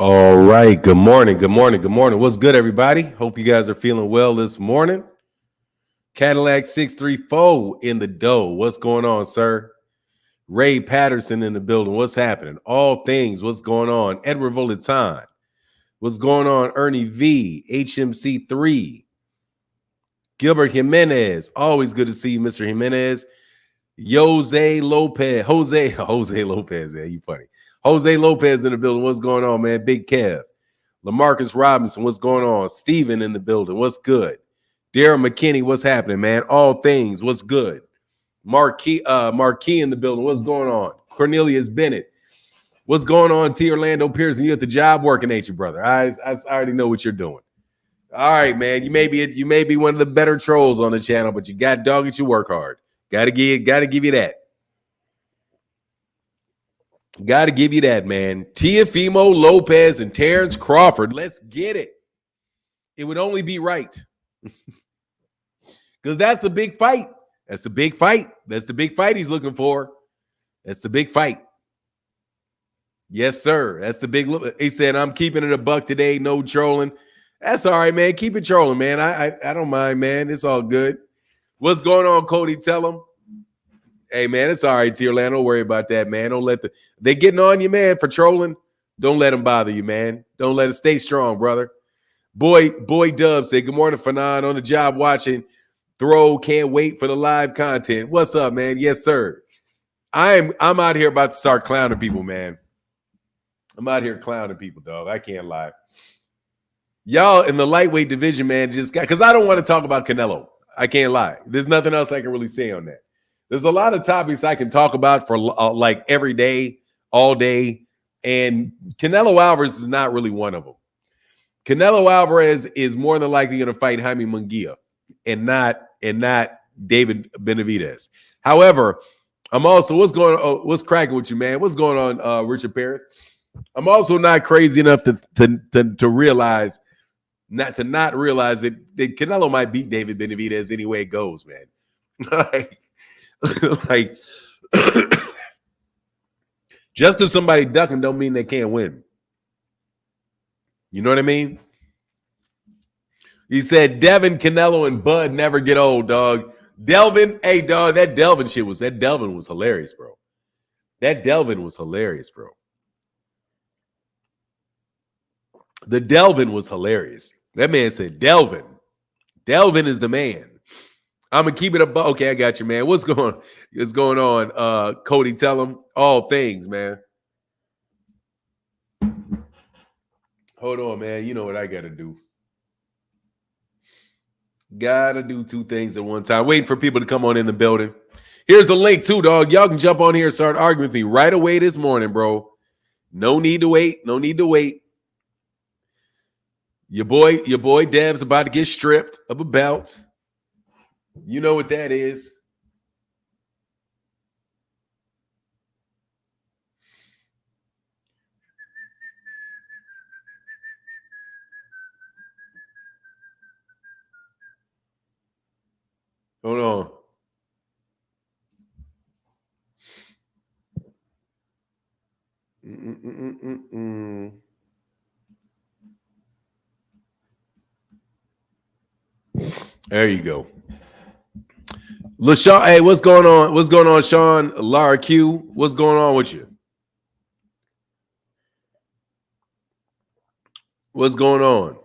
All right. Good morning. Good morning. Good morning. What's good, everybody? Hope you guys are feeling well this morning. Cadillac 634 in the dough. What's going on, sir? Ray Patterson in the building. What's happening? All things. What's going on? Edward Volitan. What's going on? Ernie V. HMC3. Gilbert Jimenez. Always good to see you, Mr. Jimenez. Jose Lopez. Jose Lopez, man. You funny. Jose Lopez in the building. What's going on, man? Big Kev. LaMarcus Robinson, what's going on? Steven in the building, what's good? Darren McKinney, what's happening, man? All things, what's good? Marquis in the building, what's going on? Cornelius Bennett, what's going on? T. Orlando Pearson, you at the job working, ain't you, brother? I already know what you're doing. All right, man. You may be one of the better trolls on the channel, but you got dog it, you work hard. Gotta give you that. Got to give you that, man. Teofimo Lopez and Terence Crawford. Let's get it. It would only be right. Because that's a big fight. That's a big fight. That's the big fight he's looking for. That's the big fight. Yes, sir. That's the big look. He said, I'm keeping it a buck today. No trolling. That's all right, man. Keep it trolling, man. I don't mind, man. It's all good. What's going on, Cody? Tell him. Hey, man, it's all right, Tier Land. Don't worry about that, man. Don't let they getting on you, man, for trolling. Don't let them bother you, man. Don't let it stay strong, brother. Boy Dub said, good morning, Fanon. On the job watching. Throw, can't wait for the live content. What's up, man? Yes, sir. I'm out here about to start clowning people, man. I'm out here clowning people, dog. I can't lie. Y'all in the lightweight division, man, just got because I don't want to talk about Canelo. I can't lie. There's nothing else I can really say on that. There's a lot of topics I can talk about for like every day, all day, and Canelo Alvarez is not really one of them. Canelo Alvarez is more than likely going to fight Jaime Munguia and not David Benavidez. However, I'm also what's cracking with you, man? What's going on, Richard Paris? I'm also not crazy enough to realize not realize that Canelo might beat David Benavidez any way it goes, man. Like just because somebody ducking don't mean they can't win. You know what I mean? He said Devin, Canelo, and Bud never get old, dog. Delvin, hey, dog, that Delvin was hilarious, bro. That Delvin was hilarious, bro. The Delvin was hilarious. That man said Delvin. Delvin is the man. I'm gonna keep it up. Okay, I got you, man. What's going on? Cody, tell him all things, man. Hold on, man. You know what I gotta do. Gotta do two things at one time. Waiting for people to come on in the building. Here's the link too, dog. Y'all can jump on here and start arguing with me right away this morning, bro. No need to wait. No need to wait. Your boy Dev's about to get stripped of a belt. You know what that is. Hold on. There you go. LaShawn, hey, what's going on? What's going on, Sean? Lara Q, what's going on with you? What's going on?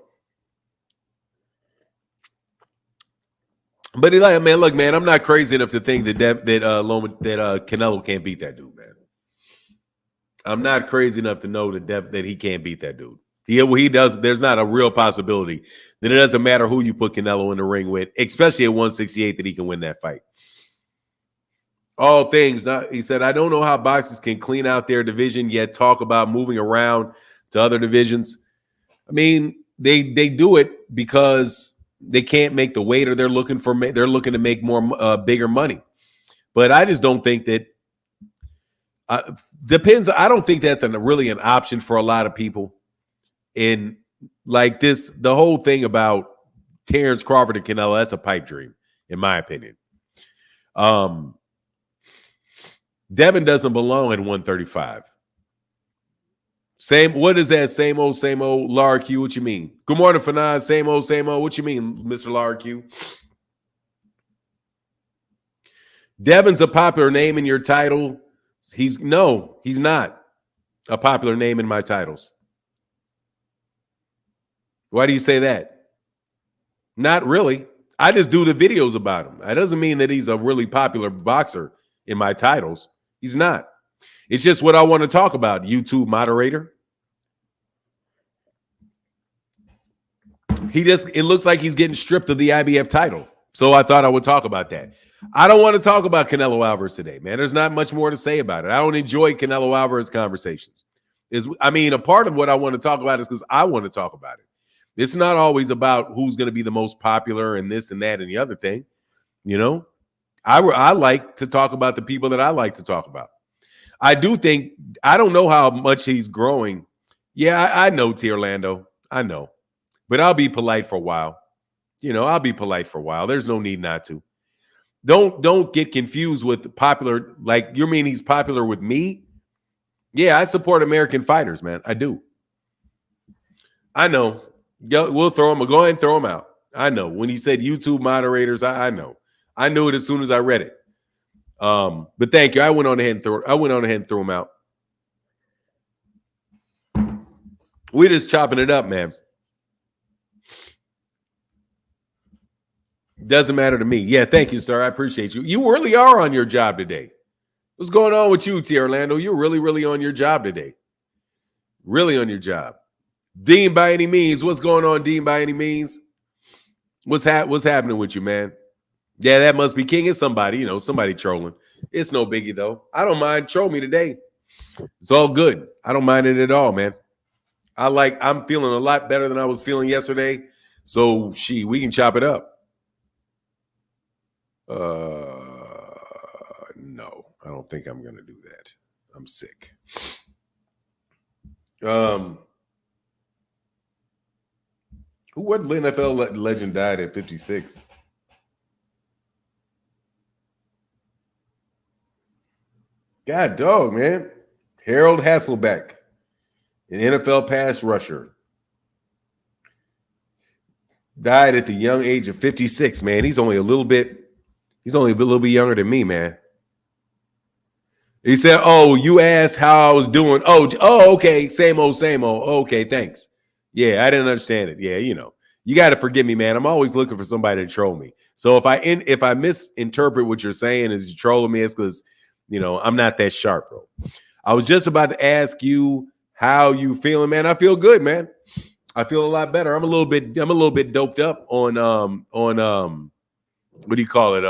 But he's like, man, look, man, I'm not crazy enough to think that Canelo can't beat that dude, man. I'm not crazy enough to know that he can't beat that dude. He does. There's not a real possibility that it doesn't matter who you put Canelo in the ring with, especially at 168, that he can win that fight. All things. He said, I don't know how boxers can clean out their division yet talk about moving around to other divisions. I mean, they do it because they can't make the weight, or they're looking to make more bigger money. But I just don't think that depends. I don't think that's really an option for a lot of people. In like this, the whole thing about Terence Crawford and Canelo, that's a pipe dream, in my opinion. Devin doesn't belong at 135. Same. What is that? Same old, Lar Q. What you mean? Good morning, Fanan. Same old, same old. What you mean, Mr. Lar Q? Devin's a popular name in your title. He's not a popular name in my titles. Why do you say that? Not really. I just do the videos about him. That doesn't mean that he's a really popular boxer in my titles. He's not. It's just what I want to talk about, YouTube moderator. It looks like he's getting stripped of the IBF title. So I thought I would talk about that. I don't want to talk about Canelo Alvarez today, man. There's not much more to say about it. I don't enjoy Canelo Alvarez conversations. A part of what I want to talk about is because I want to talk about it. It's not always about who's going to be the most popular and this and that and the other thing. You know, I like to talk about the people that I like to talk about. I don't know how much he's growing. Yeah, I know, T. Orlando. I know. But I'll be polite for a while. I'll be polite for a while. There's no need not to. Don't get confused with popular. Like, you mean he's popular with me? Yeah, I support American fighters, man. I do. I know. We'll throw him. Go ahead and throw him out. I know. When he said YouTube moderators, I know. I knew it as soon as I read it. But thank you. I went on ahead and threw him out. We're just chopping it up, man. Doesn't matter to me. Yeah, thank you, sir. I appreciate you. You really are on your job today. What's going on with you, T. Orlando? You're really, really on your job today. Really on your job. Dean, by any means. What's going on, Dean, by any means? What's happening with you, man? Yeah, that must be King. It's somebody, somebody trolling. It's no biggie, though. I don't mind. Troll me today. It's all good. I don't mind it at all, man. I'm feeling a lot better than I was feeling yesterday. So, we can chop it up. No, I don't think I'm going to do that. I'm sick. What NFL legend died at 56? God dog, man. Harold Hasselbeck, an NFL pass rusher. Died at the young age of 56, man. He's only a little bit younger than me, man. He said, "Oh, you asked how I was doing. Oh, okay. Same old, same old. Okay, thanks. Yeah, I didn't understand it. Yeah, you got to forgive me, man. I'm always looking for somebody to troll me. So if I misinterpret what you're saying as you trolling me, it's because, I'm not that sharp, bro. I was just about to ask you how you feeling, man. I feel good, man. I feel a lot better. I'm a little bit doped up on what do you call it?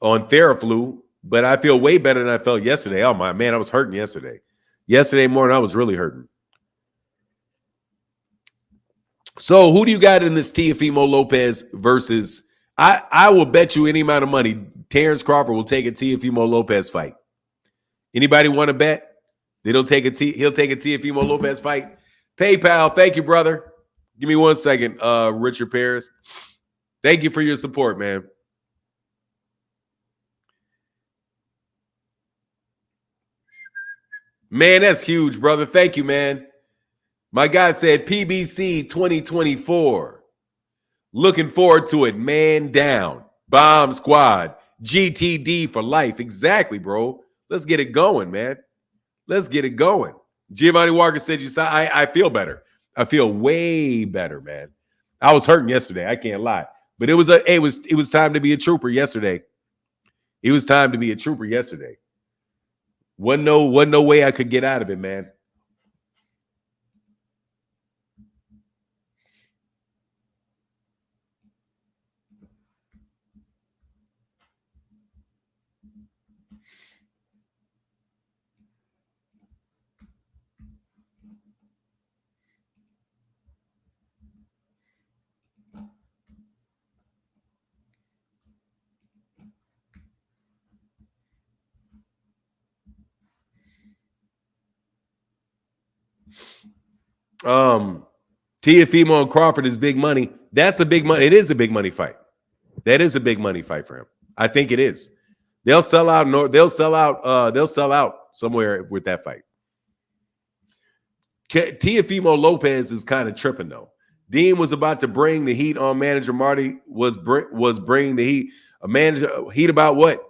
On Theraflu, but I feel way better than I felt yesterday. Oh my man, I was hurting yesterday. Yesterday morning, I was really hurting. So who do you got in this Teofimo Lopez versus? I will bet you any amount of money Terence Crawford will take a Teofimo Lopez fight. Anybody want to bet that he'll take a Teofimo Lopez fight? PayPal, thank you, brother. Give me 1 second, Richard Paris. Thank you for your support, man. Man, that's huge, brother. Thank you, man. My guy said PBC 2024. Looking forward to it. Man down. Bomb squad. GTD for life. Exactly, bro. Let's get it going, man. Let's get it going. Giovanni Walker said, I feel better. I feel way better, man. I was hurting yesterday. I can't lie. But it was time to be a trooper yesterday. It was time to be a trooper yesterday. Wasn't no way I could get out of it, man. Teofimo and Crawford is big money. That's a big money. It is a big money fight. That is a big money fight for him. I think it is. They'll sell out. They'll sell out somewhere with that fight. Teofimo Lopez is kind of tripping though. Dean was about to bring the heat on manager Marty. Was bringing the heat. A manager heat about what?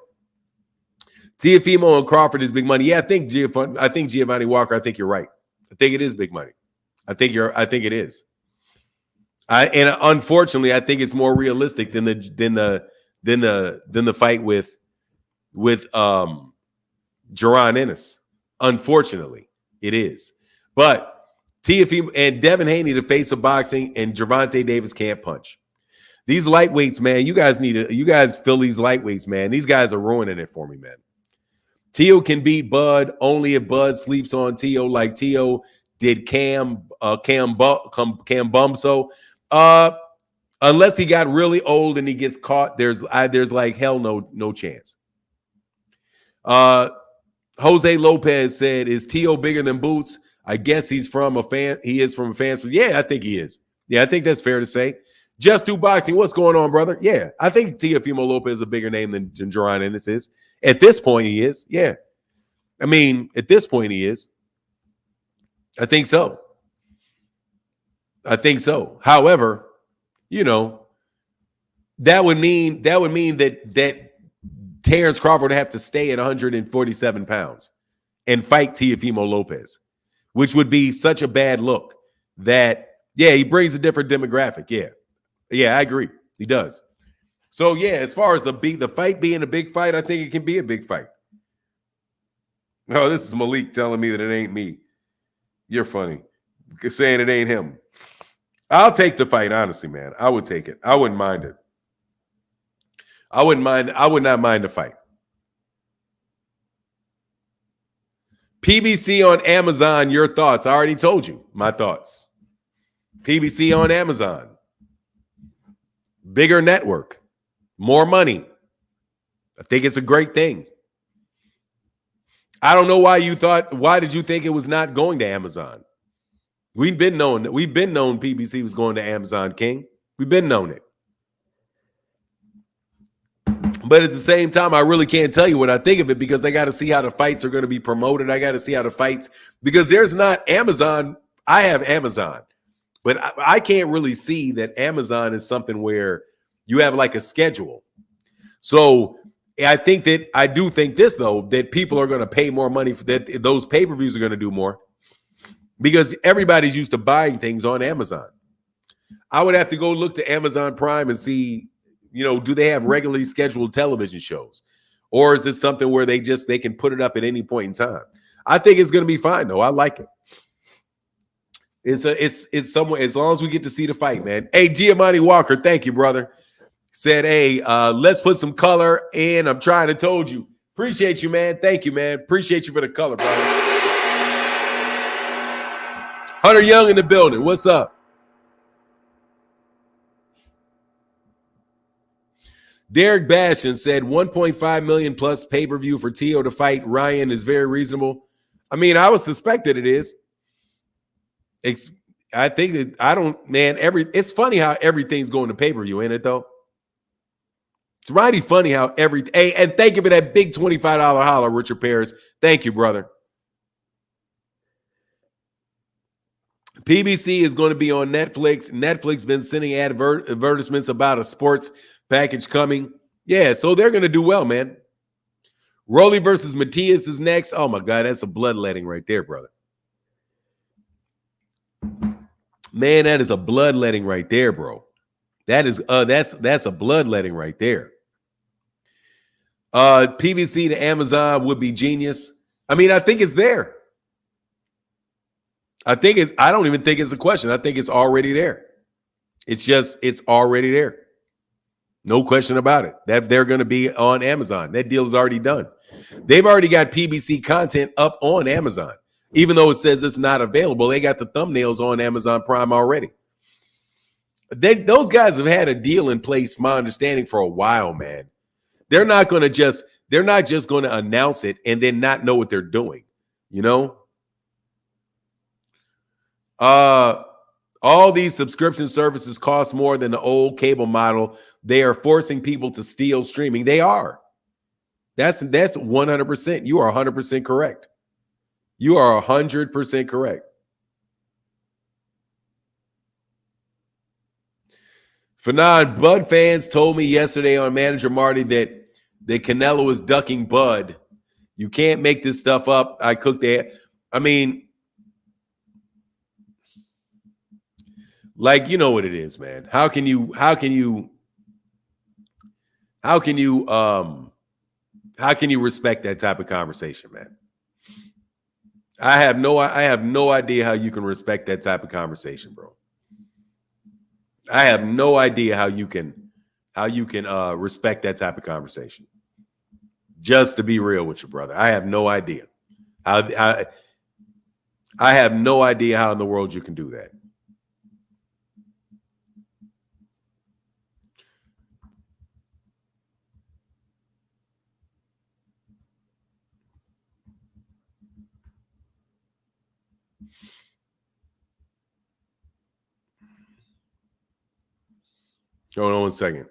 Teofimo and Crawford is big money. Yeah, I think Giovanni Walker. I think you're right. I think it is big money. I think it is. And unfortunately, I think it's more realistic than the fight with Jaron Ennis. Unfortunately, it is. But Teofimo and Devin Haney, the face of boxing, and Gervonta Davis can't punch. These lightweights, man, you guys fill these lightweights, man. These guys are ruining it for me, man. Tio can beat Bud only if Bud sleeps on Tio like Tio did Cam Bumso. Unless he got really old and he gets caught, there's like hell no chance. Jose Lopez said, "Is Tio bigger than Boots?" I guess he is from a fan. Yeah, I think he is. Yeah, I think that's fair to say. Just Do Boxing, what's going on, brother? Yeah, I think Teofimo Lopez is a bigger name than Jaron Ennis is. At this point, he is. Yeah. I mean, at this point, he is. I think so. However, that would mean that Terence Crawford would have to stay at 147 pounds and fight Teofimo Lopez, which would be such a bad look that, yeah, he brings a different demographic. Yeah, I agree. He does. So, yeah, as far as the fight being a big fight, I think it can be a big fight. Oh, this is Malik telling me that it ain't me. You're funny. Saying it ain't him. I'll take the fight, honestly, man. I would take it. I wouldn't mind it. I would not mind the fight. PBC on Amazon, your thoughts. I already told you my thoughts. PBC on Amazon. Bigger network. More money. I think it's a great thing. I don't know why did you think it was not going to Amazon? We've been known PBC was going to Amazon, King. We've been known it. But at the same time, I really can't tell you what I think of it because I got to see how the fights are going to be promoted. I got to see how the fights, because there's not Amazon. I have Amazon, but I can't really see that Amazon is something where you have like a schedule. So I do think this, though, that people are going to pay more money for that. Those pay-per-views are going to do more because everybody's used to buying things on Amazon. I would have to go look to Amazon Prime and see, do they have regularly scheduled television shows? Or is this something where they can put it up at any point in time? I think it's going to be fine, though. I like it. It's somewhere, as long as we get to see the fight, man. Hey, Giovanni Walker, thank you, brother. Said, hey, let's put some color in. I'm trying to told you. Appreciate you, man. Thank you, man. Appreciate you for the color, brother. Hunter Young in the building. What's up? Derek Bastion said 1.5 million plus pay-per-view for Tio to fight Ryan is very reasonable. I mean, I would suspect that it is. It's funny how everything's going to pay-per-view, ain't it, though? It's mighty funny how and thank you for that big $25 holler, Richard Paris. Thank you, brother. PBC is going to be on Netflix. Netflix been sending advertisements about a sports package coming. Yeah, so they're going to do well, man. Rolly versus Matias is next. Oh, my God, that's a bloodletting right there, brother. Man, that is a bloodletting right there, bro. That's a bloodletting right there. PBC to Amazon would be genius. I mean, I think it's there. I don't even think it's a question. I think it's already there. It's already there. No question about it. That they're going to be on Amazon. That deal is already done. They've already got PBC content up on Amazon. Even though it says it's not available, they got the thumbnails on Amazon Prime already. Those guys have had a deal in place, my understanding, for a while, man. They're not just going to announce it and then not know what they're doing, All these subscription services cost more than the old cable model. They are forcing people to steal streaming. They are. That's 100%. You are 100% correct. You are 100% correct. Fanon, Bud fans told me yesterday on Manager Marty that Canelo is ducking Bud. You can't make this stuff up. I cooked that. I mean, like, you know what it is, man. How can you respect that type of conversation, man? I have no idea how you can respect that type of conversation, bro. I have no idea how you can respect that type of conversation. Just to be real with you, brother, I have no idea I have no idea how in the world you can do that. Hold on 1 second.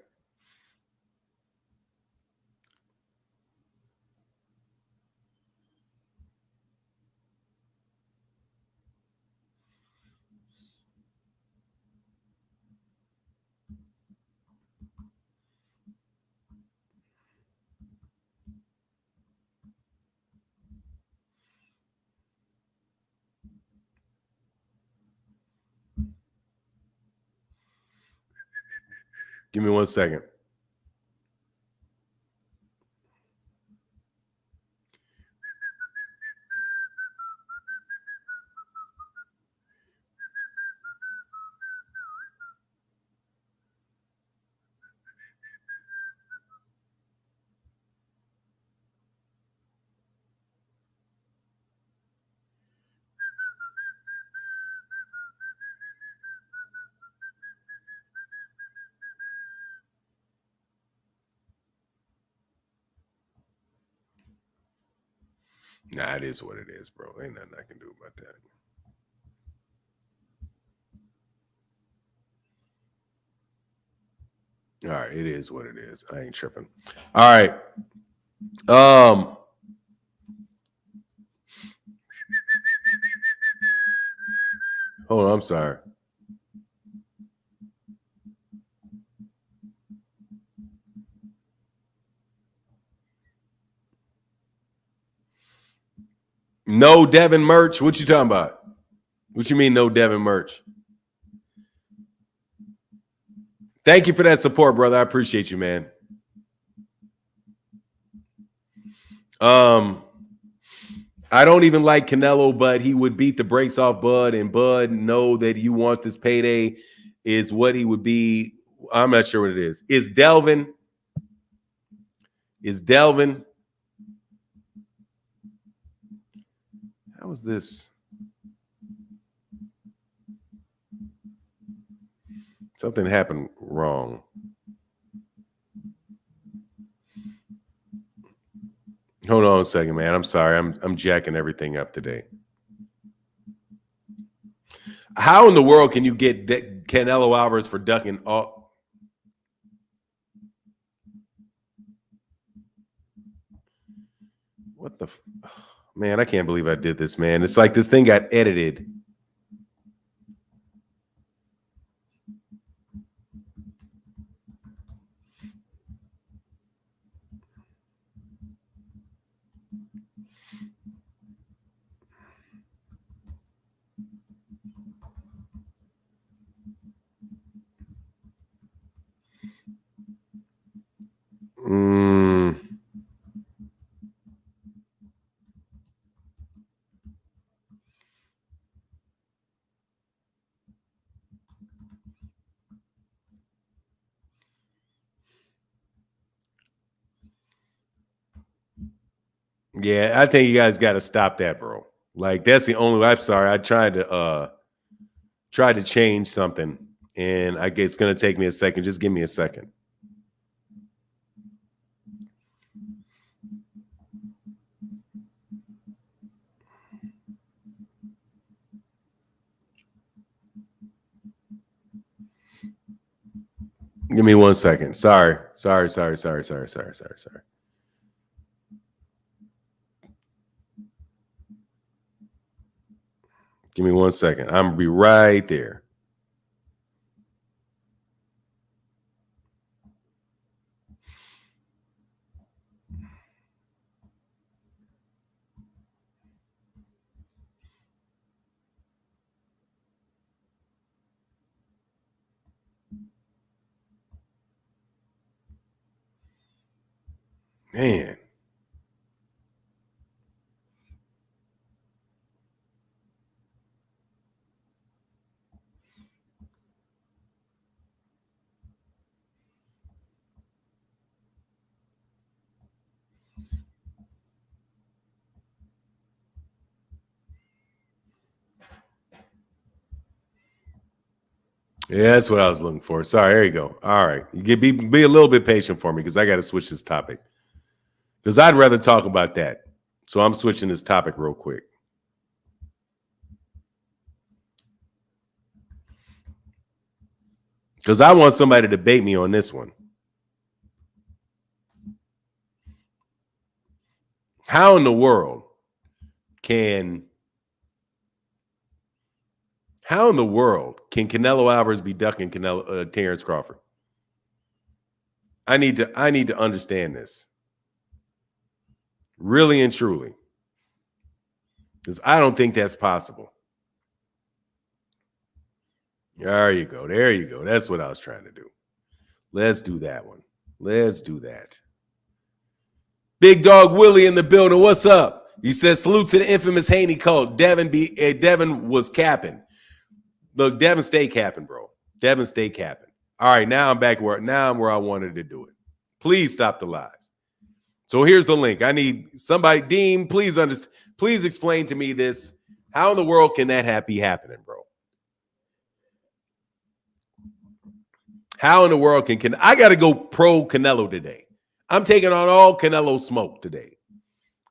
Give me 1 second. Nah, it is what it is, bro. Ain't nothing I can do about that. All right, it is what it is. I ain't tripping. All right. Hold on, I'm sorry. No Devin merch. What you talking about? What you mean no Devin merch? Thank you for that support, brother. I appreciate you, man. I don't even like Canelo, but he would beat the brakes off Bud, and Bud know that you want this payday is what he would be. I'm not sure what it is. Is Delvin? How is this? Something happened wrong. Hold on a second, man. I'm sorry. I'm jacking everything up today. How in the world can you get Canelo Alvarez for ducking all? What the man? I can't believe I did this, man. It's like this thing got edited. Yeah, I think you guys got to stop that, bro. Like that's the only. I'm sorry. I tried to change something, and I guess it's gonna take me a second. Just give me a second. Give me 1 second. Sorry. Give me 1 second. I'm gonna be right there. Man. Yeah, that's what I was looking for. Sorry, there you go. All right. You can be a little bit patient for me because I got to switch this topic. Because I'd rather talk about that. So I'm switching this topic real quick. Because I want somebody to debate me on this one. How in the world can Canelo Alvarez be ducking Terence Crawford? I need to understand this. Really and truly. Because I don't think that's possible. There you go. There you go. That's what I was trying to do. Let's do that one. Let's do that. Big Dog Willie in the building. What's up? He says, salute to the infamous Haney cult. Devin was capping. Look, Devin stay capping, bro. Devin stay capping. All right, now I'm back where I wanted to do it. Please stop the lies. So here's the link. I need somebody, Dean, please explain to me this. How in the world can that be happening, bro? How in the world can I got to go pro Canelo today? I'm taking on all Canelo smoke today.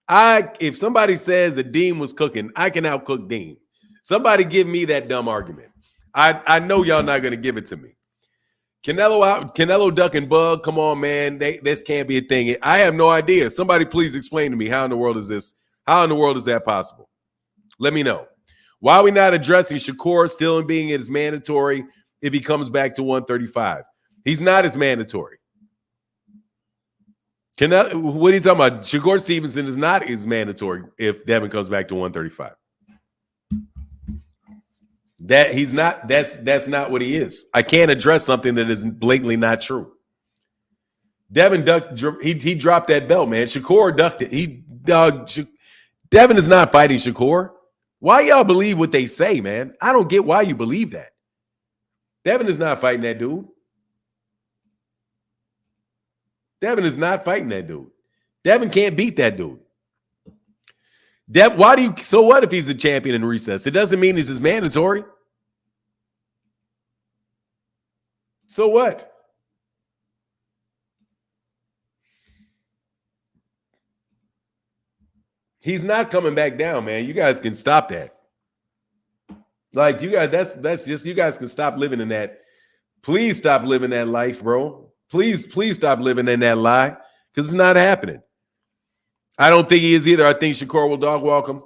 If somebody says that Dean was cooking, I can outcook Dean. Somebody give me that dumb argument. I know y'all not going to give it to me. Canelo duck and bug. Come on, man. This can't be a thing. I have no idea. Somebody please explain to me how in the world is this? How in the world is that possible? Let me know. Why are we not addressing Shakur still being as mandatory if he comes back to 135? He's not as mandatory. What are you talking about? Shakur Stevenson is not as mandatory if Devin comes back to 135. That he's not. That's not what he is. I can't address something that is blatantly not true. Devin ducked. He dropped that belt, man. Shakur ducked it. Devin is not fighting Shakur. Why y'all believe what they say, man? I don't get why you believe that. Devin is not fighting that dude. Devin is not fighting that dude. Devin can't beat that dude. So what if he's a champion in recess? It doesn't mean he's as mandatory. So what? He's not coming back down, man. You guys can stop that. Like, you guys, that's just, you guys can stop living in that. Please stop living that life, bro. Please stop living in that lie, because it's not happening. I don't think he is either. I think Shakur will dog walk him.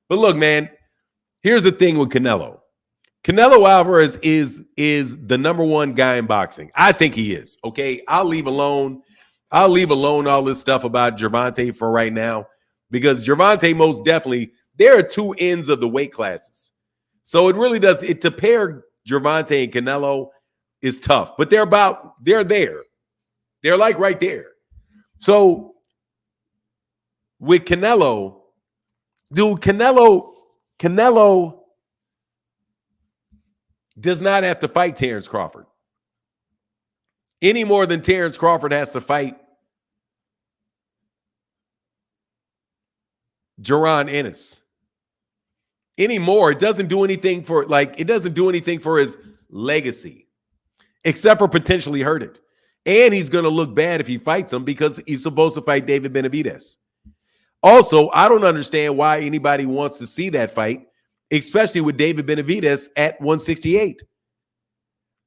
But look, man, here's the thing with Canelo. Canelo Alvarez is the number one guy in boxing. I think he is. Okay, I'll leave alone all this stuff about Gervonta for right now, because Gervonta most definitely, there are two ends of the weight classes. So it really does, to pair Gervonta and Canelo is tough, but they're there. They're like right there. So with Canelo, dude, Canelo does not have to fight Terence Crawford any more than Terence Crawford has to fight Jaron Ennis anymore. It doesn't do anything for his legacy, except for potentially hurt it. And he's going to look bad if he fights him, because he's supposed to fight David Benavidez. Also, I don't understand why anybody wants to see that fight, especially with David Benavidez at 168.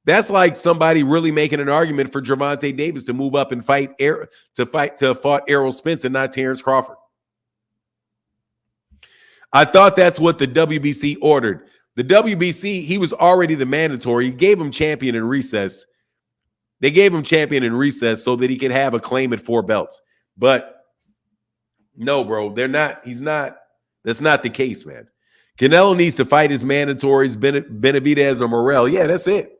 That's like somebody really making an argument for Gervonta Davis to move up and fought Errol Spence and not Terence Crawford. I thought that's what the WBC ordered. The WBC, he was already the mandatory. He gave him champion in recess. They gave him champion in recess so that he could have a claim at 4 belts. But no, bro, he's not. That's not the case, man. Canelo needs to fight his mandatories, Benavidez or Morrell. Yeah, that's it.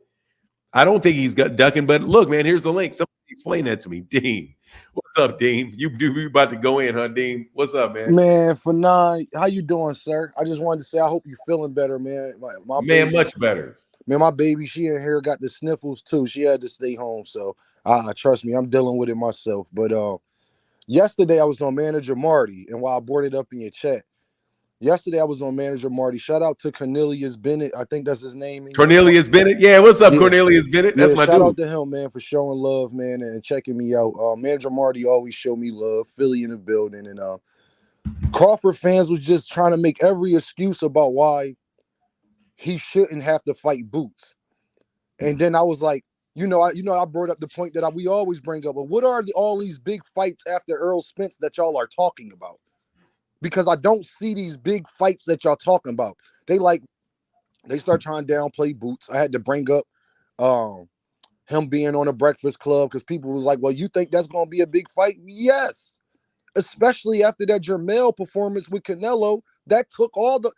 I don't think he's got ducking, but look, man, here's the link. Somebody explain that to me. Dean, what's What's up, Dean? You about to go in, huh, Dean? What's up, man? Man, Fanon, how you doing, sir? I just wanted to say I hope you're feeling better, man. My Man, baby, much better. man, my baby, she in here got the sniffles too. She had to stay home, so trust me, I'm dealing with it myself. But yesterday I was on Manager Marty, and while I brought it up in your chat, yesterday I was on Manager Marty. Shout out to Cornelius Bennett, I think that's his name. Cornelius Bennett. Yeah, what's up, Yeah. Cornelius Bennett? That's my shout dude. out to him, man, for showing love, man, and checking me out. Manager Marty always show me love. Philly in the building, and Crawford fans was just trying to make every excuse about why he shouldn't have to fight Boots. And then I was like, I brought up the point that we always bring up. But what are all these big fights after Errol Spence that y'all are talking about? Because I don't see these big fights that y'all talking about. They start trying to downplay Boots. I had to bring up him being on a Breakfast Club because people was like, well, you think that's going to be a big fight? Yes. Especially after that Jermell performance with Canelo, that took all the.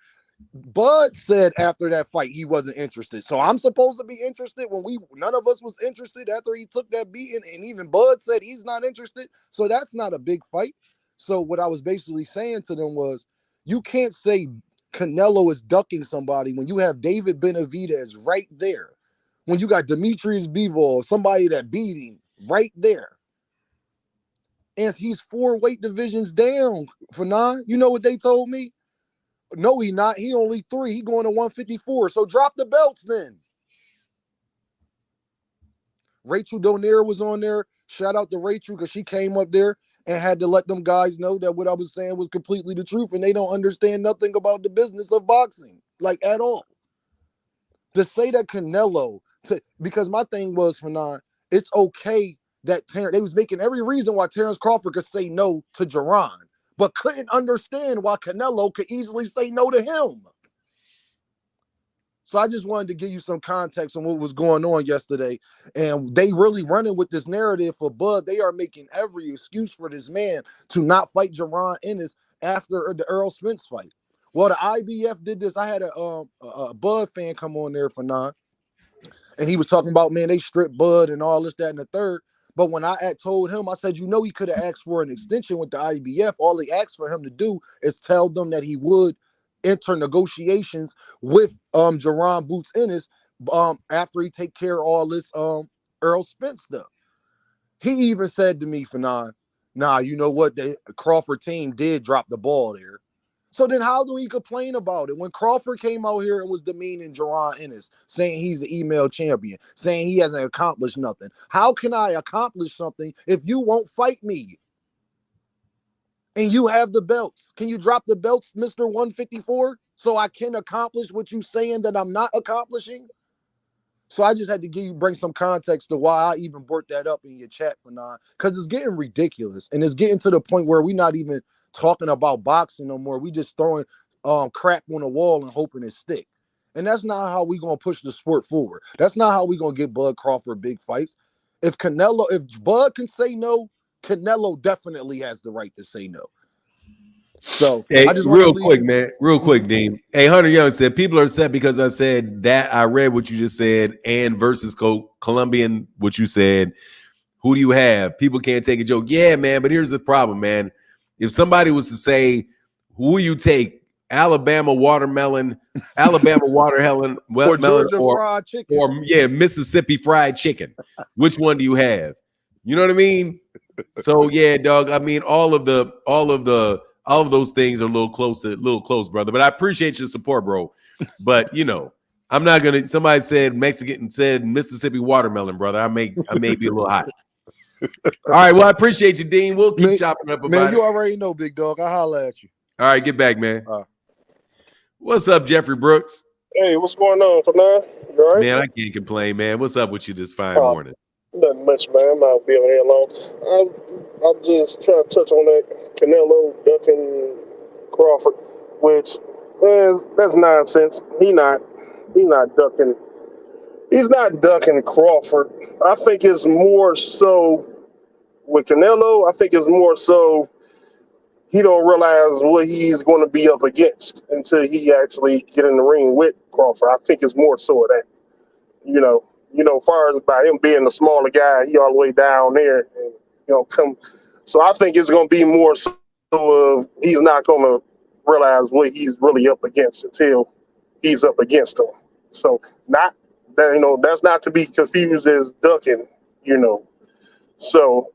Bud said after that fight he wasn't interested. So I'm supposed to be interested when none of us was interested after he took that beating, and even Bud said he's not interested. So that's not a big fight. So what I was basically saying to them was, you can't say Canelo is ducking somebody when you have David Benavidez right there. When you got Demetrius Bivol, somebody that beat him right there. And he's 4 weight divisions down for 9. You know what they told me? No, he not. He only 3. He going to 154. So drop the belts then. Rachel Donaire was on there. Shout out to Rachel because she came up there and had to let them guys know that what I was saying was completely the truth, and they don't understand nothing about the business of boxing, like at all. To say that Canelo, because my thing was, for not, it's okay that they was making every reason why Terence Crawford could say no to Jerron, but couldn't understand why Canelo could easily say no to him. So I just wanted to give you some context on what was going on yesterday. And they really running with this narrative for Bud. They are making every excuse for this man to not fight Jerron Ennis after the Errol Spence fight. Well, the IBF did this. I had a Bud fan come on there for 9. And he was talking about, man, they stripped Bud and all this, that, and the third. But when I told him, I said, he could have asked for an extension with the IBF. All they asked for him to do is tell them that he would enter negotiations with Jerron Boots Ennis after he take care of all this Errol Spence stuff. He even said to me, Fanon, you know what? The Crawford team did drop the ball there. So then how do he complain about it? When Crawford came out here and was demeaning Jerron Ennis, saying he's the email champion, saying he hasn't accomplished nothing. How can I accomplish something if you won't fight me? And you have the belts. Can you drop the belts, Mr. 154, so I can accomplish what you saying that I'm not accomplishing? So I just had to bring some context to why I even brought that up in your chat for 9, because it's getting ridiculous. And it's getting to the point where we're not even talking about boxing no more. We just throwing crap on the wall and hoping it stick. And that's not how we going to push the sport forward. That's not how we going to get Bud Crawford big fights. If Bud can say no, Canelo definitely has the right to say no. So hey, I just real quick, Dean. Hey, Hunter Young said people are upset because I said that. I read what you just said and versus Colombian, what you said. Who do you have? People can't take a joke. Yeah, man, but here's the problem, man. If somebody was to say, who you take, Alabama watermelon, or Georgia fried chicken, or Mississippi fried chicken, which one do you have? You know what I mean? So yeah, dog. I mean, all of those things are a little close, brother. But I appreciate your support, bro. But I'm not gonna. Somebody said Mississippi watermelon, brother. I may be a little hot. All right. Well, I appreciate you, Dean. We'll keep chopping up about it. Man, you already know, big dog. I holla at you. All right, get back, man. What's up, Jeffrey Brooks? Hey, what's going on, Fanon? You all right? Man, I can't complain, man. What's up with you this fine morning? Nothing much, man. I'm not being here long. I'm just trying to touch on that Canelo ducking Crawford, which that's nonsense. He's not ducking. He's not ducking Crawford. I think it's more so with Canelo. I think it's more so he don't realize what he's going to be up against until he actually get in the ring with Crawford. I think it's more so of that. As far as by him being the smaller guy, he all the way down there, and come So I think it's going to be more so of he's not going to realize what he's really up against until he's up against him. So not that, that's not to be confused as ducking, So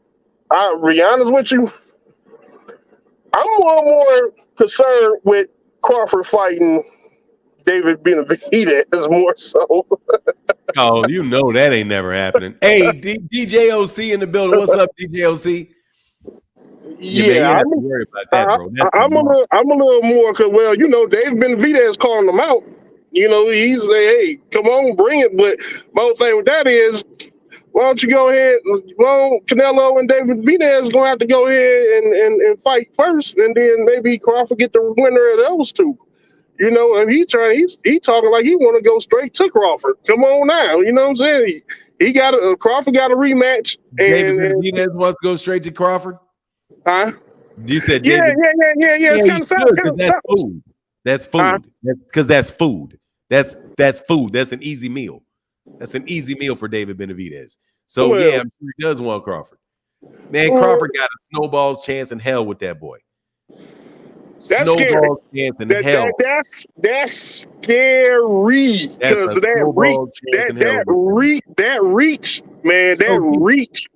I'll be honest with you. I'm more concerned with Crawford fighting David Benavidez more so. Oh, that ain't never happening. Hey, DJOC in the building. What's up, DJOC? Yeah, man, you have to worry about that, bro. I'm a little more because, David Benavidez calling him out. He's say, hey, come on, bring it. But my whole thing with that is, why don't you go ahead? Well, Canelo and David Benavidez going to have to go ahead and fight first, and then maybe Crawford get the winner of those two. And he talking like he want to go straight to Crawford. Come on now, you know what I'm saying? Crawford got a rematch. David Benavidez wants to go straight to Crawford. Huh? You said yeah. It's kind of that's food. Because that's food. That's food. That's an easy meal. That's an easy meal for David Benavidez. So, I'm sure he does want Crawford. Man, Crawford got a snowball's chance in hell with that boy. That's scary. Chance in hell. That's scary because that reach, man, reach.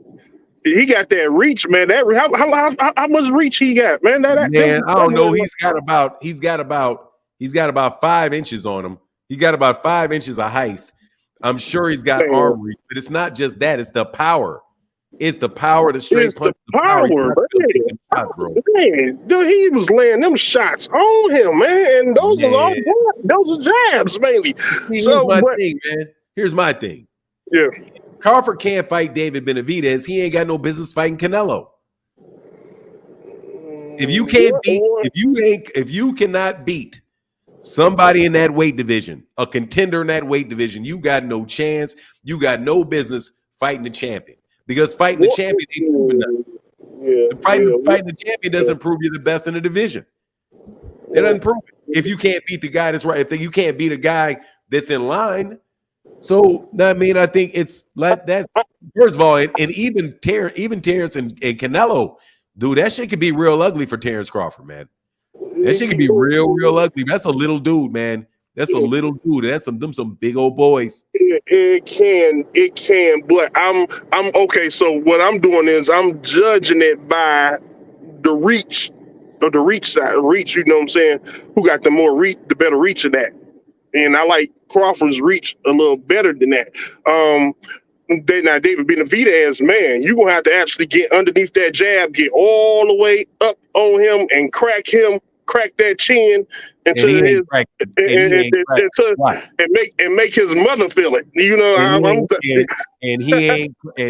He got that reach, man. How much reach he got, man? I don't know. He's got about 5 inches on him. He got about 5 inches of height. I'm sure he's got arm reach, but it's not just that. It's the power. It's the power, the straight punch. The power, man. Dude, he was laying them shots on him, man. And those are jabs, mainly. Here's my thing. Yeah. Crawford can't fight David Benavidez. He ain't got no business fighting Canelo. If you cannot beat somebody in that weight division, a contender in that weight division, you got no chance. You got no business fighting the champion. Because fighting the champion ain't proving nothing. Fighting the champion doesn't prove you're the best in the division. It doesn't prove it. If you can't beat the guy that's right, if you can't beat a guy that's in line. So I think it's like that's first of all, and even Terence and Canelo, dude, that shit could be real ugly for Terence Crawford, man. That shit could be real ugly. That's a little dude, man. That's a little dude. That's some big old boys. It can, but I'm okay. So what I'm doing is I'm judging it by the reach of the reach side. Reach, you know what I'm saying? Who got the better reach of that? And I like Crawford's reach a little better than that. Now David Benavidez, man, you're gonna have to actually get underneath that jab, get all the way up on him and crack that chin until and make his mother feel it. And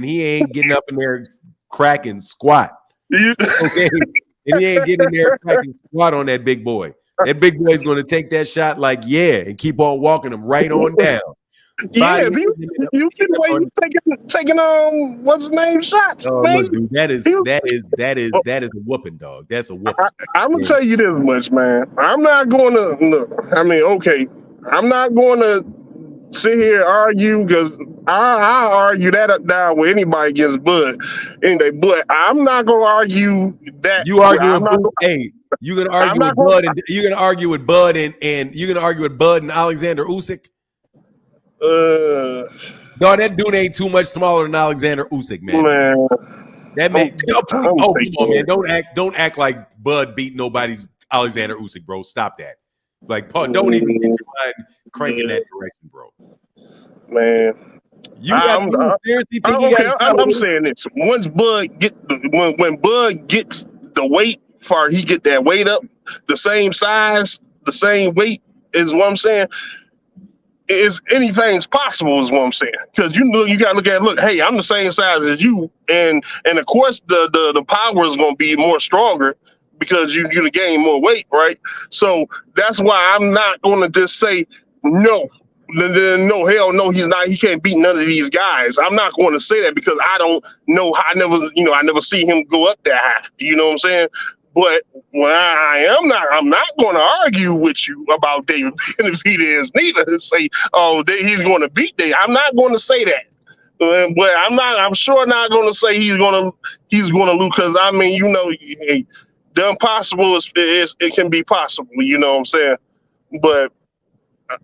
he ain't getting up in there cracking squat. Okay. And he ain't getting in there cracking squat on that big boy. That big boy's going to take that shot and keep on walking him right on down. Yeah, you see the way he's taking what's his name shots, man. Look, dude, that is a whooping, dog. That's a whooping. I'm gonna tell you this much, man. I'm not going to look. I mean, okay, I'm not going to sit here and argue because I argue that up down with anybody against Bud anyway. But I'm not going to argue that. You argue you're gonna argue with Bud, and you're gonna argue with Bud, and you're gonna argue with Bud and Alexander Usyk. No, that dude ain't too much smaller than Alexander Usyk, man. That man, come on, man. Don't act like Bud beat nobody's Alexander Usyk, bro. Stop that. Like, don't even get your mind cranking that direction, bro. Man, I'm saying this. Once Bud when Bud gets the weight, for he get that weight up, the same size, the same weight is what I'm saying. Is anything's possible is what I'm saying. Because you gotta look at hey, I'm the same size as you, and of course the power is gonna be more stronger because you gain more weight, right? So that's why I'm not gonna just say no, hell no, he's not. He can't beat none of these guys. I'm not going to say that because I don't know. I never see him go up that high. You know what I'm saying? But when I'm not going to argue with you about David Benavidez neither. Say, he's going to beat David. I'm not going to say that But I'm sure not going to say he's going to lose, because I mean, the impossible it can be possible. You know what I'm saying? But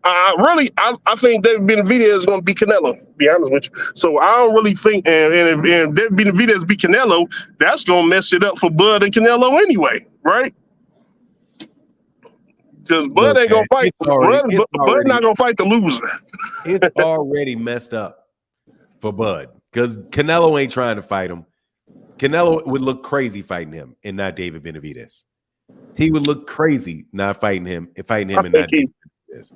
I think David Benavidez is going to beat Canelo, to be honest with you. So I don't really think, and if David Benavidez beat Canelo, that's going to mess it up for Bud and Canelo anyway, right? Because Bud ain't going to fight. Bud not going to fight the loser. It's already messed up for Bud because Canelo ain't trying to fight him. Canelo would look crazy fighting him and not David Benavidez. He would look crazy not fighting him and not David Benavidez.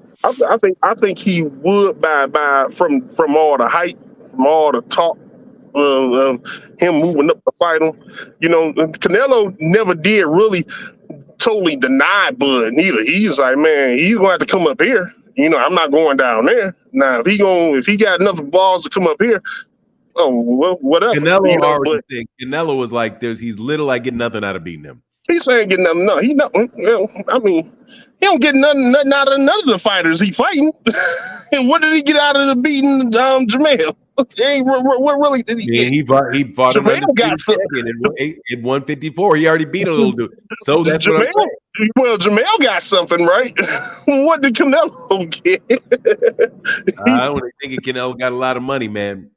I think he would from all the hype, from all the talk of him moving up to fight him. Canelo never did really totally deny Bud neither. He's like, man, he's going to have to come up here. I'm not going down there. Now, if he got enough balls to come up here, well, whatever. Canelo was like, he's little. I get nothing out of beating him. He's saying get nothing. No, he not. I mean, he don't get nothing out of none of the fighters he fighting. And what did he get out of the beating Jamel? What really did he get? He fought Jamel got something at 154. He already beat a little dude. So that's what I'm saying. Well, Jamel got something, right? What did Canelo get? I don't think Canelo got a lot of money, man.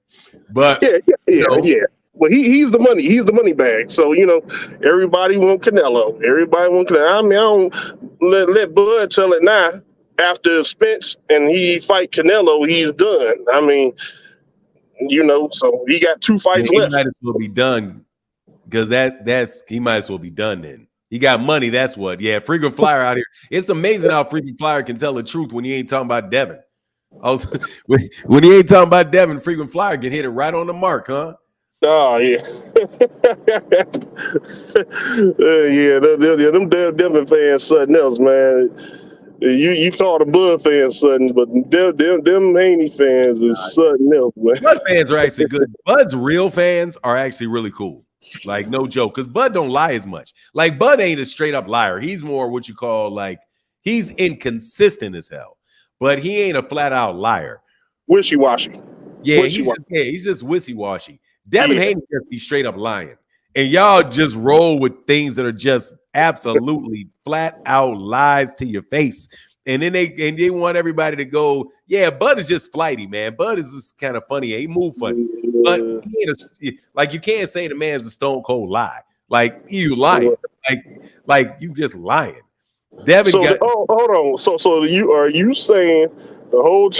But yeah. Well, he's the money. He's the money bag. So everybody want Canelo. Everybody want Canelo. I mean, I don't let Bud tell it now. After Spence and he fight Canelo, he's done. I mean, so he got 2 fights left. He might as well be done because he might as well be done then. He got money. That's what. Yeah, frequent flyer out here. It's amazing how frequent flyer can tell the truth when he ain't talking about Devin. When he ain't talking about Devin, frequent flyer can hit it right on the mark, huh? Oh yeah, them damn Devin fans something else, man. You call the Bud fans something, but them Haney fans is something else, man. Bud fans are actually good. Bud's real fans are actually really cool. Like no joke, because Bud don't lie as much. Like Bud ain't a straight up liar. He's more what you call like he's inconsistent as hell, but he ain't a flat out liar. Wishy-washy. Yeah, he's just wishy-washy. Devin Haney just be straight up lying. And y'all just roll with things that are just absolutely flat out lies to your face. And then they want everybody to go, yeah, Bud is just flighty, man. Bud is just kind of funny. He move funny. But he ain't you can't say the man's a stone cold lie. Like you lying. Like you just lying. Devin hold on. So are you saying the whole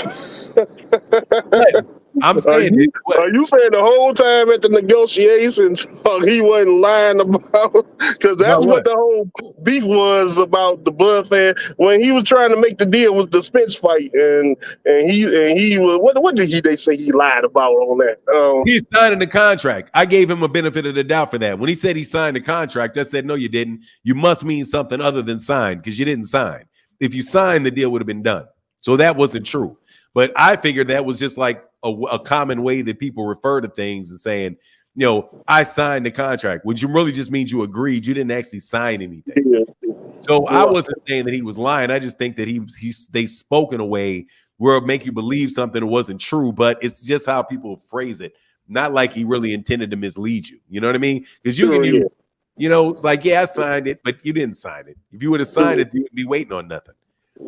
I'm saying are you saying the whole time at the negotiations he wasn't lying about? Because that's what the whole beef was about the Bud fan when he was trying to make the deal with the Spence fight, and he was what did they say he lied about on that? He's signing the contract. I gave him a benefit of the doubt for that. When he said he signed the contract, I said no, you didn't. You must mean something other than sign because you didn't sign. If you signed, the deal would have been done. So that wasn't true. But I figured that was just like a common way that people refer to things and saying, I signed the contract, which really just means you agreed. You didn't actually sign anything. Yeah. So I wasn't saying that he was lying. I just think that they spoke in a way where it make you believe something that wasn't true, but it's just how people phrase it. Not like he really intended to mislead you. You know what I mean? Because you can use, it's like, yeah, I signed it, but you didn't sign it. If you would have signed it, you wouldn't be waiting on nothing.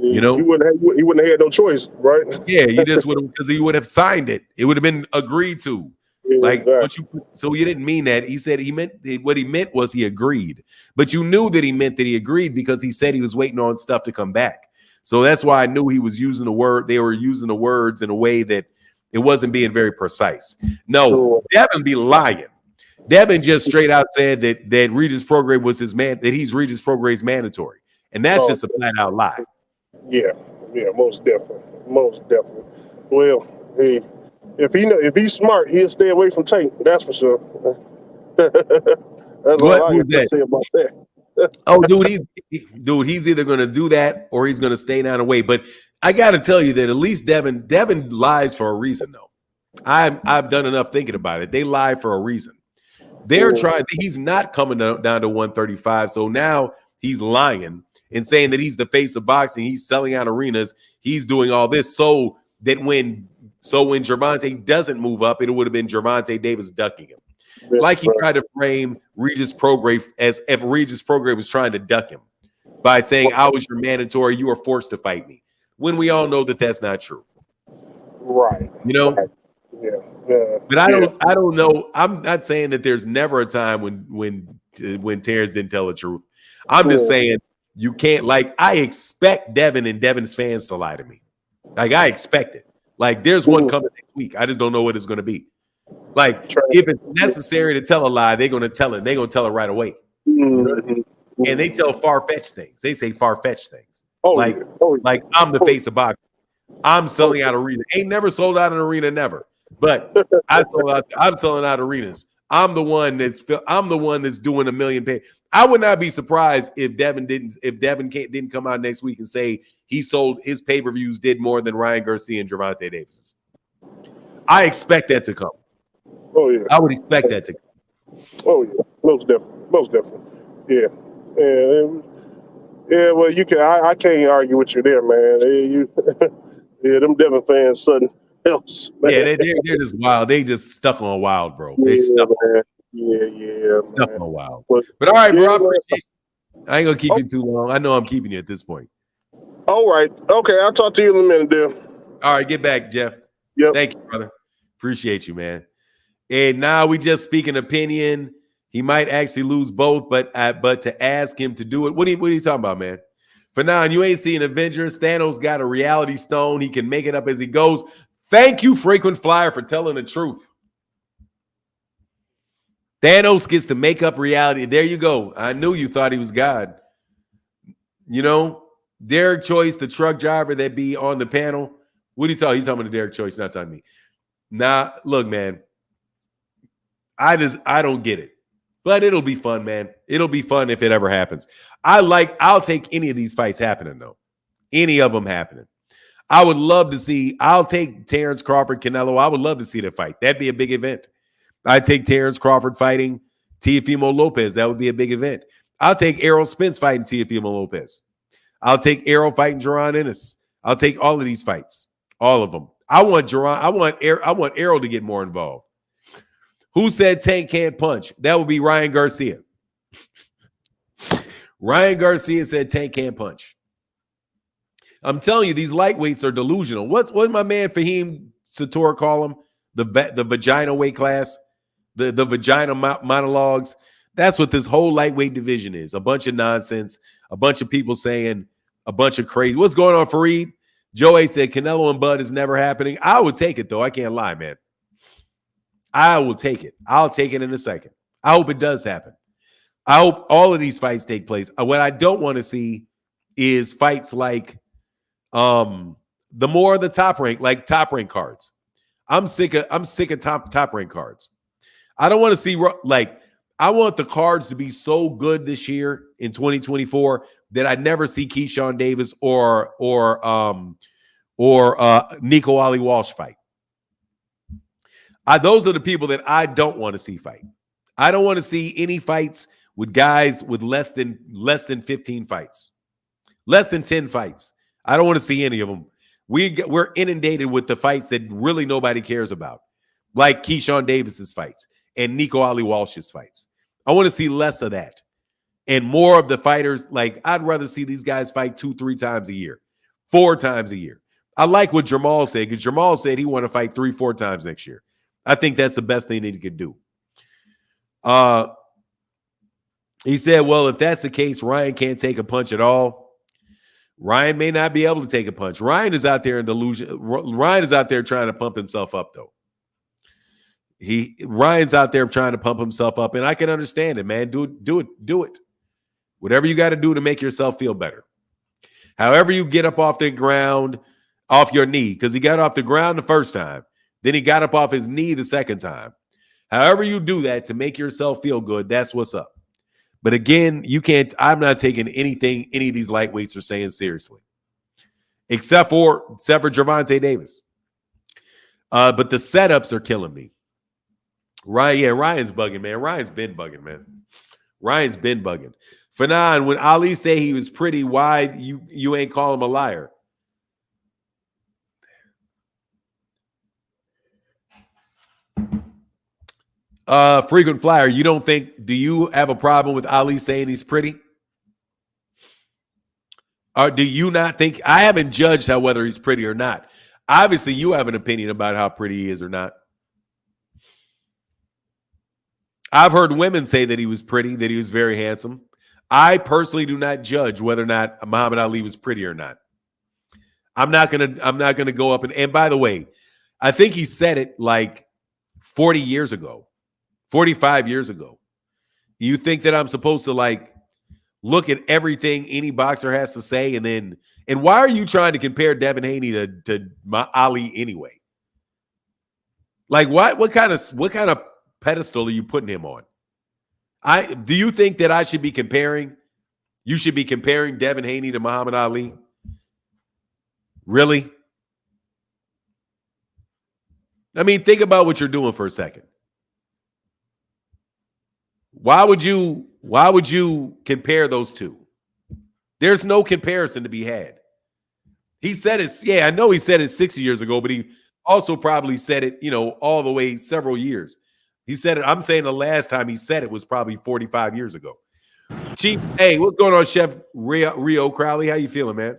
He wouldn't have had no choice, right? Yeah, you just would have, because he would have signed it. It would have been agreed to. So you didn't mean that. He said what he meant was he agreed, but you knew that he meant that he agreed because he said he was waiting on stuff to come back. So that's why I knew he was using the word. They were using the words in a way that it wasn't being very precise. No, Devin be lying. Devin just straight out said that Regis Prograis was his man. That he's Regis Prograis mandatory, and that's just a flat out lie. Yeah, most definitely. Well, if he's smart, he'll stay away from Tank. That's for sure. That's all I have to say about that. Oh, he's either going to do that or he's going to stay down away. But I got to tell you that at least Devin lies for a reason, though. I've done enough thinking about it. They lie for a reason. They're trying. He's not coming down to 135, so now he's lying and saying that he's the face of boxing. He's selling out arenas. He's doing all this so that when So when Gervonta doesn't move up, it would have been Gervonta Davis ducking him. Yeah, Like he tried to frame Regis Prograis as if Regis Prograis was trying to duck him by saying, I was your mandatory, you were forced to fight me. When we all know that that's not true. Right. You know? Right. Yeah. But I don't know. I'm not saying that there's never a time when Terrence didn't tell the truth. I'm just saying you can't, like, I expect Devin and Devin's fans to lie to me. Like, I expect it. Like, there's one coming next week. I just don't know what it's going to be. Like, if it's necessary to tell a lie, they're going to tell it. They're going to tell it right away. You know what I mean? And they tell far-fetched things. They say far-fetched things. Like I'm the face of boxing. I'm selling out arenas. Ain't never sold out an arena, never. But I'm selling out arenas. I'm the one that's doing 1 million pay. I would not be surprised if Devin didn't come out next week and say he sold his pay-per-views did more than Ryan Garcia and Gervonta Davis's. I expect that to come. Oh yeah. I would expect that to come. Oh yeah. Most definitely. Yeah. Yeah. Well, you can. I can't argue with you there, man. Yeah, them Devin fans, something else. Man. Yeah, they're just wild. They just stuck on wild, bro. They stuck. Man. Yeah, stuck man. on wild. But all right, bro. I appreciate you. I ain't gonna keep you too long. I know I'm keeping you at this point. All right. Okay, I'll talk to you in a minute, then. All right, get back, Jeff. Yep. Thank you, brother. Appreciate you, man. And now we just speak an opinion. He might actually lose both, but to ask him to do it, what are you talking about, man? For now, you ain't seen Avengers. Thanos got a reality stone. He can make it up as he goes. Thank you, frequent flyer, for telling the truth. Thanos gets to make up reality. There you go. I knew you thought he was God. You know, Derek Choice, the truck driver that be on the panel. What do you talking? He's talking about Derek Choice, not talking me. Nah, look, man. I don't get it. But it'll be fun, man. It'll be fun if it ever happens. I'll take any of these fights happening, though. Any of them happening. I would love to see. I'll take Terence Crawford, Canelo. I would love to see that fight. That'd be a big event. I'd take Terence Crawford fighting Teofimo Lopez. That would be a big event. I'll take Errol Spence fighting Teofimo Lopez. I'll take Errol fighting Jaron Ennis. I'll take all of these fights. All of them. I want Errol to get more involved. Who said Tank can't punch? That would be Ryan Garcia. Ryan Garcia said Tank can't punch. I'm telling you, these lightweights are delusional. What my man Fahim Sator call him? The vagina weight class, the vagina monologues. That's what this whole lightweight division is. A bunch of nonsense. A bunch of people saying a bunch of crazy. What's going on, Fareed? Joey said Canelo and Bud is never happening. I would take it, though. I can't lie, man. I will take it. I'll take it in a second. I hope it does happen. I hope all of these fights take place. What I don't want to see is fights like the more of the top rank cards. I'm sick of top rank cards. I don't want to see I want the cards to be so good this year in 2024 that I never see Keyshawn Davis or Nico Ali Walsh fight. Those are the people that I don't want to see fight. I don't want to see any fights with guys with less than 15 fights, less than 10 fights. I don't want to see any of them. We're inundated with the fights that really nobody cares about, like Keyshawn Davis's fights and Nico Ali Walsh's fights. I want to see less of that and more of the fighters. Like, I'd rather see these guys fight 2-3 times a year, 4 times a year. I like what Jamal said, because Jamal said he want to fight 3-4 times next year. I think that's the best thing that he could do. He said, well, if that's the case, Ryan can't take a punch at all. Ryan may not be able to take a punch. Ryan is out there in delusion. Ryan is out there trying to pump himself up, though. Ryan's out there trying to pump himself up, and I can understand it, man. Do it. Whatever you got to do to make yourself feel better. However you get up off the ground, off your knee, because he got off the ground the first time. Then he got up off his knee the second time. However you do that to make yourself feel good, that's what's up. But again, you can't. I'm not taking anything any of these lightweights are saying seriously, except for Gervonta Davis. But the setups are killing me. Ryan's bugging, man. Ryan's been bugging, man. Ryan's been bugging. Fanon, when Ali say he was pretty, why you ain't call him a liar? Frequent flyer, you don't think, do you have a problem with Ali saying he's pretty? Or do you not think, I haven't judged how whether he's pretty or not. Obviously, you have an opinion about how pretty he is or not. I've heard women say that he was pretty, that he was very handsome. I personally do not judge whether or not Muhammad Ali was pretty or not. I'm not gonna go up and by the way, I think he said it like 40 years ago, 45 years ago. You think that I'm supposed to like look at everything any boxer has to say and why are you trying to compare Devin Haney to Ali anyway? Like what kind of pedestal are you putting him on? Do you think that I should be comparing? You should be comparing Devin Haney to Muhammad Ali? Really? I mean, think about what you're doing for a second. Why would you compare those two? There's no comparison to be had. He said it, I know he said it 60 years ago, but he also probably said it, all the way several years. He said it, I'm saying the last time he said it was probably 45 years ago. Chief, hey, what's going on, Chef Rio Crowley? How you feeling, man?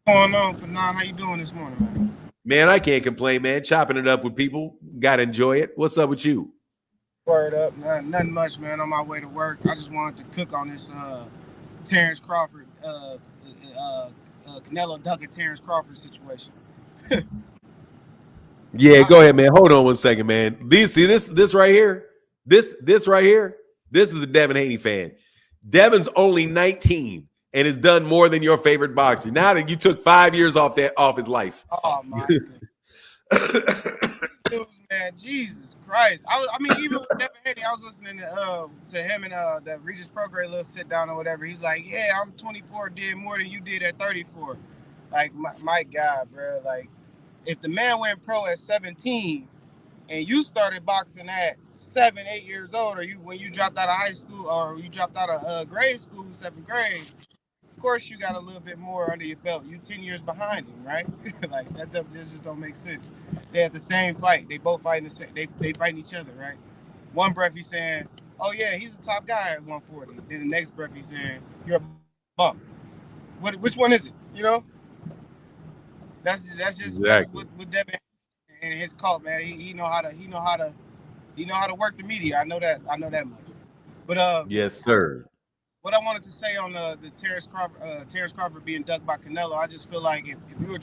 What's going on, Fanon? How you doing this morning, man? Man, I can't complain, man. Chopping it up with people. Gotta enjoy it. What's up with you? Word up, man. Nothing much, man. On my way to work. I just wanted to cook on this Terence Crawford, Canelo ducking Terence Crawford situation. Yeah, go ahead, man. Hold on one second, man. This right here? This right here? This is a Devin Haney fan. Devin's only 19 and has done more than your favorite boxer. Now that you took 5 years off his life. Oh my goodness. Man, Jesus Christ. I mean, even with Devin Haney, I was listening to him and the Regis program little sit down or whatever. He's like, yeah, I'm 24, did more than you did at 34. Like, my God, bro. Like, if the man went pro at 17 and you started boxing at 7, 8 years old, or when you dropped out of high school or you dropped out of grade school, 7th grade, of course you got a little bit more under your belt. You 10 years behind him, right? Like that just don't make sense. They have the same fight. They both fighting the same. They fighting each other, right? One breath he's saying, "Oh yeah, he's the top guy at 140." Then the next breath he's saying, "You're a bum." Which one is it? That's just exactly. That's with Devin and his cult, man. He know how to work the media. I know that much. But yes, sir. What I wanted to say on the Terence Crawford being ducked by Canelo, I just feel like if you're a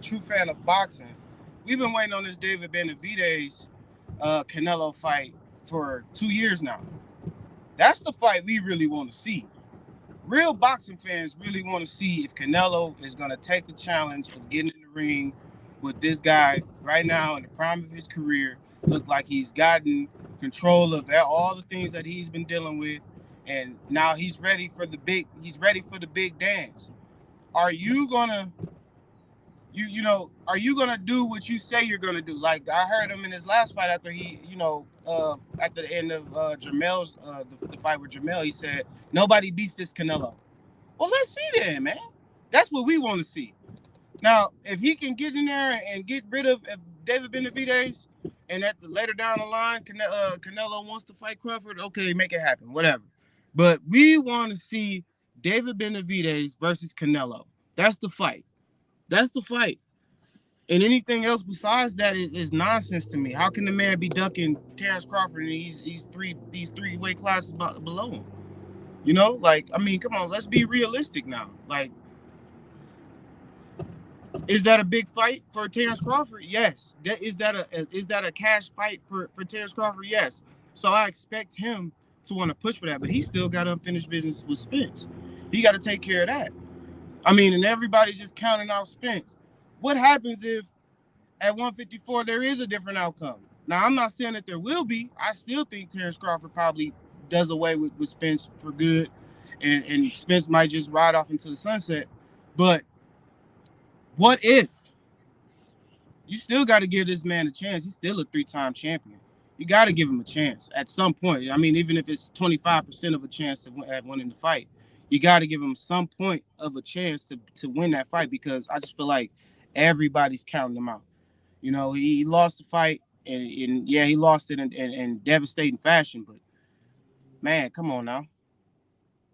true fan of boxing, we've been waiting on this David Benavidez Canelo fight for 2 years now. That's the fight we really want to see. Real boxing fans really want to see if Canelo is going to take the challenge of getting in the ring with this guy right now in the prime of his career. Look like he's gotten control of all the things that he's been dealing with. And now he's ready for the big dance. Are you gonna are you gonna do what you say you're gonna do? Like I heard him in his last fight after he, at the end of Jamel's the fight with Jamel, he said, nobody beats this Canelo. Well, let's see then, man. That's what we want to see. Now, if he can get in there and get rid of David Benavidez, and later down the line, Canelo wants to fight Crawford, okay, make it happen, whatever. But we want to see David Benavidez versus Canelo. That's the fight. That's the fight. And anything else besides that is nonsense to me. How can the man be ducking Terence Crawford and he's three weight classes below him? I mean, come on, let's be realistic now. Like, is that a big fight for Terence Crawford? Yes. Is that a cash fight for Terence Crawford? Yes. So I expect him to want to push for that, but he still got unfinished business with Spence. He got to take care of that. I mean, and everybody just counting out Spence. What happens if at 154 there is a different outcome? Now, I'm not saying that there will be. I still think Terence Crawford probably does away with Spence for good, and Spence might just ride off into the sunset. But what if? You still got to give this man a chance. He's still a 3-time champion. You got to give him a chance at some point. I mean, even if it's 25% of a chance at winning the fight, you got to give him some point of a chance to win that fight, because I just feel like everybody's counting him out. He lost the fight and yeah, he lost it in devastating fashion. But man, come on now,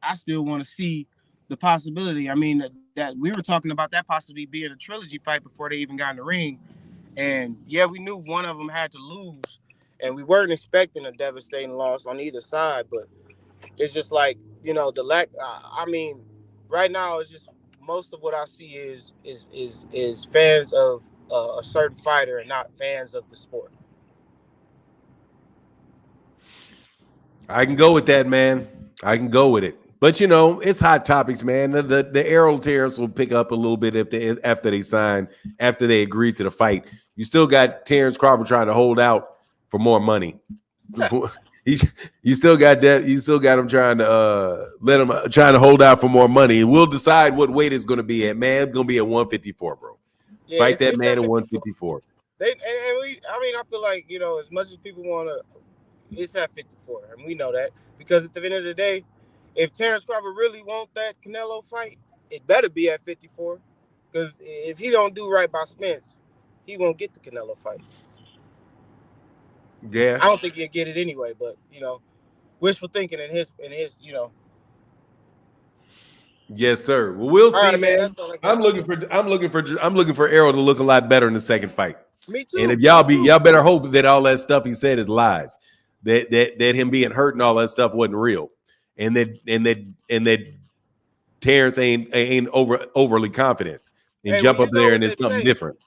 I still want to see the possibility. I mean, that we were talking about that possibly being a trilogy fight before they even got in the ring. And yeah, we knew one of them had to lose, and we weren't expecting a devastating loss on either side. But it's just like, the lack. I mean, right now it's just most of what I see is fans of a certain fighter and not fans of the sport. I can go with that, man. I can go with it. But it's hot topics, man. The Errol Terrace will pick up a little bit after they sign, after they agree to the fight. You still got Terence Crawford trying to hold out for more money. You still got that. You still got him trying to trying to hold out for more money. We'll decide what weight it's going to be at, man. It's going to be at 154, bro. Yeah, Fight that it's man at at 54. 154. I mean, I feel like, as much as people want to, it's at 54, and we know that because at the end of the day, if Terence Crawford really want that Canelo fight, it better be at 54, because if he don't do right by Spence, he won't get the Canelo fight. Yeah, I don't think he'll get it anyway, but wishful thinking in his. Yes, sir. Well, we'll All see, right, man. man. That's all I I'm got. looking for Errol to look a lot better in the second fight. Me And too. if y'all better hope that all that stuff he said is lies, that him being hurt and all that stuff wasn't real, and that Terrence ain't overly confident and Hey, well, jump you up know there what and they it's something say. different.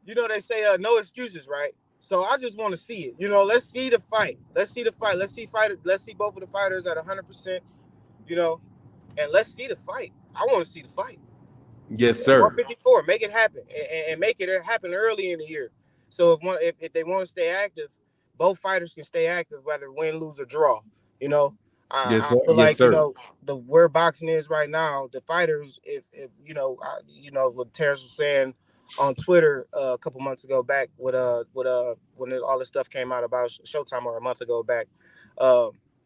They say no excuses, right? So I just want to see it. Let's see the fight. Let's see the fight. Let's see both of the fighters at 100%. You know, and let's see the fight. I want to see the fight. Yes, At sir. 154, make it happen, and make it happen early in the year. So if they want to stay active, both fighters can stay active, whether win, lose, or draw. You know, Yes, I sir. feel Yes, like sir. the where boxing is right now, the fighters, if what Terrence was saying on Twitter a couple months ago back when all this stuff came out about Showtime, or a month ago back.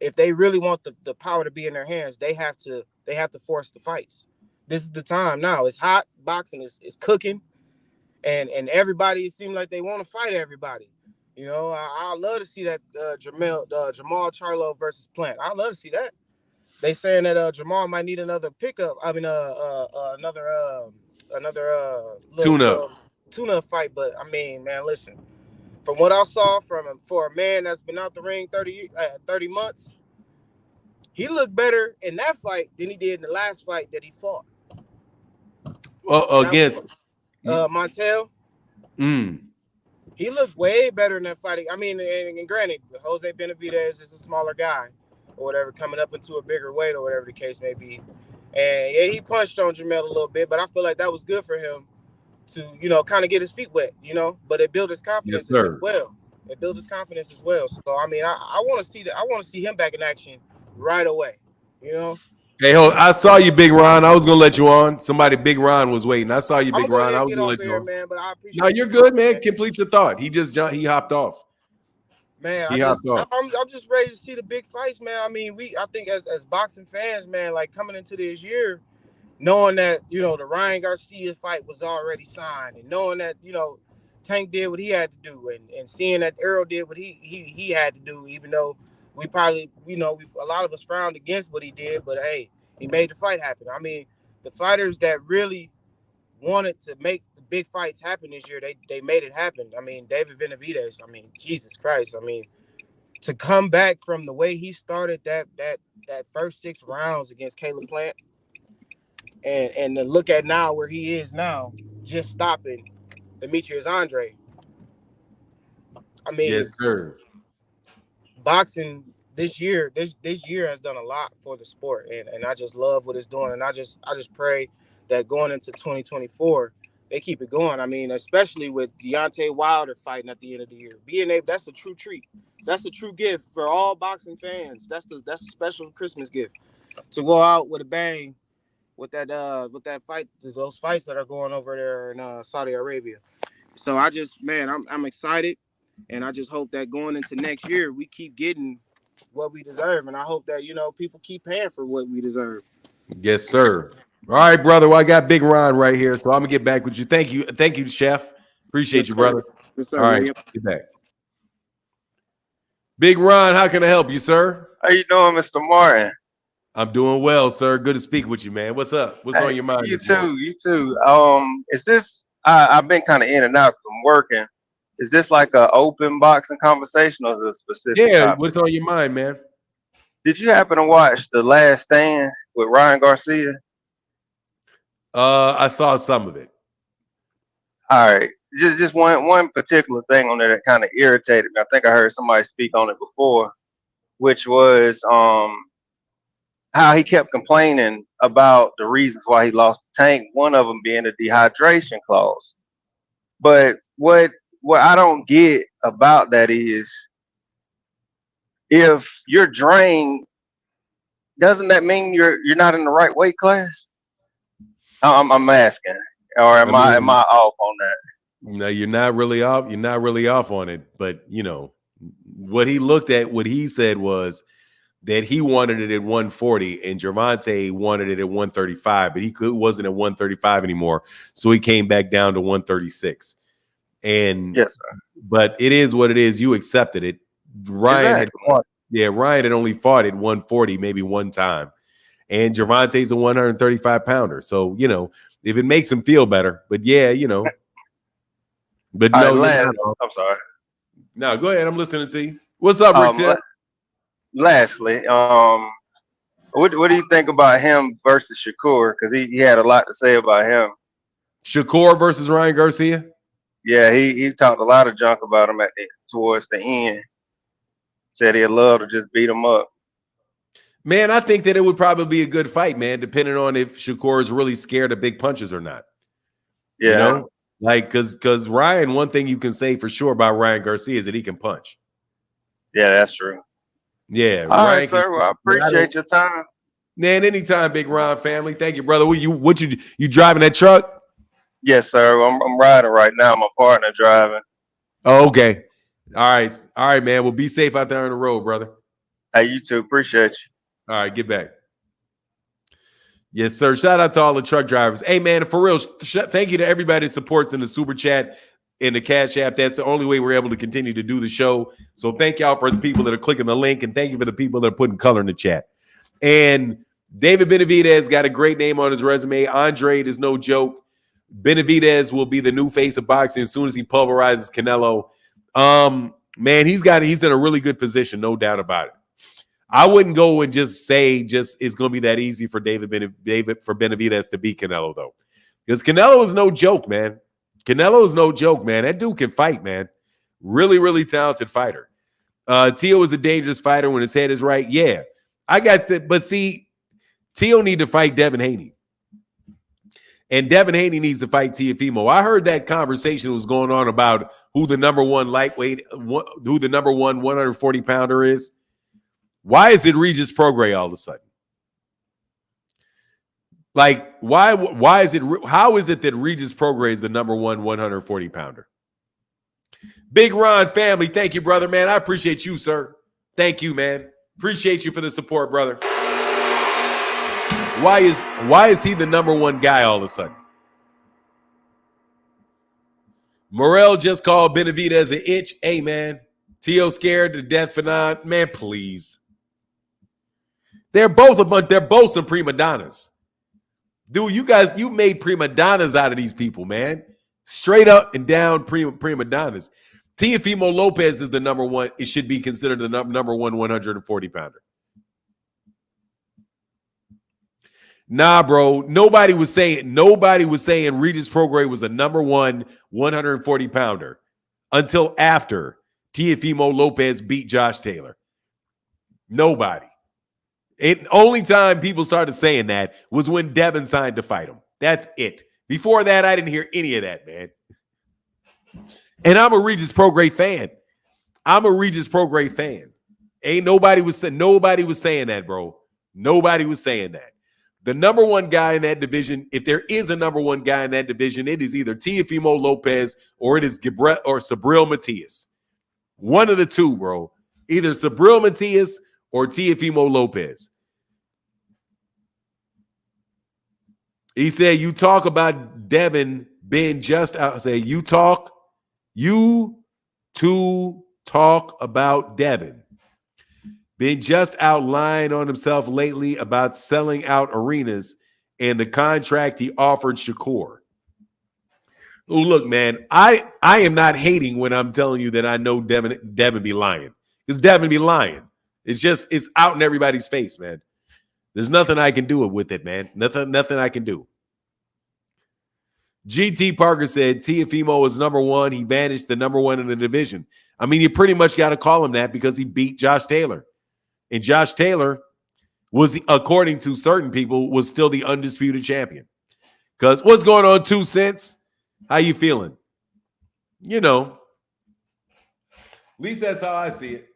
If they really want the power to be in their hands, they have to force the fights. This is the time now. It's hot. Boxing is cooking, and everybody seems like they want to fight everybody. I love to see that Jamal Charlo versus Plant. I love to see that. They saying that Jamal might need another pickup. I mean, another Tune up. little tune-up fight. But I mean, man, listen. From what I saw for a man that's been out the ring 30 months, he looked better in that fight than he did in the last fight that he fought. Against. Montel. Mm, He looked way better in that fight. I mean, and granted, Jose Benavidez is a smaller guy or whatever, coming up into a bigger weight or whatever the case may be. And yeah, he punched on Jamel a little bit, but I feel like that was good for him to, kind of get his feet wet, but it built his yes, confidence as sir. well. It built his confidence as well. So I mean, I want to see that. I want to see him back in action right away. Hey, I saw you, Big Ron. I was gonna let you on. Somebody, Big Ron, was waiting. I saw you, I'm Big gonna go Ron. ahead I and was get gonna off let you here, on. man. But I No, appreciate you're the good, talk, man. man. Complete your thought. He hopped off. Man, He hopped off. I'm just ready to see the big fights, man. I mean, I think as boxing fans, man, like coming into this year, knowing that the Ryan Garcia fight was already signed, and knowing that Tank did what he had to do, and seeing that Earl did what he had to do, even though we probably a lot of us frowned against what he did, but hey, he made the fight happen. I mean, the fighters that really wanted to make the big fights happen this year, they made it happen. I mean, David Benavidez. I mean, Jesus Christ. I mean, to come back from the way he started that first 6 rounds against Caleb Plant, and to look at now where he is now, just stopping Demetrius Andrade. I Yes, mean, sir. boxing this year has done a lot for the sport, and I just love what it's doing, and I just pray that going into 2024 they keep it going. I mean, especially with Deontay Wilder fighting at the end of the year, being able, that's a true treat. That's a true gift for all boxing fans. That's a special Christmas gift to go out with a bang with that fight, those fights that are going over there in Saudi Arabia. So I'm excited, and I just hope that going into next year we keep getting what we deserve, and I hope that people keep paying for what we deserve. Yes, sir. All right, brother. Well, I got Big Ron right here, so I'm gonna get back with you. Thank you, Chef. Appreciate Yes, you, sir. brother. Yes, All sir, right, man. get back. Big Ron, how can I help you, sir? How you doing, Mr. Martin? I'm doing well, sir. Good to speak with you, man. What's up? What's on Hey, your mind you this morning? too, you too. Is this? I've been kind of in and out from working. Is this like a open boxing conversation or is it a specific Yeah, topic? what's on your mind, man? Did you happen to watch The Last Stand with Ryan Garcia? I saw some of it. All right, just one particular thing on there that kind of irritated me. I think I heard somebody speak on it before, which was how he kept complaining about the reasons why he lost the tank. One of them being the dehydration clause. But what I don't get about that is if you're drained, doesn't that mean you're not in the right weight class? I'm asking, or I am mean, I off on that? no, you're not really off. You're not really off on it. But you know, what he looked at, what he said was that he wanted it at 140 and Gervonta wanted it at 135, but wasn't at 135 anymore. So he came back down to 136. And Yes, sir. but it is what it is. You accepted it. Ryan had Exactly. fought. Yeah, Ryan had only fought at 140 maybe one time. And Gervonta's a 135 pounder. So, you know, if it makes him feel better. But yeah, you know. But All no, right, you're not off. I'm sorry. No, go ahead. I'm listening to you. What's up, Rick Tip? Lastly, what do you think about him versus Shakur? Because he had a lot to say about him. Shakur versus Ryan Garcia? Yeah, he talked a lot of junk about him towards the end. Said he'd love to just beat him up. Man, I think that it would probably be a good fight, man, depending on if Shakur is really scared of big punches or not. Yeah. You know? Like, because Ryan, one thing you can say for sure about Ryan Garcia is that he can punch. Yeah, that's true. Yeah. All Ryan right, sir. Well, I appreciate your time. Man, anytime, Big Ron family. Thank you, brother. What you driving that truck? Yes, sir. I'm riding right now. My partner driving. Oh, okay. All right, man. Well, be safe out there on the road, brother. Hey, you too. Appreciate you. All right, get back. Yes, sir. Shout out to all the truck drivers. Hey, man, for real, thank you to everybody that supports in the Super Chat, in the Cash App. That's the only way we're able to continue to do the show. So thank y'all for the people that are clicking the link, and thank you for the people that are putting color in the chat. And David Benavidez got a great name on his resume. Andrade is no joke. Benavidez will be the new face of boxing as soon as he pulverizes Canelo. Man, he's in a really good position, no doubt about it. I wouldn't go and just say it's going to be that easy for David Benavidez to beat Canelo, though. Because Canelo is no joke, man. Canelo is no joke, man. That dude can fight, man. Really, really talented fighter. Tio is a dangerous fighter when his head is right. Yeah. I got that. But see, Tio need to fight Devin Haney. And Devin Haney needs to fight Teofimo. I heard that conversation was going on about who the number one lightweight, who the number one 140 pounder is. Why is it Regis Prograis all of a sudden? Like, why is it, how is it that Regis Prograis is the number one 140 pounder? Big Ron family, thank you, brother, man. I appreciate you, sir. Thank you, man. Appreciate you for the support, brother. Why is he the number one guy all of a sudden? Morel just called Benavidez an itch. Hey, man. Tio scared to death for none. Man, please. They're both some prima donnas. Dude, you made prima donnas out of these people, man. Straight up and down prima donnas. Teofimo Lopez is the number one. It should be considered the number one 140 pounder. Nah, bro. Nobody was saying Regis Prograis was the number one 140 pounder until after Teofimo Lopez beat Josh Taylor. Nobody. Only time people started saying that was when Devin signed to fight him. That's it. Before that, I didn't hear any of that, man. And I'm a Regis Prograis fan. Ain't nobody was saying that, bro. Nobody was saying that. The number one guy in that division, if there is a number one guy in that division, it is either Teofimo Lopez or it is Subriel Matias. One of the two, bro. Either Subriel Matias or Teofimo Lopez. He said, you talk about Devin being just out. Say, you two talk about Devin Been just out lying on himself lately about selling out arenas and the contract he offered Shakur. Oh, look, man, I am not hating when I'm telling you that I know Devin be lying. Because Devin be lying. It's out in everybody's face, man. There's nothing I can do with it, man. Nothing I can do. GT Parker said Teofimo was number one. He vanished the number one in the division. I mean, you pretty much got to call him that because he beat Josh Taylor. And Josh Taylor was, according to certain people, was still the undisputed champion. Because what's going on, 2 cents? How you feeling? You know, at least that's how I see it.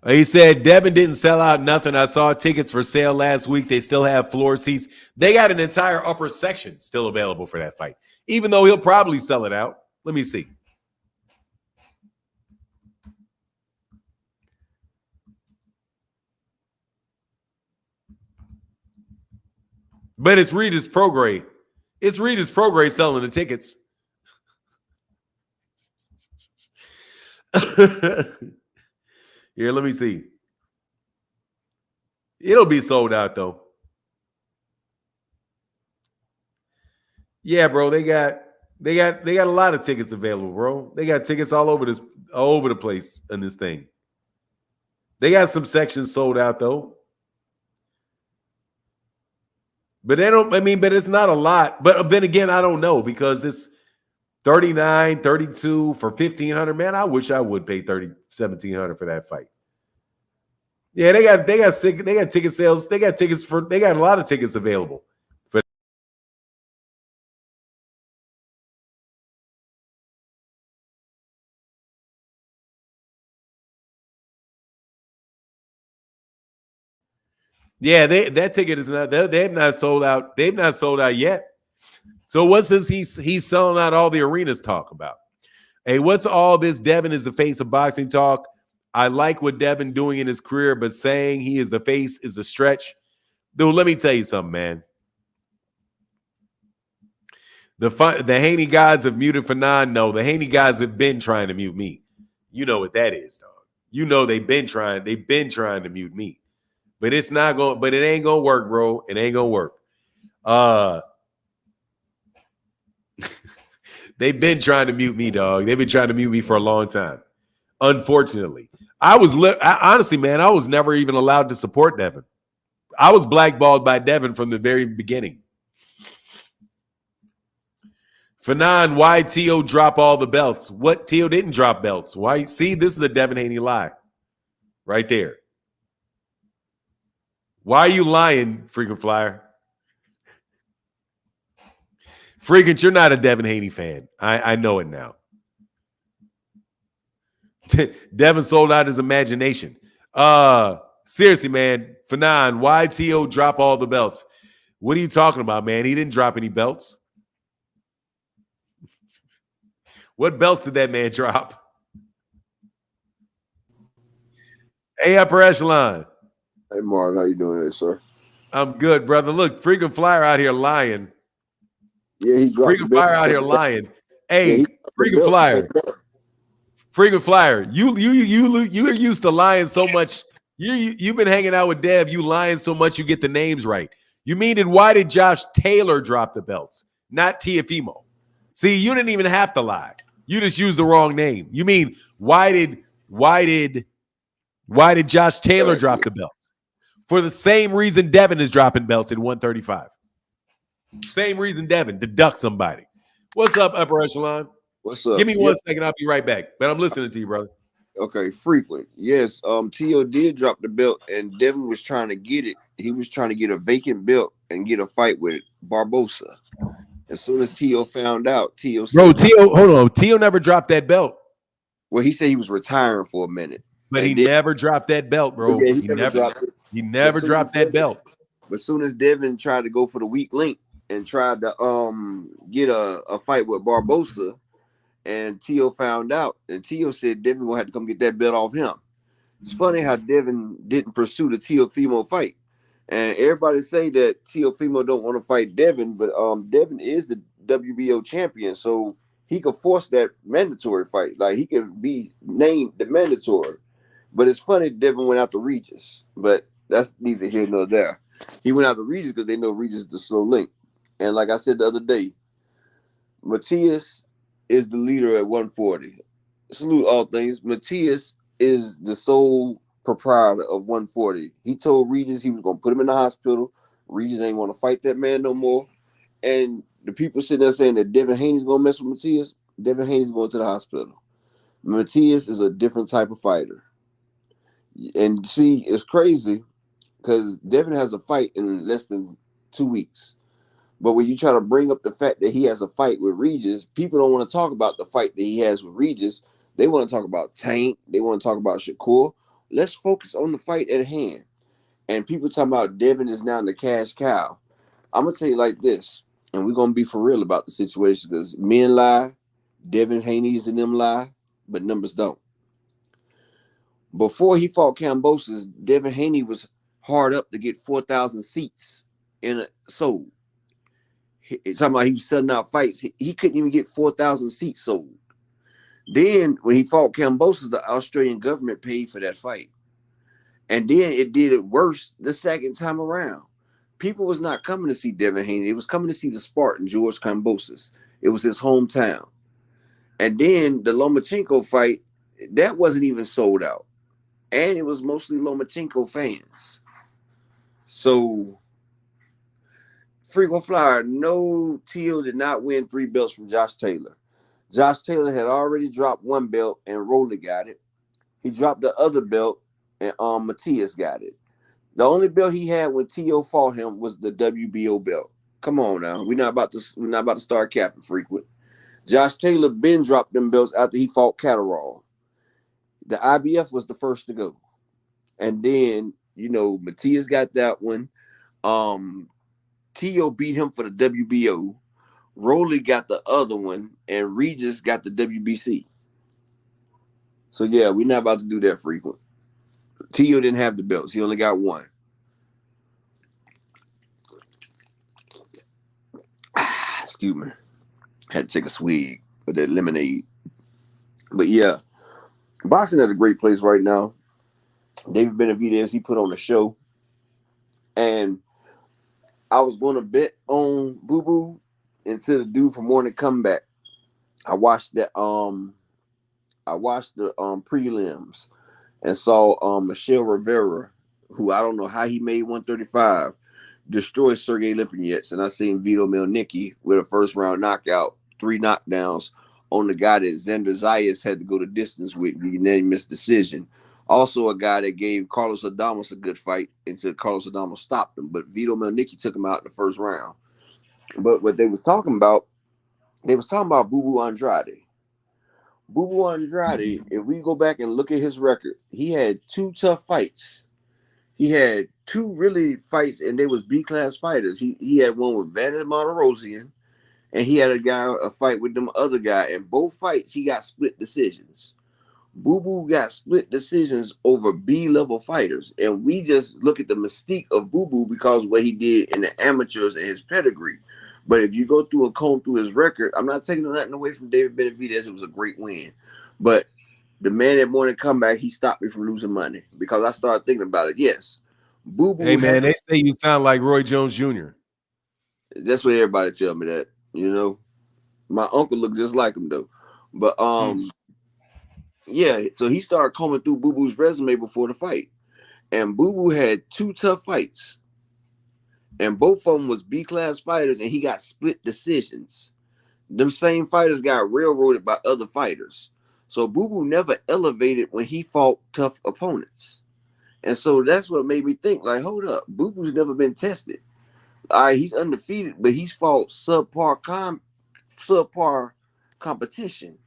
He said Devin didn't sell out nothing. I saw tickets for sale last week. They still have floor seats. They got an entire upper section still available for that fight, even though he'll probably sell it out. Let me see. But it's Regis Prograis. It's Regis Prograis selling the tickets. Here, let me see. It'll be sold out though. Yeah, bro. They got a lot of tickets available, bro. They got tickets all over the place in this thing. They got some sections sold out though. But they don't, I mean, but it's not a lot. But then again, I don't know because it's 39, 32 for 1,500. Man, I wish I would pay 1,700 for that fight. Yeah, they got ticket sales. They got a lot of tickets available. Yeah, that ticket is not. They have not sold out. They've not sold out yet. So what's this? He's selling out all the arenas talk about. Hey, what's all this? Devin is the face of boxing talk. I like what Devin doing in his career, but saying he is the face is a stretch. Dude, let me tell you something, man. The Haney guys have muted Fanon. No, the Haney guys have been trying to mute me. You know what that is, dog. You know they've been trying to mute me. But it's not going, but it ain't gonna work, bro. It ain't gonna work. They've been trying to mute me, dog. They've been trying to mute me for a long time. Unfortunately, honestly, man, I was never even allowed to support Devin. I was blackballed by Devin from the very beginning. Fanon, why Tio drop all the belts? What? Tio didn't drop belts. Why? See, this is a Devin Haney lie right there. Why are you lying, freaking flyer? Freaking, you're not a Devin Haney fan. I know it now. Devin sold out his imagination. Seriously, man. Fanon, why Tio drop all the belts? What are you talking about, man? He didn't drop any belts. What belts did that man drop? Hey, upper echelon. Hey, Martin, how you doing there, sir? I'm good, brother. Look, freaking flyer out here lying. Yeah, he dropped freaking flyer out here lying. Hey, yeah, freaking flyer. Freaking flyer. You're used to lying so much. You've been hanging out with Dev. You lying so much you get the names right. You mean it? Why did Josh Taylor drop the belts, not Teofimo? See, you didn't even have to lie. You just used the wrong name. You mean why did Josh Taylor drop the belts? For the same reason Devin is dropping belts at 135. Same reason Devin, to duck somebody. What's up, upper echelon? What's up? Give me 1 second. I'll be right back. But I'm listening to you, brother. Okay, frequent. Yes, Tio did drop the belt, and Devin was trying to get it. He was trying to get a vacant belt and get a fight with Barbosa. As soon as Tio found out, Tio said, "Bro, Tio, hold on. Tio never dropped that belt." Well, he said he was retiring for a minute, but he never dropped that belt, bro. Yeah, he never dropped it. He never dropped that belt. But as soon as Devin tried to go for the weak link and tried to get a fight with Barbosa, and Tio found out, and Tio said Devin will have to come get that belt off him. It's funny how Devin didn't pursue the Teofimo fight. And everybody say that Teofimo don't want to fight Devin, but Devin is the WBO champion, so he could force that mandatory fight. Like he could be named the mandatory. But it's funny Devin went out to Regis, but that's neither here nor there. He went out to Regis because they know Regis is the slow link. And like I said the other day, Matias is the leader at 140. Salute all things. Matias is the sole proprietor of 140. He told Regis he was going to put him in the hospital. Regis ain't want to fight that man no more. And the people sitting there saying that Devin Haney's going to mess with Matias, Devin Haney's going to the hospital. Matias is a different type of fighter. And see, it's crazy because Devin has a fight in less than 2 weeks. But when you try to bring up the fact that he has a fight with Regis, people don't want to talk about the fight that he has with Regis. They want to talk about Tank. They want to talk about Shakur. Let's focus on the fight at hand. And people talking about Devin is now the cash cow. I'm going to tell you like this, and we're going to be for real about the situation because men lie, Devin Haney's and them lie, but numbers don't. Before he fought Kambosos, Devin Haney was hard up to get 4,000 seats in a sold. Talking about he was selling out fights. He couldn't even get 4,000 seats sold. Then when he fought Kambosos, the Australian government paid for that fight. And then it did it worse the second time around. People was not coming to see Devin Haney. It was coming to see the Spartan, George Kambosos. It was his hometown. And then the Lomachenko fight, that wasn't even sold out. And it was mostly Lomachenko fans. So, frequent flyer, no, Tio did not win 3 belts from Josh Taylor. Josh Taylor had already dropped 1 belt and Rolly got it. He dropped the other belt and Matias got it. The only belt he had when Tio fought him was the WBO belt. Come on now. We're not about to start capping frequent. Josh Taylor been dropped them belts after he fought Catterall. The IBF was the first to go. And then, Matias got that one. Tio beat him for the WBO. Rolly got the other one, and Regis got the WBC. So yeah, we're not about to do that frequent. Tio didn't have the belts; he only got one. Excuse me, had to take a swig of that lemonade. But yeah, boxing at a great place right now. David Benavidez, he put on a show, and I was going to bet on Boo Boo until the dude from Morning Comeback. I watched the prelims and saw Michelle Rivera, who I don't know how he made 135, destroy Sergey Lipinets, and I seen Vito Mielnicki with a first round knockout, 3 knockdowns on the guy that Xander Zayas had to go the distance with, the unanimous decision. Also a guy that gave Carlos Adames a good fight until Carlos Adames stopped him, but Vito Mielnicki took him out in the first round. But what they was talking about Boo Boo Andrade. Boo Boo Andrade, if we go back and look at his record, he had 2 tough fights. He had 2 really fights, and they was B-class fighters. He had one with Vander Monterosian, and he had a fight with them other guy. And both fights, he got split decisions. Boo Boo got split decisions over B-level fighters. And we just look at the mystique of Boo Boo because of what he did in the amateurs and his pedigree. But if you go through and comb through his record, I'm not taking nothing away from David Benavidez. It was a great win. But the man at Morning Comeback, he stopped me from losing money because I started thinking about it. Yes. Boo Boo. Hey, man, they say you sound like Roy Jones Jr. That's what everybody tell me that, My uncle looked just like him, though. But, yeah, so he started combing through Boo Boo's resume before the fight. And Boo Boo had 2 tough fights. And both of them was B-class fighters, and he got split decisions. Them same fighters got railroaded by other fighters. So Boo Boo never elevated when he fought tough opponents. And so that's what made me think, like, hold up, Boo Boo's never been tested. All right, he's undefeated, but he's fought subpar competition.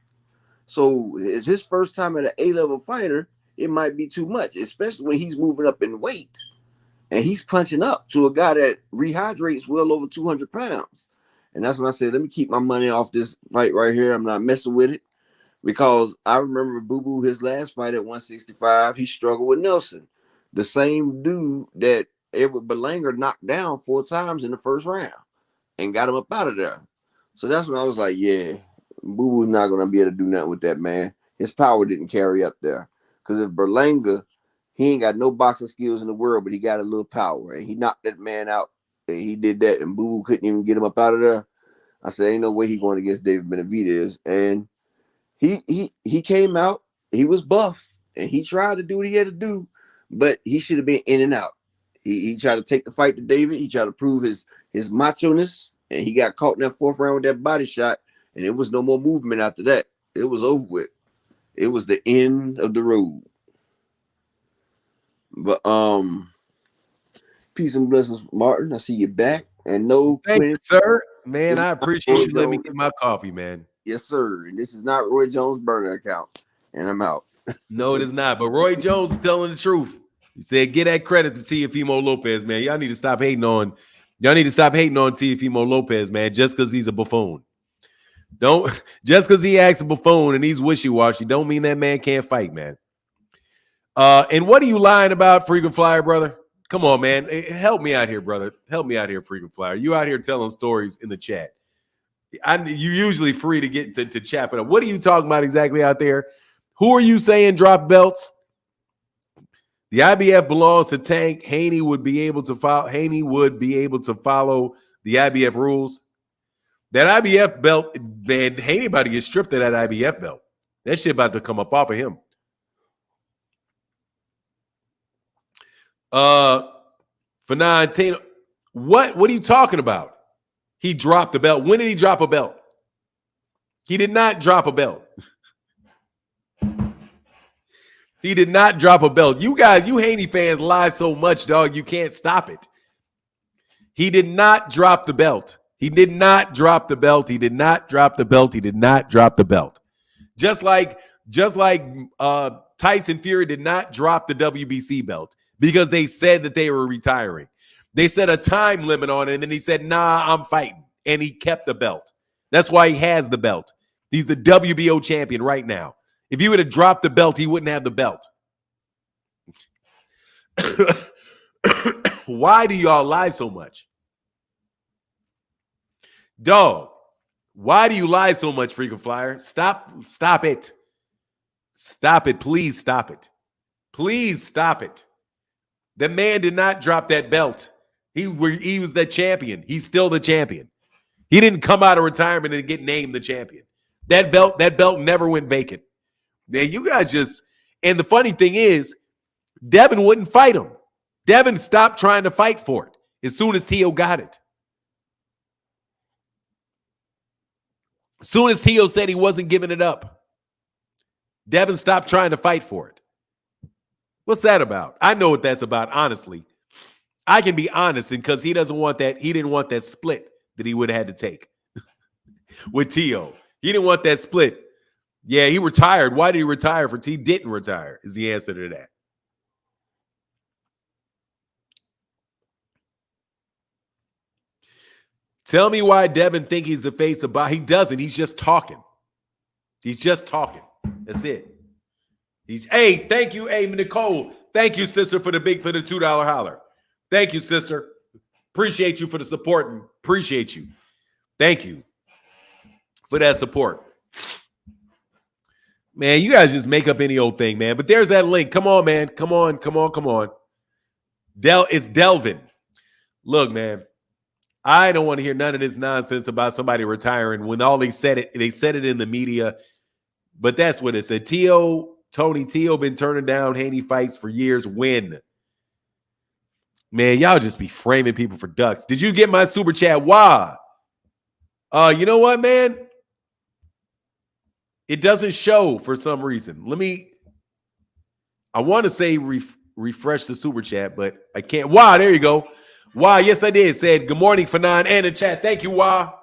So it's his first time at an A-level fighter, it might be too much, especially when he's moving up in weight. And he's punching up to a guy that rehydrates well over 200 pounds. And that's when I said, let me keep my money off this fight right here. I'm not messing with it. Because I remember Boo Boo, his last fight at 165, he struggled with Nelson. The same dude that Edward Berlanger knocked down 4 times in the first round and got him up out of there. So that's when I was like, yeah, Boo Boo's not gonna be able to do nothing with that, man. His power didn't carry up there. Because if Berlanga, he ain't got no boxing skills in the world, but he got a little power, and he knocked that man out. And he did that, and Boo Boo couldn't even get him up out of there. I said, ain't no way he going against David Benavidez. And he came out, he was buff, and he tried to do what he had to do, but he should have been in and out. He tried to take the fight to David. He tried to prove his macho-ness, and he got caught in that fourth round with that body shot, and it was no more movement after that. It was over with. It was the end of the road. But peace and blessings, Martin. I see you back. And no, Thank you, sir. Man, I appreciate Roy you letting me Jones. get my coffee, man. Yes, sir. And this is not Roy Jones' burner account. And I'm out. No, it is not. But Roy Jones is telling the truth. He said, get that credit to Teofimo Lopez, man. Y'all need to stop hating on Teofimo Lopez, man, just because he's a buffoon. Just because he acts a buffoon and he's wishy-washy, don't mean that man can't fight, man. And what are you lying about, Freaking Flyer, brother? Come on, man. Help me out here, brother. Help me out here, Freaking Flyer. You out here telling stories in the chat. You usually free to get to chap it up. What are you talking about exactly out there? Who are you saying drop belts? The IBF belongs to Tank. Haney would be able to follow the IBF rules. That IBF belt, man, Haney about to get stripped of that IBF belt. That shit about to come up off of him. Fernandino, what are you talking about? He dropped the belt. When did he drop a belt? He did not drop a belt. He did not drop a belt. You guys, you Haney fans lie so much, dog, you can't stop it. He did not drop the belt. He did not drop the belt. He did not drop the belt. He did not drop the belt. Just like Tyson Fury did not drop the WBC belt because they said that they were retiring. They set a time limit on it, and then he said, nah, I'm fighting. And he kept the belt. That's why he has the belt. He's the WBO champion right now. If he would have dropped the belt, he wouldn't have the belt. Why do y'all lie so much? Dog, why do you lie so much, Freaking Flyer? Stop it. Stop it. Please stop it. Please stop it. The man did not drop that belt. He was the champion. He's still the champion. He didn't come out of retirement and get named the champion. That belt never went vacant. Man, you guys just, and the funny thing is, Devin wouldn't fight him. Devin stopped trying to fight for it as soon as Tio got it. As soon as Tio said he wasn't giving it up, Devin stopped trying to fight for it. What's that about? I know what that's about, honestly. I can be honest, and because he didn't want that split that he would have had to take with Tio. He didn't want that split. Yeah, he retired. Why did he retire for T? He didn't retire, is the answer to that. Tell me why Devin think he's the face of boxing. He doesn't. He's just talking. He's just talking. That's it. Hey, thank you, hey, Nicole. Thank you, sister, for the $2 holler. Thank you, sister. Appreciate you for the support and appreciate you. Thank you for that support. Man, you guys just make up any old thing, man. But there's that link. Come on, man. Come on. It's Delvin. Look, man. I don't want to hear none of this nonsense about somebody retiring when all they said it in the media. But that's what it said. Tony Tio been turning down Haney fights for years. When? Man, y'all just be framing people for ducks. Did you get my super chat? Why? You know what, man? It doesn't show for some reason. I want to say refresh the super chat, but I can't. Wow, there you go. Wow, yes, I did. Said good morning, Fanon, and in chat. Thank you, Wow.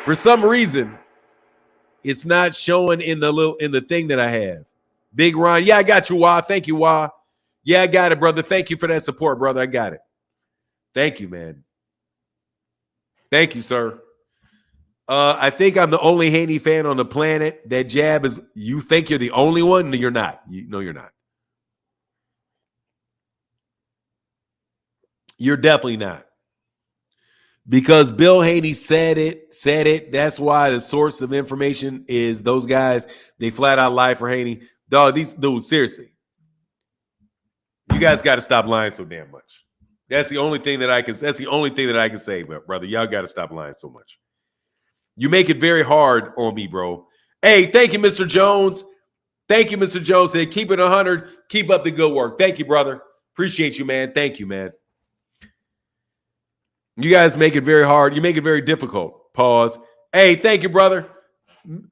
For some reason, it's not showing in the thing that I have. Big Ron, yeah, I got you, Wow. Thank you, Wow. Yeah, I got it, brother. Thank you for that support, brother. I got it. Thank you, man. Thank you, sir. I think I'm the only Haney fan on the planet. That jab is, you think you're the only one? No, you're not. No, you're not. You're definitely not. Because Bill Haney said it. That's why the source of information is those guys. They flat out lie for Haney. Dog, these dudes, seriously. You guys got to stop lying so damn much. That's the only thing that I can say, brother. Y'all got to stop lying so much. You make it very hard on me, bro. Hey, thank you, Mr. Jones. Thank you, Mr. Jones. Said, keep it 100. Keep up the good work. Thank you, brother. Appreciate you, man. Thank you, man. You guys make it very hard. You make it very difficult. Pause. Hey, thank you, brother.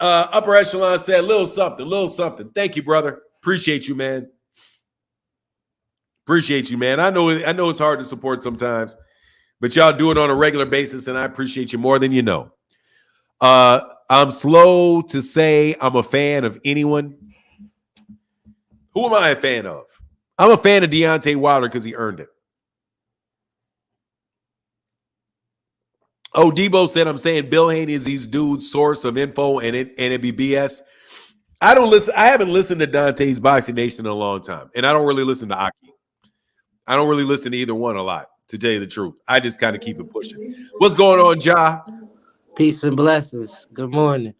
Upper Echelon said little something. Thank you, brother. Appreciate you, man. Appreciate you, man. I know it's hard to support sometimes, but y'all do it on a regular basis, and I appreciate you more than you know. I'm slow to say I'm a fan of anyone. Who am I a fan of? I'm a fan of Deontay Wilder because he earned it. Oh, Debo said I'm saying Bill Haney is these dudes' source of info and it be BS. I haven't listened to Dante's Boxing Nation in a long time, and I don't really listen to Aki. I don't really listen to either one a lot, to tell you the truth. I just kind of keep it pushing. What's going on, Ja? Peace and blessings. Good morning.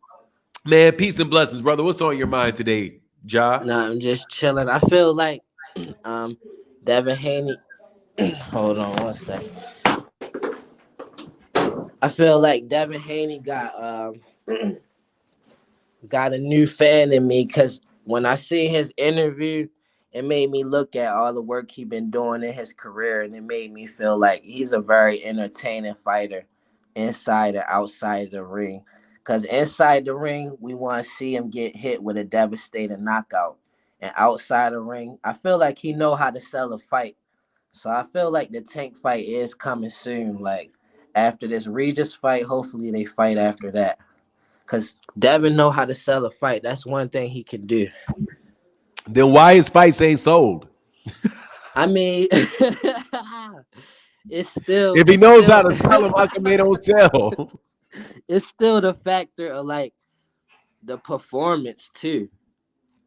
Man, peace and blessings, brother. What's on your mind today, Ja? Nah, I'm just chilling. I feel like Devin Haney. Hold on one second. I feel like Devin Haney got a new fan in me because when I see his interview, it made me look at all the work he's been doing in his career, and it made me feel like he's a very entertaining fighter inside and outside the ring. Because inside the ring, we want to see him get hit with a devastating knockout. And outside the ring, I feel like he know how to sell a fight. So I feel like the Tank fight is coming soon. Like, after this Regis fight, hopefully they fight after that. Because Devin know how to sell a fight. That's one thing he can do. Then why his fights ain't sold? I mean, it's still... If he knows how to sell them, how come they don't sell? It's still the factor of, like, the performance, too.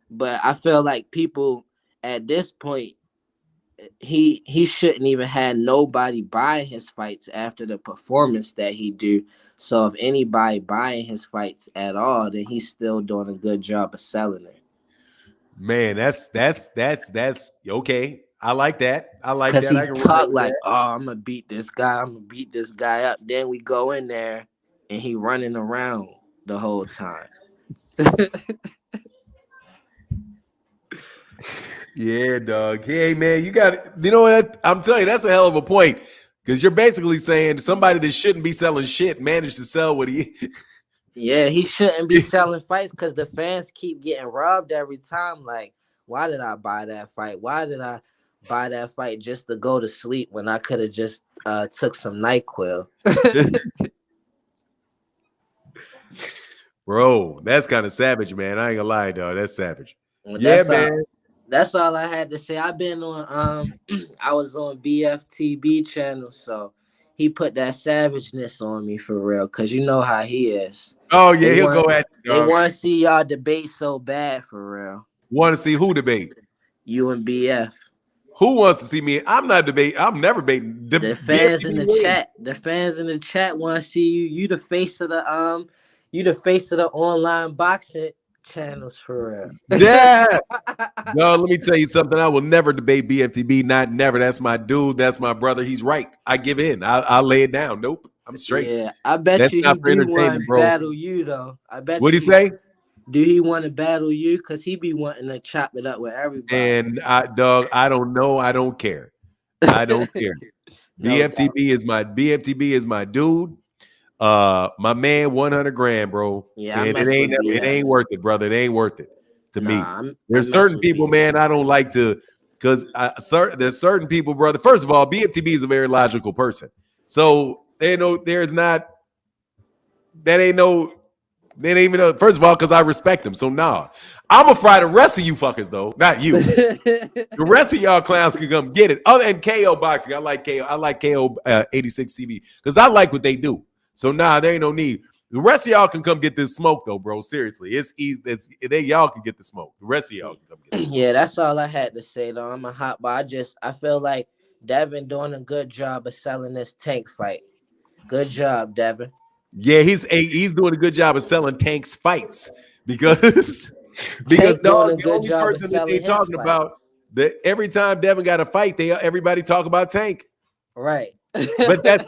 But I feel like people, at this point, he shouldn't even have nobody buy his fights after the performance that he do. So if anybody buying his fights at all, then he's still doing a good job of selling it. Man, that's okay. I like that. I like that. Because he talk like, oh, I'm gonna beat this guy. I'm gonna beat this guy up. Then we go in there and he running around the whole time. Yeah, dog. Hey, man, you know what? I'm telling you, that's a hell of a point. Because you're basically saying somebody that shouldn't be selling shit managed to sell what he... Yeah, he shouldn't be selling fights because the fans keep getting robbed every time. Like, why did I buy that fight? Why did I buy that fight just to go to sleep when I could have just took some NyQuil? Bro, that's kind of savage, man. I ain't gonna lie, dog. That's savage. Well, yeah, man. That's all I had to say. I've been on I was on BFTB channel, so he put that savageness on me for real, because you know how he is. Oh, yeah, he'll go at you, dog. They want to see y'all debate so bad for real. Want to see who debate? You and BF. Who wants to see me? I'm not debating. I'm never debating. The fans in the chat. The fans in the chat want to see you. You the face of the online boxing channels for real. Yeah. No, let me tell you something. I will never debate BFTB. Not never. That's my dude. That's my brother. He's right. I give in. I'll lay it down. Nope. I'm straight. Yeah, I bet that's you he do want to battle you though. I bet. What'd he say? Do he want to battle you? Because he be wanting to chop it up with everybody. And I don't know. I don't care. I don't care. No BFTB is my dude. My man, 100 grand, bro. Yeah, and it ain't worth it, brother. It ain't worth it to me. There's certain people, man, I don't like to, because there's certain people, brother. First of all, BFTB is a very logical person, so first of all, because I respect him. So nah, I'm gonna fry the rest of you fuckers though, not you. The rest of y'all clowns can come get it. Other than KO boxing, I like KO 86 TV because I like what they do. So nah, there ain't no need. The rest of y'all can come get this smoke though, bro. Seriously, it's easy. Y'all can get the smoke. The rest of y'all can come get it. Yeah, that's all I had to say though. I'm a hot, but I feel like Devin doing a good job of selling this Tank fight. Good job, Devin. Yeah, he's doing a good job of selling Tank's fights because Tank doing dog, a the good only job of person that they selling his talking about fights. that every time Devin got a fight, everybody talk about Tank. Right. But that's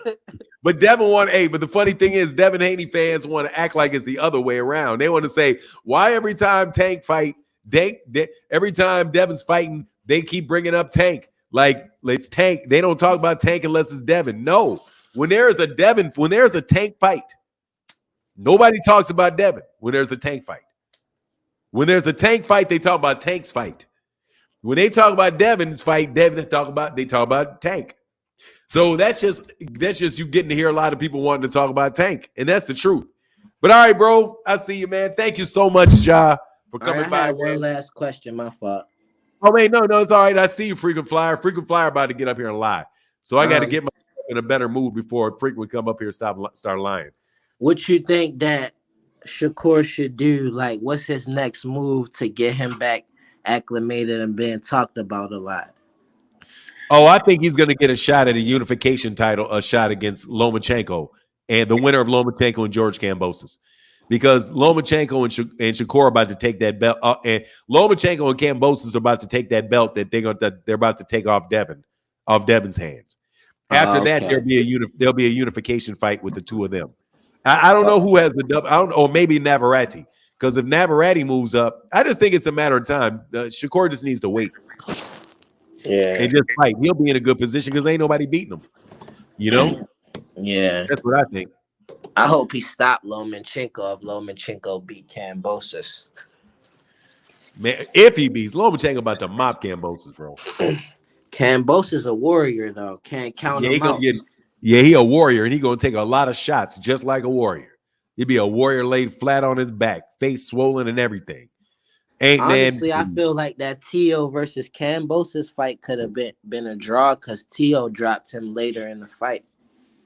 but Devin but the funny thing is Devin Haney fans want to act like it's the other way around. They want to say, why every time Tank fight, every time Devin's fighting, they keep bringing up Tank. Like, it's Tank. They don't talk about Tank unless it's Devin. No. When there's a Tank fight, nobody talks about Devin when there's a Tank fight. When there's a Tank fight, they talk about Tank's fight. When they talk about Devin's fight, they talk about Tank. So that's just you getting to hear a lot of people wanting to talk about Tank, and that's the truth. But all right, bro, I see you, man. Thank you so much, Ja, for coming by. I had one last question. My fault. Oh, wait, no, it's all right. I see you, Frequent Flyer. Frequent Flyer about to get up here and lie. So I got to get myself in a better mood before Frequent come up here and start lying. What you think that Shakur should do? Like, what's his next move to get him back acclimated and being talked about a lot? Oh, I think he's going to get a shot at a unification title, a shot against Lomachenko, and the winner of Lomachenko and George Kambosos. Because Lomachenko and Shakur are about to take that belt, and Lomachenko and Kambosos are about to take that belt that they're about to take off Devin's hands. After that, there'll be a unification fight with the two of them. I don't know who has the dub. Or maybe Navarrete. Because if Navarrete moves up, I just think it's a matter of time. Shakur just needs to wait. Yeah. And just fight. He'll be in a good position because ain't nobody beating him. You know? Yeah. That's what I think. I hope he stopped Lomachenko if Lomachenko beat Kambosos. Man, if he beats Lomachenko about to mop Kambosos, bro. Kambosos a warrior, though. Can't count him out. He a warrior, and he gonna take a lot of shots just like a warrior. He'd be a warrior laid flat on his back, face swollen and everything. Honestly, I feel like that Tio versus Kambosos fight could have been a draw because Tio dropped him later in the fight.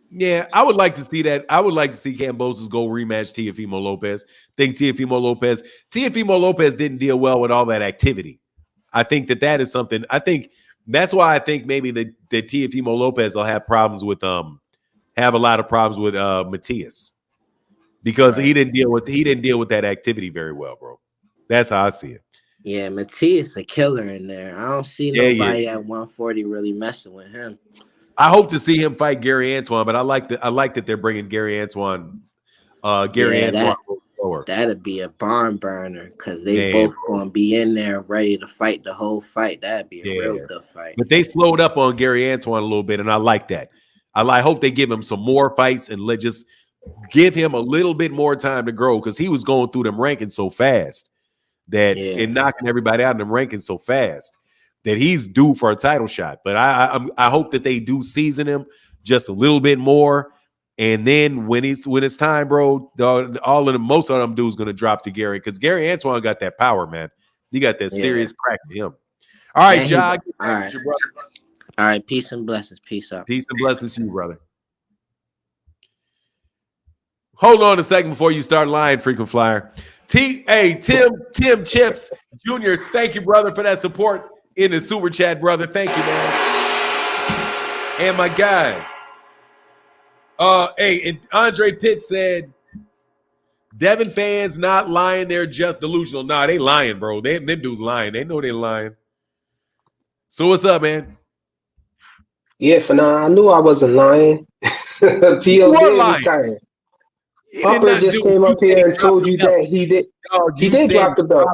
Yeah, I would like to see that. I would like to see Kambosos go rematch Teofimo Lopez. Teofimo Lopez didn't deal well with all that activity. I think that is something. I think that's why I think maybe that Teofimo Lopez will have a lot of problems with Matias because he didn't deal with that activity very well, bro. That's how I see it. Yeah, Matias a killer in there. I don't see nobody at 140 really messing with him. I hope to see him fight Gary Antoine, but I like that they're bringing Gary Antoine. Antoine forward. That'd be a barn burner because they both gonna be in there ready to fight the whole fight. That'd be a real good fight. But they slowed up on Gary Antoine a little bit, and I like that. I hope they give him some more fights and just give him a little bit more time to grow because he was going through them rankings so fast and knocking everybody out in them rankings so fast that he's due for a title shot. But I hope that they do season him just a little bit more. And then when it's time, bro, most of them dudes gonna drop to Gary because Gary Antoine got that power, man. He got that serious crack to him. All right, John. All right. All right. Peace and blessings. Peace out. Peace and blessings to you, brother. Hold on a second before you start lying, frequent flyer. Tim Chips Jr., thank you, brother, for that support in the super chat, brother. Thank you, man. And my guy. And Andre Pitt said, Devin fans not lying, they're just delusional. Nah, they lying, bro. Them dudes lying. They know they're lying. So what's up, man? Yeah, for now, I knew I wasn't lying. Tio did retire. Pumper just came up here and told you that he did. He did drop the belt.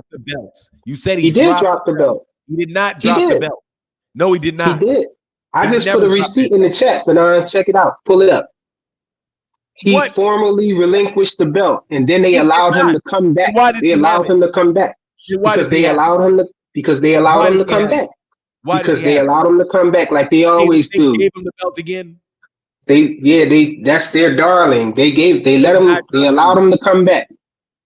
You said he did drop the belt. He did not drop the belt. No, he did not. He did. I just put a receipt in the chat, Fanon. Check it out. Pull it up. He formally relinquished the belt, and then they allowed him to come back. They allowed him to come back because they allowed him to. Because they allowed him to come back. Because they allowed him to come back like they always do. Gave him the belt again. That's their darling. They allowed him to come back.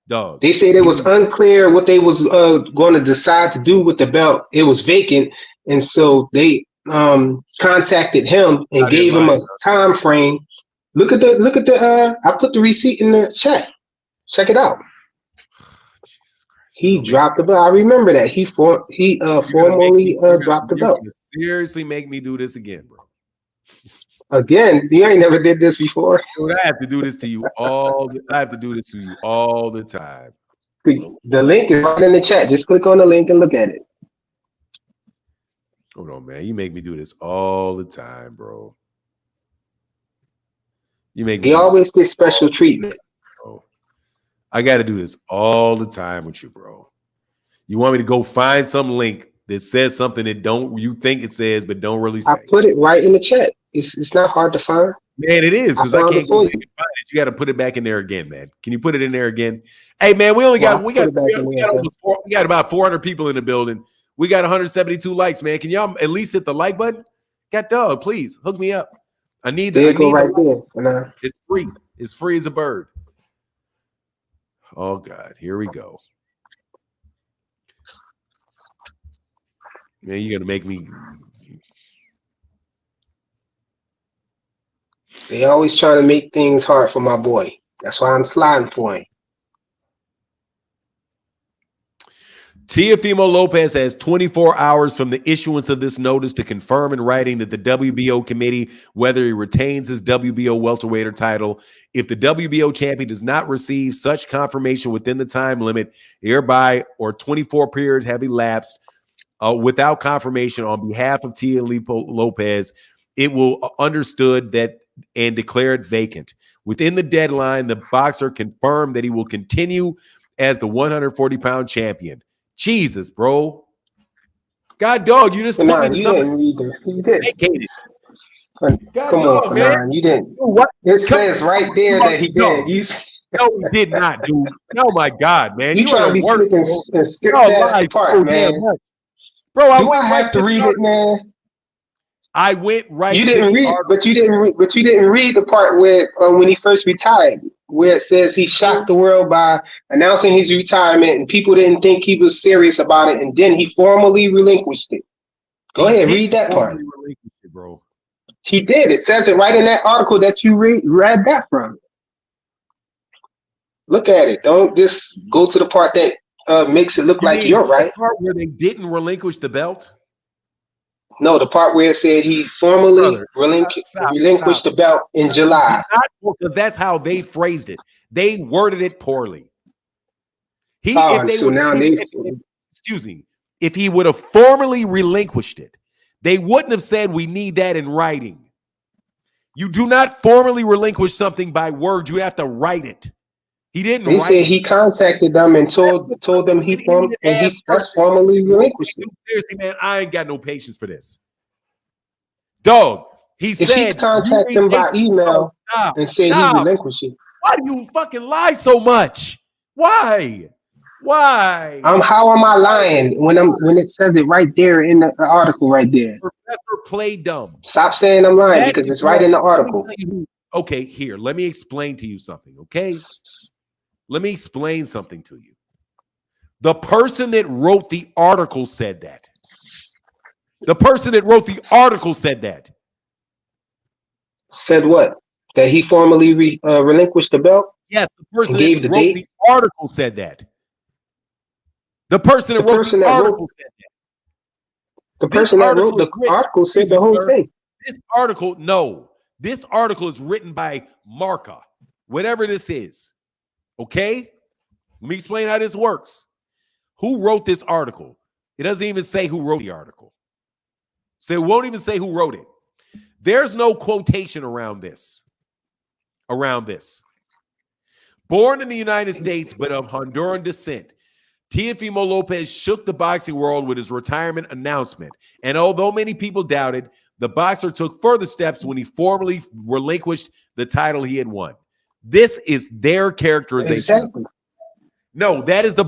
Dog. They said it was unclear what they was going to decide to do with the belt. It was vacant, and so they contacted him and gave him a time frame. Look at the I put the receipt in the chat. Check it out. He dropped the belt. I remember that. He formally dropped the belt. Seriously make me do this again, bro. Again, you ain't never did this before. Dude, I have to do this to you I have to do this to you all the time. The link is right in the chat. Just click on the link and look at it. Hold on, man. You make me do this all the time, bro. You make me. He always get special treatment. Bro. I got to do this all the time with you, bro. You want me to go find some link that says something that you think it says, but don't really say. I put it right in the chat. It's not hard to find. Man, it is, because I can't go back and find it. You got to put it back in there again, man. Can you put it in there again? Hey, man, we got about 400 people in the building. We got 172 likes, man. Can y'all at least hit the like button? Got dog, please hook me up. I need there. It's free. It's free as a bird. Oh God, here we go. Man, you're gonna make me. They always trying to make things hard for my boy. That's why I'm sliding for him. Teofimo Lopez has 24 hours from the issuance of this notice to confirm in writing that the WBO committee, whether he retains his WBO welterweight title, if the WBO champion does not receive such confirmation within the time limit hereby or 24 periods have elapsed without confirmation on behalf of Tio Lopez, it will understood that and declare it vacant. Within the deadline, the boxer confirmed that he will continue as the 140-pound champion. Jesus, bro. God dog, you just put me in something. You did. God Come dog, on, man. You didn't. What? It says right there that he did. No, he did not, dude. Oh my God, man. You trying to be slick and skip that part, man. Bro, I do I have to read it, man? I went right. You didn't read, but you didn't read the part where when he first retired, where it says he shocked the world by announcing his retirement, and people didn't think he was serious about it, and then he formally relinquished it. Go ahead, read that part. Bro. He did. It says it right in that article that you read that from. Look at it. Don't just go to the part that makes it look like you're right. The part where they didn't relinquish the belt? No, the part where it said he formally relinquished the belt in July. Because that's how they phrased it. They worded it poorly. If he would have formally relinquished it, they wouldn't have said we need that in writing. You do not formally relinquish something by word. You have to write it. He didn't. He said he contacted them and told them that's formally relinquished. Seriously, man, I ain't got no patience for this. Dog, he said he contacted them by email and said he relinquished it. Why do you fucking lie so much? Why? How am I lying when it says it right there in the article right there? Professor play dumb. Stop saying I'm lying because it's right in the article. Okay, here, let me explain to you something, okay? Let me explain something to you. The person that wrote the article said that. The person that wrote the article said that. Said what? That he formally relinquished the belt? Yes, the person that wrote the article said that. The person that wrote the article said that. The person that wrote the article said the whole thing. This article is written by Marca, whatever this is. Okay? Let me explain how this works. Who wrote this article? It doesn't even say who wrote the article. So it won't even say who wrote it. There's no quotation around this. Born in the United States, but of Honduran descent, Teofimo Lopez shook the boxing world with his retirement announcement. And although many people doubted, the boxer took further steps when he formally relinquished the title he had won. This is their characterization. Exactly. No, that's the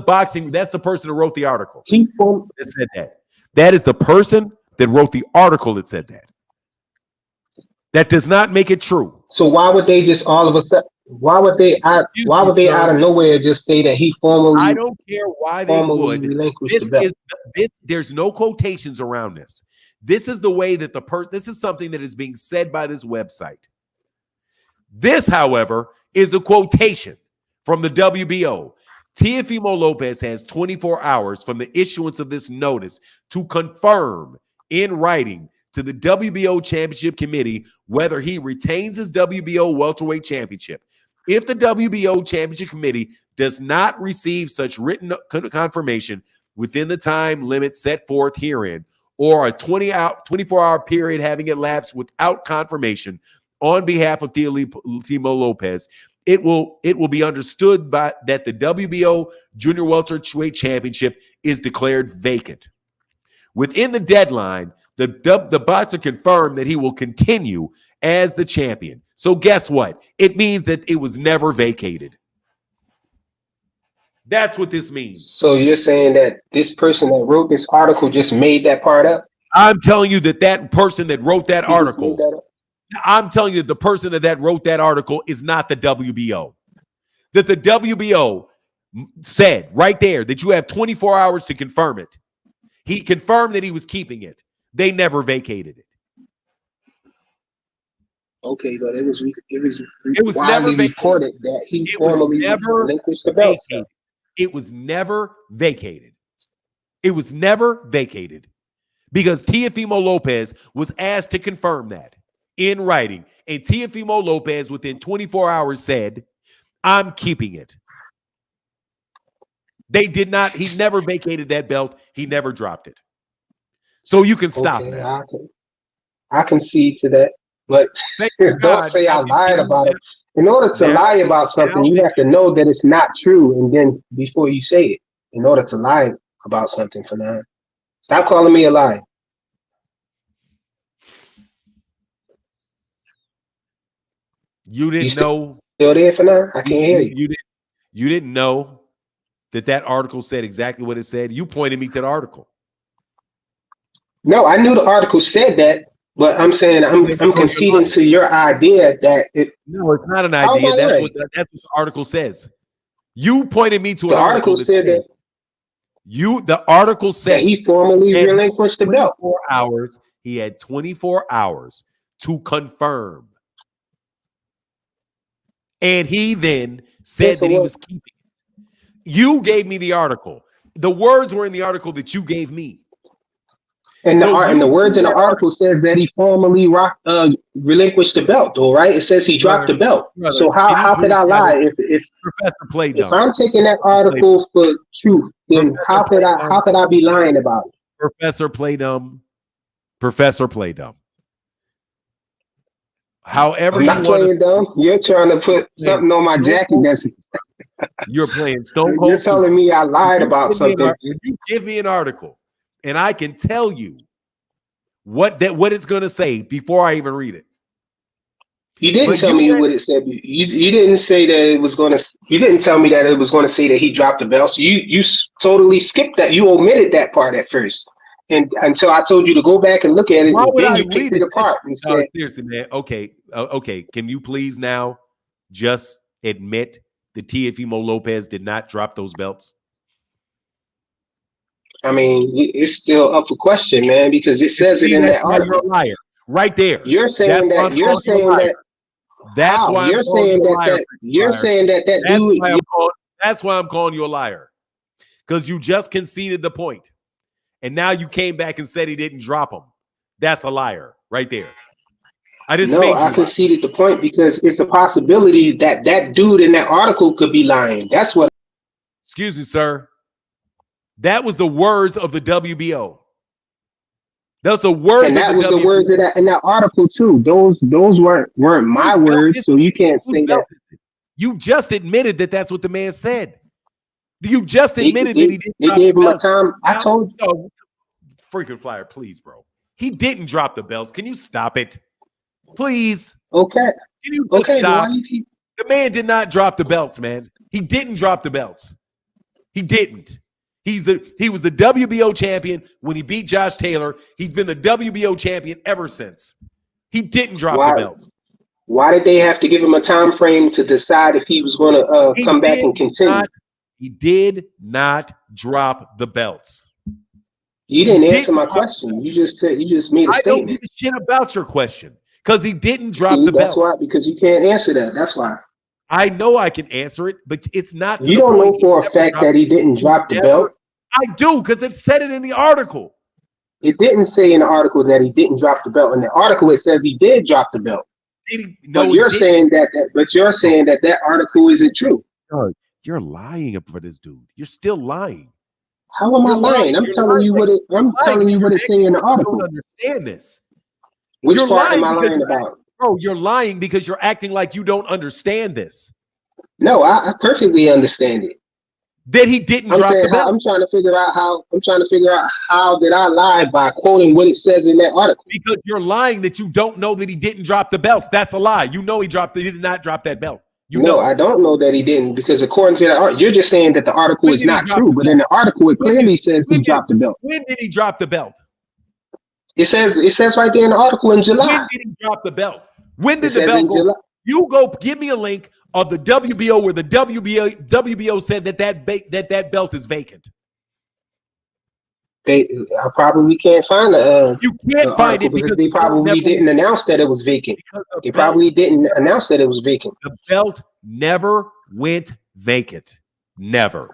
person who wrote the article. That said that. That is the person that wrote the article that said that. That does not make it true. So why would they just all of a sudden? Why would they out of nowhere just say that he formally? I don't care why they would. There's no quotations around this. This is the way that this is something that is being said by this website. This, however, is a quotation from the WBO. Teofimo Lopez has 24 hours from the issuance of this notice to confirm in writing to the WBO Championship Committee whether he retains his WBO welterweight championship. If the WBO Championship Committee does not receive such written confirmation within the time limit set forth herein, or a 24-hour period having elapsed without confirmation on behalf of Teofimo Lopez, it will be understood that the WBO Junior Welterweight Championship is declared vacant. Within the deadline, the boxer confirmed that he will continue as the champion. So guess what? It means that it was never vacated. That's what this means. So you're saying that this person that wrote this article just made that part up? I'm telling you that person that wrote that article, I'm telling you that the person that wrote that article is not the WBO. That the WBO said right there that you have 24 hours to confirm it. He confirmed that he was keeping it. They never vacated it. Okay, but it was never reported that he formally relinquished the belt. It was never vacated. It was never vacated because Teofimo Lopez was asked to confirm that in writing, and Teofimo Lopez within 24 hours said, "I'm keeping it." They did not. He never vacated that belt. He never dropped it. So you can stop that. I concede to that. But don't say I lied about it. In order to lie about something, you have to know that it's not true, and then before you say it, in order to lie about something, for now, stop calling me a liar. You didn't know. Still there for now? I can't hear you. You didn't know that article said exactly what it said. You pointed me to the article. No, I knew the article said that. But I'm saying I'm conceding to your idea that it. No, it's not an idea. That's what the article says. You pointed me to an article that said that. The article said that he formally relinquished the belt. 24 hours. He had 24 hours to confirm, and he then said that he was keeping it. You gave me the article. The words were in the article that you gave me. And the words in the article says that he formally relinquished the belt, though, right? It says he dropped the belt. So how could I lie if I'm taking that article for truth? Then how could I be lying about it? Professor Play Dumb. However, I'm not playing dumb. You're trying to put something on my jacket. You're playing Stone Cold. You're telling me I lied about something. You give me an article, and I can tell you what it's going to say before I even read it. You didn't tell me what it said. You didn't say that it was going to. You didn't tell me that it was going to say that he dropped the belt. So you totally skipped that. You omitted that part at first, and until I told you to go back and look at it. Why would I read it apart? And said, seriously, man. Okay. Can you please now just admit that Teofimo Lopez did not drop those belts? I mean, it's still up for question, man, because it says it in that article. You're a liar, right there. You're saying that. You're saying that. That's why you're saying that. You're saying that dude. That's why I'm calling you a liar, because you just conceded the point, and now you came back and said he didn't drop them. That's a liar, right there. I conceded the point because it's a possibility that dude in that article could be lying. That's what. Excuse me, sir. That was the words of the WBO. That's the words, and that was the words of in that article too. Those weren't my words, so you can't say that. You just admitted that that's what the man said. You just admitted that he didn't. They gave him a time. I told you, freaking flyer, please, bro. He didn't drop the belts. Can you stop it, please? Okay. Can you just stop? The man did not drop the belts, man. He didn't drop the belts. He didn't. He was the WBO champion when he beat Josh Taylor. He's been the WBO champion ever since. He didn't drop the belts. Why did they have to give him a time frame to decide if he was going to come back and continue? He did not drop the belts. You didn't answer my question. You just made a statement. I don't give a shit about your question because he didn't drop the belts. That's why, because you can't answer that. That's why. I know I can answer it, but it's not. You don't know for a fact that he didn't drop the belt. I do, because it said it in the article. It didn't say in the article that he didn't drop the belt. In the article, it says he did drop the belt. Did he? No, but you're saying that article isn't true. No, you're lying for this dude. You're still lying. How am I lying? I'm telling you what it's saying in the article. You don't understand this. Which part am I lying about? Bro, you're lying because you're acting like you don't understand this. No, I perfectly understand it. That he didn't drop the belt. I'm trying to figure out how did I lie by quoting what it says in that article. Because you're lying that you don't know that he didn't drop the belts. That's a lie. You know he did not drop that belt. I don't know that he didn't, because according to the article, you're just saying that the article is not true, but in the article it clearly says he dropped the belt. When did he drop the belt? It says right there in the article in July. When did he drop the belt? When did the belt go? You go give me a link of the WBO where the WBO said that belt is vacant. I probably can't find you can't find it because they probably didn't announce that it was vacant. They probably didn't announce that it was vacant. The belt never went vacant. Never.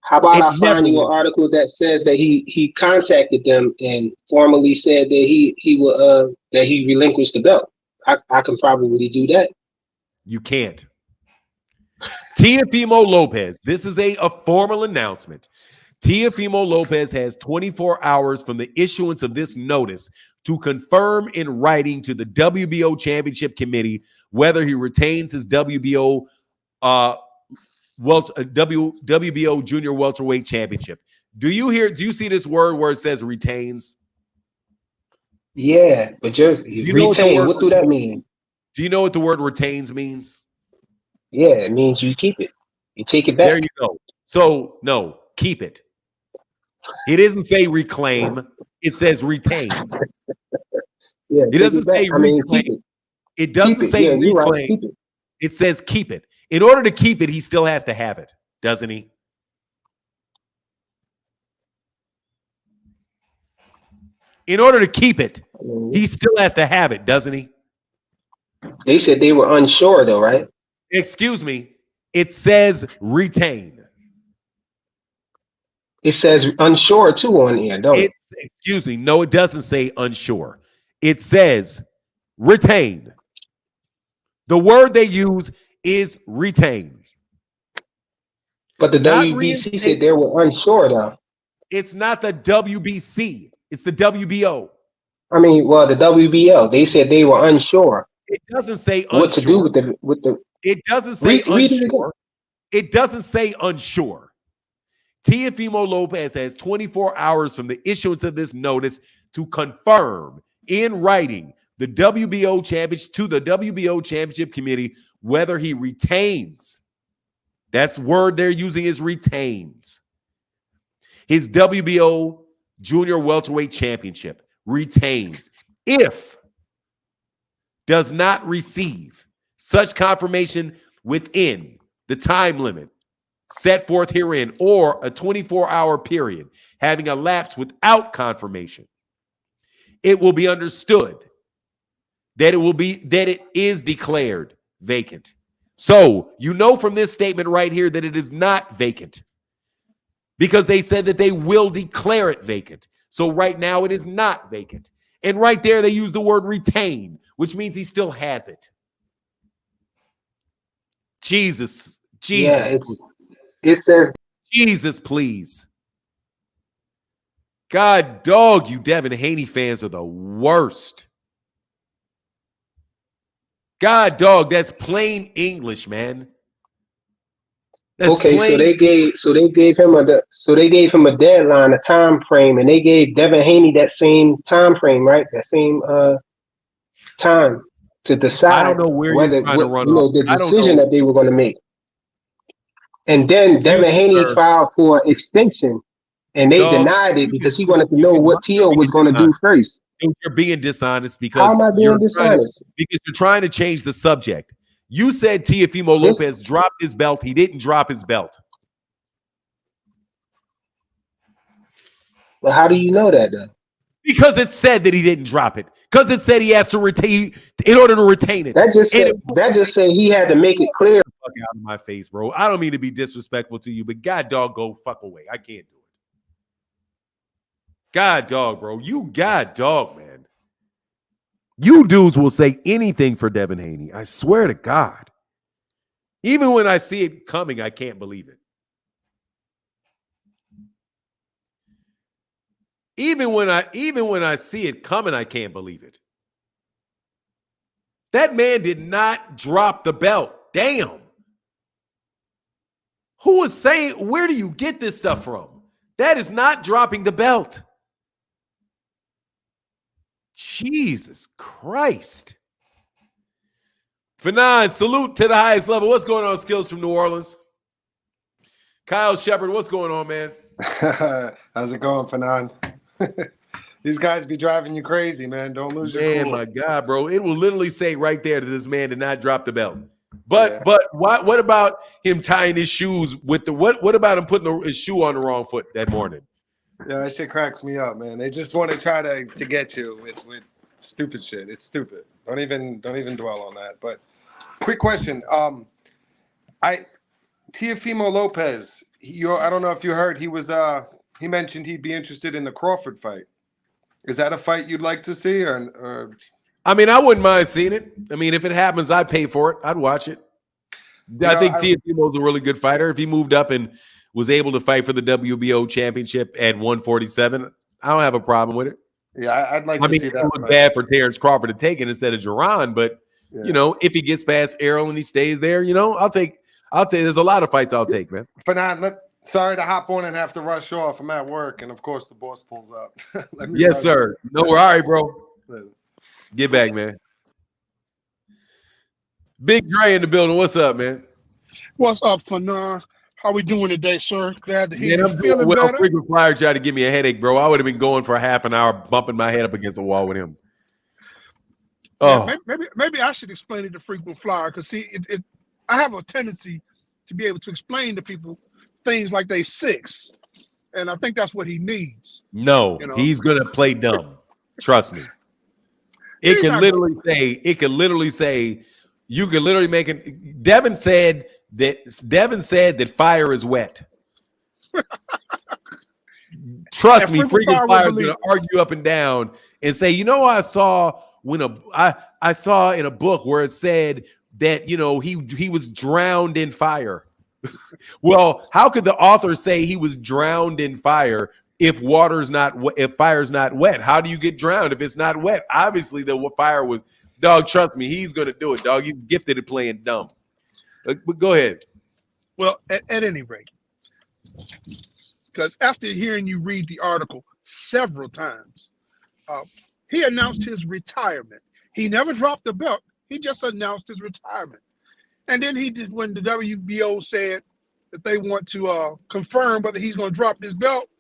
How about I find you an article that says that he contacted them and formally said that he relinquished the belt? I can probably do that. You can't. Teofimo Lopez. This is a formal announcement. Teofimo Lopez has 24 hours from the issuance of this notice to confirm in writing to the WBO Championship Committee whether he retains his WBO WBO Junior Welterweight Championship. Do you see this word where it says retains? Yeah, but just retain. What do that mean? Do you know what the word retains means? Yeah, it means you keep it. You take it back. There you go. So no, keep it. It doesn't say reclaim. It says retain. Yeah, it doesn't say reclaim. It doesn't say reclaim. It says keep it. In order to keep it, he still has to have it, doesn't he? In order to keep it, he still has to have it, doesn't he? They said they were unsure, though, right? Excuse me. It says retain. It says unsure too on here, don't it? Excuse me. No, it doesn't say unsure. It says retain. The word they use is retain. But the WBC said they were unsure, though. It's not the WBC. It's the WBO. I mean, well, the WBO. They said they were unsure. It doesn't say unsure. What to do with the. It doesn't say unsure. It doesn't say unsure. Teofimo Lopez has 24 hours from the issuance of this notice to confirm in writing the WBO Championship Committee whether he retains. That's the word they're using is retains. His WBO Junior Welterweight Championship retains. If does not receive such confirmation within the time limit set forth herein, or a 24-hour period having elapsed without confirmation, it will be understood that it is declared vacant. So you know from this statement right here that it is not vacant, because they said that they will declare it vacant. So right now it is not vacant. And right there they use the word retain, which means he still has it. Jesus. Yeah, it says Jesus, please. God dog, you Devin Haney fans are the worst. God dog, that's plain English, man. That's okay, plain. so they gave him a deadline, a time frame, and they gave Devin Haney that same time frame, right? That same time to decide. I don't know where you're trying to run the decision that they were going to make. And then Devin Haney filed for extension, and they denied it because he wanted to know what Tio was going to do first. You're being dishonest because how am I being dishonest? Because you're trying to change the subject. You said Teofimo Lopez dropped his belt. He didn't drop his belt. Well, how do you know that, though? Because it said that he didn't drop it. Because it said he has to retain in order to retain it. That just said he had to make it clear. Fuck out of my face, bro. I don't mean to be disrespectful to you, but God dog, go fuck away. I can't do God dog, bro. You God dog, man. You dudes will say anything for Devin Haney. I swear to God. Even when I see it coming, I can't believe it. Even when I see it coming, I can't believe it. That man did not drop the belt. Damn. Who is saying, where do you get this stuff from? That is not dropping the belt. Jesus Christ. Fanon, salute to the highest level. What's going on, Skills from New Orleans? Kyle Shepard, what's going on, man? How's it going, Fanon? These guys be driving you crazy, man. Don't lose your cool. My God, bro. It will literally say right there that this man did not drop the belt. But what about him tying his shoes with the what about him putting his shoe on the wrong foot that morning? Yeah, that shit cracks me up, man. They just want to try to get you with stupid shit. It's stupid. Don't even dwell on that. But quick question. Teofimo Lopez, I don't know if you heard, he mentioned he'd be interested in the Crawford fight. Is that a fight you'd like to see or I mean, I wouldn't mind seeing it. I mean, if it happens, I'd pay for it. I'd watch it. I think Teofimo's a really good fighter. If he moved up and was able to fight for the WBO championship at 147, I don't have a problem with it. Yeah, I'd like to see that. It was bad for Terence Crawford to take it instead of Jaron, but if he gets past Errol and he stays there, I'll take. There's a lot of fights I'll take, man. Fanon, sorry to hop on and have to rush off. I'm at work, and of course the boss pulls up. Yes, sir. No, we're all right, bro. Get back, man. Big Dre in the building. What's up, man? What's up, Fanon? How we doing today, sir? Glad to hear you feeling well, better. Frequent Flyer tried to give me a headache, bro. I would have been going for a half an hour, bumping my head up against the wall with him. Oh, yeah, maybe I should explain it to Frequent Flyer because see, I have a tendency to be able to explain to people things like they six, and I think that's what he needs. No, he's gonna play dumb. Trust me. It can literally say, you could literally make it. Devin said that fire is wet. Trust me, freaking fire is gonna argue up and down and say, I saw I saw in a book where it said that he was drowned in fire. Well, how could the author say he was drowned in fire if fire's not wet? How do you get drowned if it's not wet? Obviously, the fire was. Dog, trust me, he's gonna do it, dog. He's gifted at playing dumb. But go ahead. Well, at any rate, because after hearing you read the article several times, he announced his retirement. He never dropped the belt. He just announced his retirement. And then he did when the WBO said that they want to confirm whether he's going to drop this belt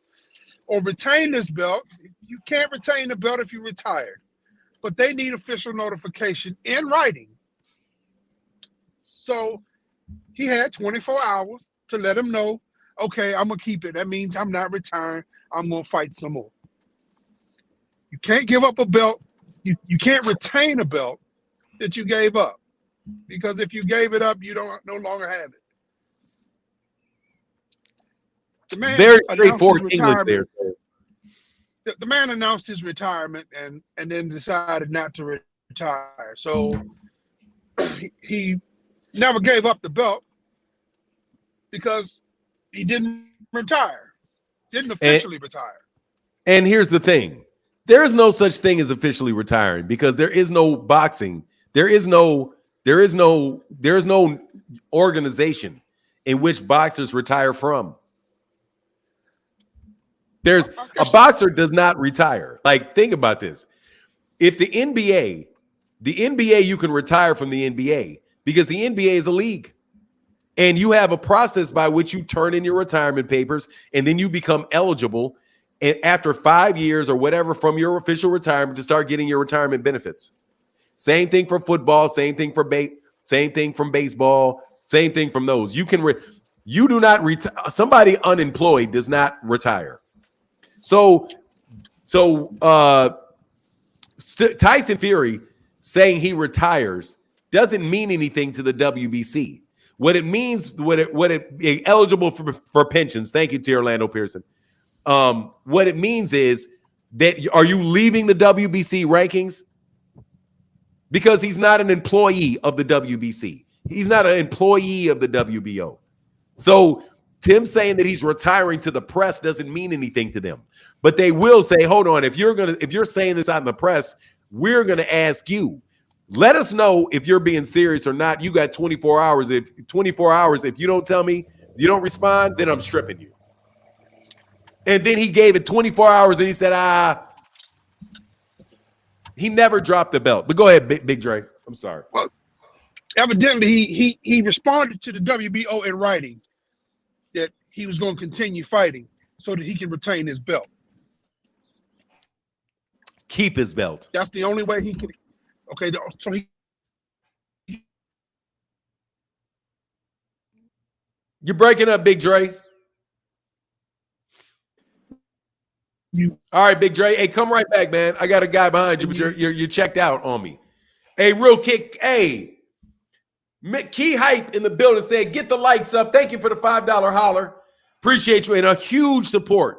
or retain this belt. You can't retain the belt if you retired, but they need official notification in writing. So he had 24 hours to let him know, okay, I'm going to keep it. That means I'm not retiring. I'm going to fight some more. You can't give up a belt. You can't retain a belt that you gave up. Because if you gave it up, you no longer have it. The man very straightforward English there. The man announced his retirement and then decided not to retire. So he never gave up the belt because he didn't retire, didn't officially retire. And here's the thing. There is no such thing as officially retiring because there is no boxing. There is no organization in which boxers retire from. A boxer does not retire. Like, think about this. If the NBA, you can retire from the NBA because the NBA is a league. And you have a process by which you turn in your retirement papers and then you become eligible and after 5 years or whatever from your official retirement to start getting your retirement benefits. Same thing for football, same thing for same thing from baseball, same thing from those. You do not retire. Somebody unemployed does not retire. So Tyson Fury saying he retires doesn't mean anything to the WBC. What it means, eligible for pensions. Thank you to Orlando Pearson. What it means is that are you leaving the WBC rankings? Because he's not an employee of the WBC. He's not an employee of the WBO. So Tim saying that he's retiring to the press doesn't mean anything to them. But they will say, hold on, if you're saying this out in the press, we're gonna ask you. Let us know if you're being serious or not. You got 24 hours. If you don't tell me, you don't respond, then I'm stripping you. And then he gave it 24 hours and he said, he never dropped the belt. But go ahead, Big Dre. I'm sorry. Well, evidently he responded to the WBO in writing that he was going to continue fighting so that he can retain his belt. Keep his belt. That's the only way he could. Okay, so You're breaking up, Big Dre. All right, Big Dre. Hey, come right back, man. I got a guy behind you, but you're checked out on me. Hey, real kick. Hey, Key Hype in the building said, get the likes up. Thank you for the $5 holler. Appreciate you. And a huge support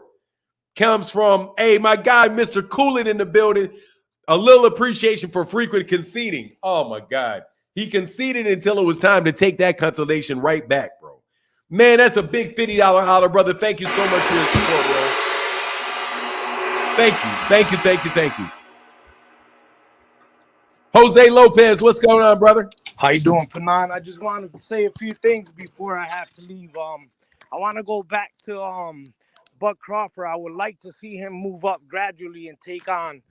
comes from, hey, my guy, Mr. Coolin in the building. A little appreciation for frequent conceding. Oh, my God. He conceded until it was time to take that consolation right back, bro. Man, that's a big $50 holler, brother. Thank you so much for your support, bro. Thank you. Jose Lopez, what's going on, brother? How you doing, Fanon? I just wanted to say a few things before I have to leave. I want to go back to Bud Crawford. I would like to see him move up gradually and take on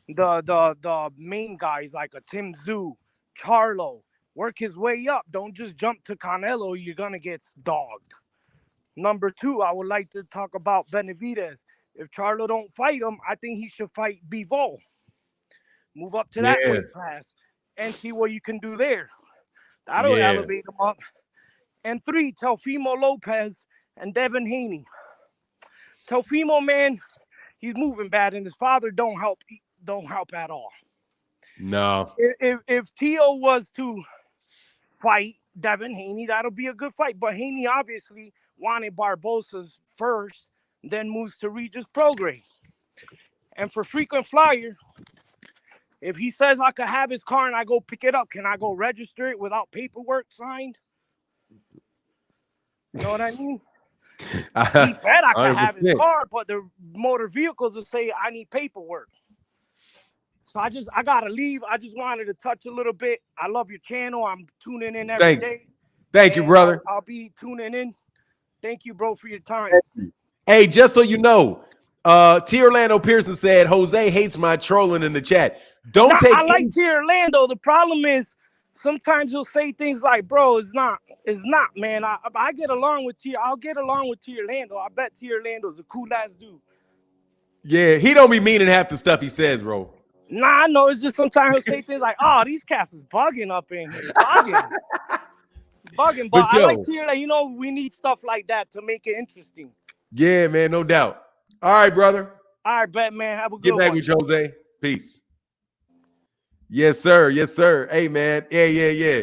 the main guys like a Tim Tszyu, Charlo. Work his way up. Don't just jump to Canelo. You're gonna get dogged. Number 2, I would like to talk about Benavidez. If Charlo don't fight him, I think he should fight Bivol. Move up to that weight class and see what you can do there. That'll elevate him up. And 3, Teofimo Lopez and Devin Haney. Teofimo, man, he's moving bad, and his father don't help at all. No. If Tio was to fight Devin Haney, that'll be a good fight. But Haney obviously wanted Barbosa's first, then moves to Regis Prograis. And for frequent flyer, if he says I could have his car and I go pick it up, can I go register it without paperwork signed? You know what I mean? He said I could have his car, but the motor vehicles will say I need paperwork. So I gotta leave. I just wanted to touch a little bit. I love your channel. I'm tuning in every day. Thank you, brother. I'll be tuning in. Thank you, bro, for your time. Hey, just so you know, T. Orlando Pearson said Jose hates my trolling in the chat. I like T. Orlando. The problem is sometimes you'll say things like, bro, it's not, man. I get along with T. I'll get along with T. Orlando. I bet T. Orlando's a cool ass dude. Yeah, he don't be meaning half the stuff he says, bro. Nah, no, it's just sometimes he'll say things like, oh, these cats is bugging up in here. Bugging. But I like to hear that, we need stuff like that to make it interesting. Yeah, man, no doubt. All right, brother. All right, bet, man. Have a good one. Get back with you, Jose. Peace. Yes, sir. Yes, sir. Hey, man. Yeah.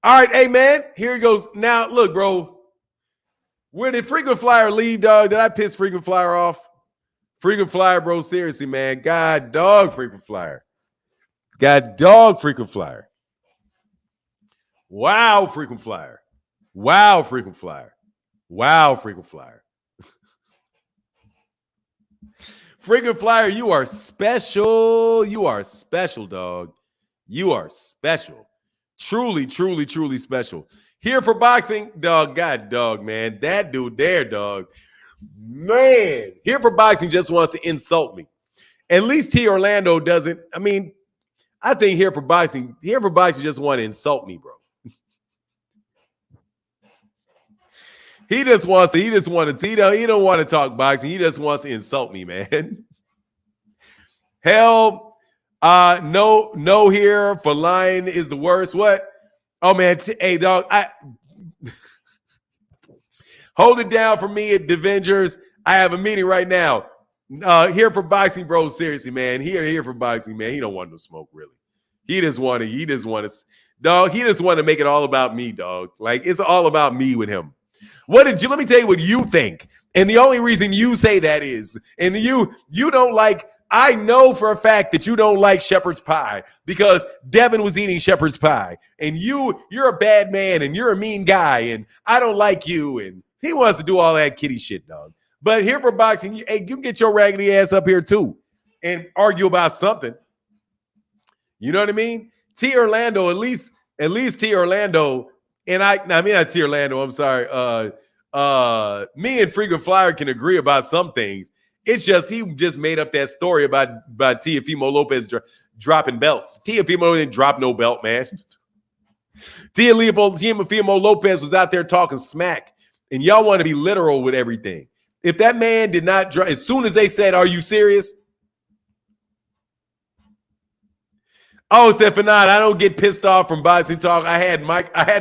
All right, hey, man. Here it goes. Now, look, bro. Where did Frequent Flyer leave, dog? Did I piss Frequent Flyer off? Frequent Flyer, bro. Seriously, man. God, dog, Frequent Flyer. God, dog, Frequent Flyer. Wow, Frequent Flyer. Wow, Frequent Flyer. Wow, Frequent Flyer. Frequent Flyer, you are special. You are special, dog. You are special. Truly, truly, truly special. Here for boxing, dog. God, dog, man. That dude there, dog. Man, Here for boxing just wants to insult me. At least T. Orlando doesn't. I mean, I think Here for boxing just want to insult me, bro. He don't want to talk boxing. He just wants to insult me, man. Hell, no here for lying is the worst. What? Oh, man. Hey, dog, hold it down for me at Devengers. I have a meeting right now. Here for boxing, bro. Seriously, man. Here for boxing, man. He don't want no smoke, really. He just want to make it all about me, dog. Like, it's all about me with him. Let me tell you what you think. And the only reason you say that is, and you don't like I know for a fact that you don't like shepherd's pie because Devin was eating shepherd's pie, and you're a bad man and you're a mean guy, and I don't like you, and he wants to do all that kitty shit, dog. But here for boxing, hey, you can get your raggedy ass up here too and argue about something. You know what I mean? T Orlando, at least T Orlando, and I mean not T Orlando, I'm sorry. Me and Frequent Flyer can agree about some things. It's just he just made up that story about Teofimo Lopez dropping belts. Teofimo didn't drop no belt, man. Teofimo Lopez was out there talking smack, and y'all want to be literal with everything. If that man did not drop, as soon as they said, "Are you serious?" Oh, Stephanot, I don't get pissed off from boxing talk. I had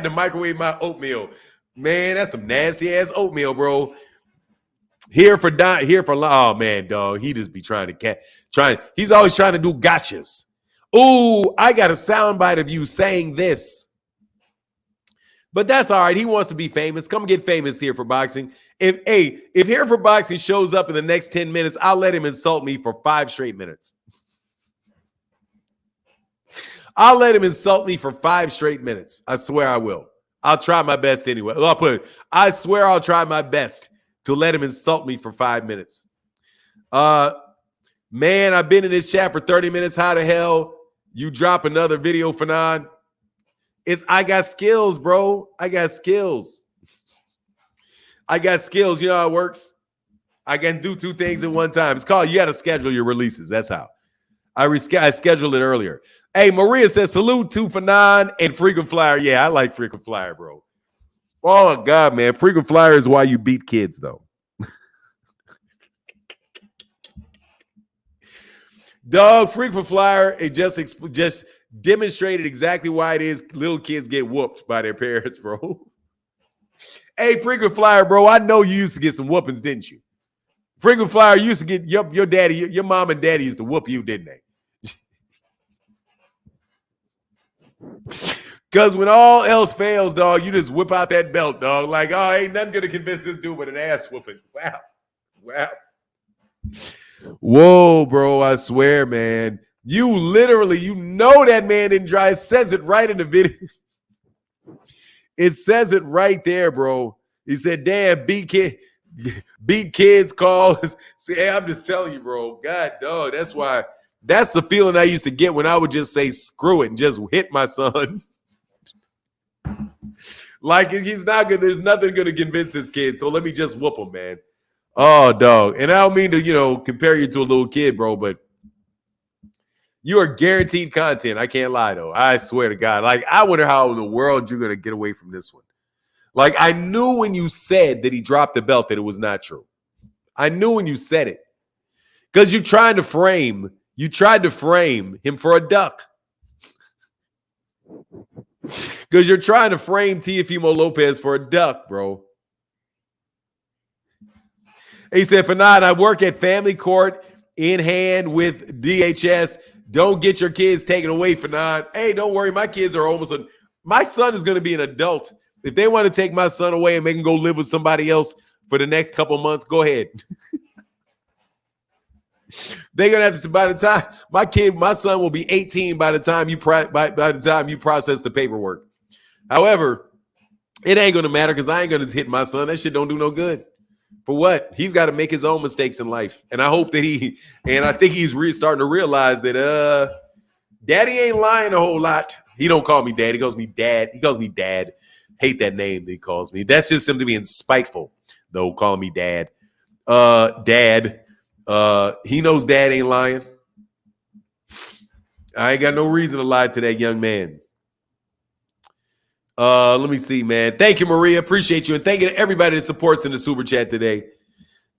to microwave my oatmeal. Man, that's some nasty ass oatmeal, bro. Oh man, dog. He just be he's always trying to do gotchas. Ooh, I got a soundbite of you saying this. But that's all right. He wants to be famous. Come get famous here for boxing. If Here for Boxing shows up in the next 10 minutes, I'll let him insult me for 5 straight minutes. I'll let him insult me for 5 straight minutes. I swear I will. I'll try my best anyway. I swear I'll try my best to let him insult me for 5 minutes. Man, I've been in this chat for 30 minutes. How the hell you drop another video, Fanon? I got skills, bro. I got skills. You know how it works? I can do 2 things at one time. It's called you got to schedule your releases. That's how. I scheduled it earlier. Hey, Maria says, salute to Fanon and Frequent Flyer. Yeah, I like Frequent Flyer, bro. Oh, God, man. Frequent Flyer is why you beat kids, though. Dog, Frequent Flyer, it just demonstrated exactly why it is little kids get whooped by their parents, bro. Hey, Frequent Flyer, bro, I know you used to get some whoopings, didn't you? Frequent Flyer used to get your daddy, your mom and daddy used to whoop you, didn't they? Because when all else fails, dog, you just whip out that belt, dog. Like, oh, ain't nothing going to convince this dude but an ass whooping. Wow. Whoa, bro, I swear, man. You literally, that man didn't try. It says it right in the video. It says it right there, bro. He said, damn, beat kids calls. See, hey, I'm just telling you, bro. God, dog, that's the feeling I used to get when I would just say, screw it, and just hit my son. Like, he's not good. There's nothing going to convince this kid, so let me just whoop him, man. Oh, dog. And I don't mean to, compare you to a little kid, bro, but you are guaranteed content. I can't lie, though. I swear to God. Like, I wonder how in the world you're going to get away from this one. Like, I knew when you said that he dropped the belt that it was not true. I knew when you said it. Because you tried to frame him for a duck. Because you're trying to frame Teofimo Lopez for a duck, bro. He said, Fanon, I work at Family Court in hand with DHS. Don't get your kids taken away, Fanon. Hey, don't worry. My kids are my son is going to be an adult. If they want to take my son away and make him go live with somebody else for the next couple months, go ahead. They're gonna have to. By the time my son will be 18 by the time you process the paperwork. However, it ain't gonna matter because I ain't gonna hit my son. That shit don't do no good. For what? He's got to make his own mistakes in life, and I hope that I think he's starting to realize that Daddy ain't lying a whole lot. He don't call me Dad. He calls me Dad. Hate that name that he calls me. That's just him being spiteful, though. Call me Dad. Dad. He knows Dad ain't lying. I ain't got no reason to lie to that young man. Let me see, man. Thank you, Maria. Appreciate you. And thank you to everybody that supports in the super chat today.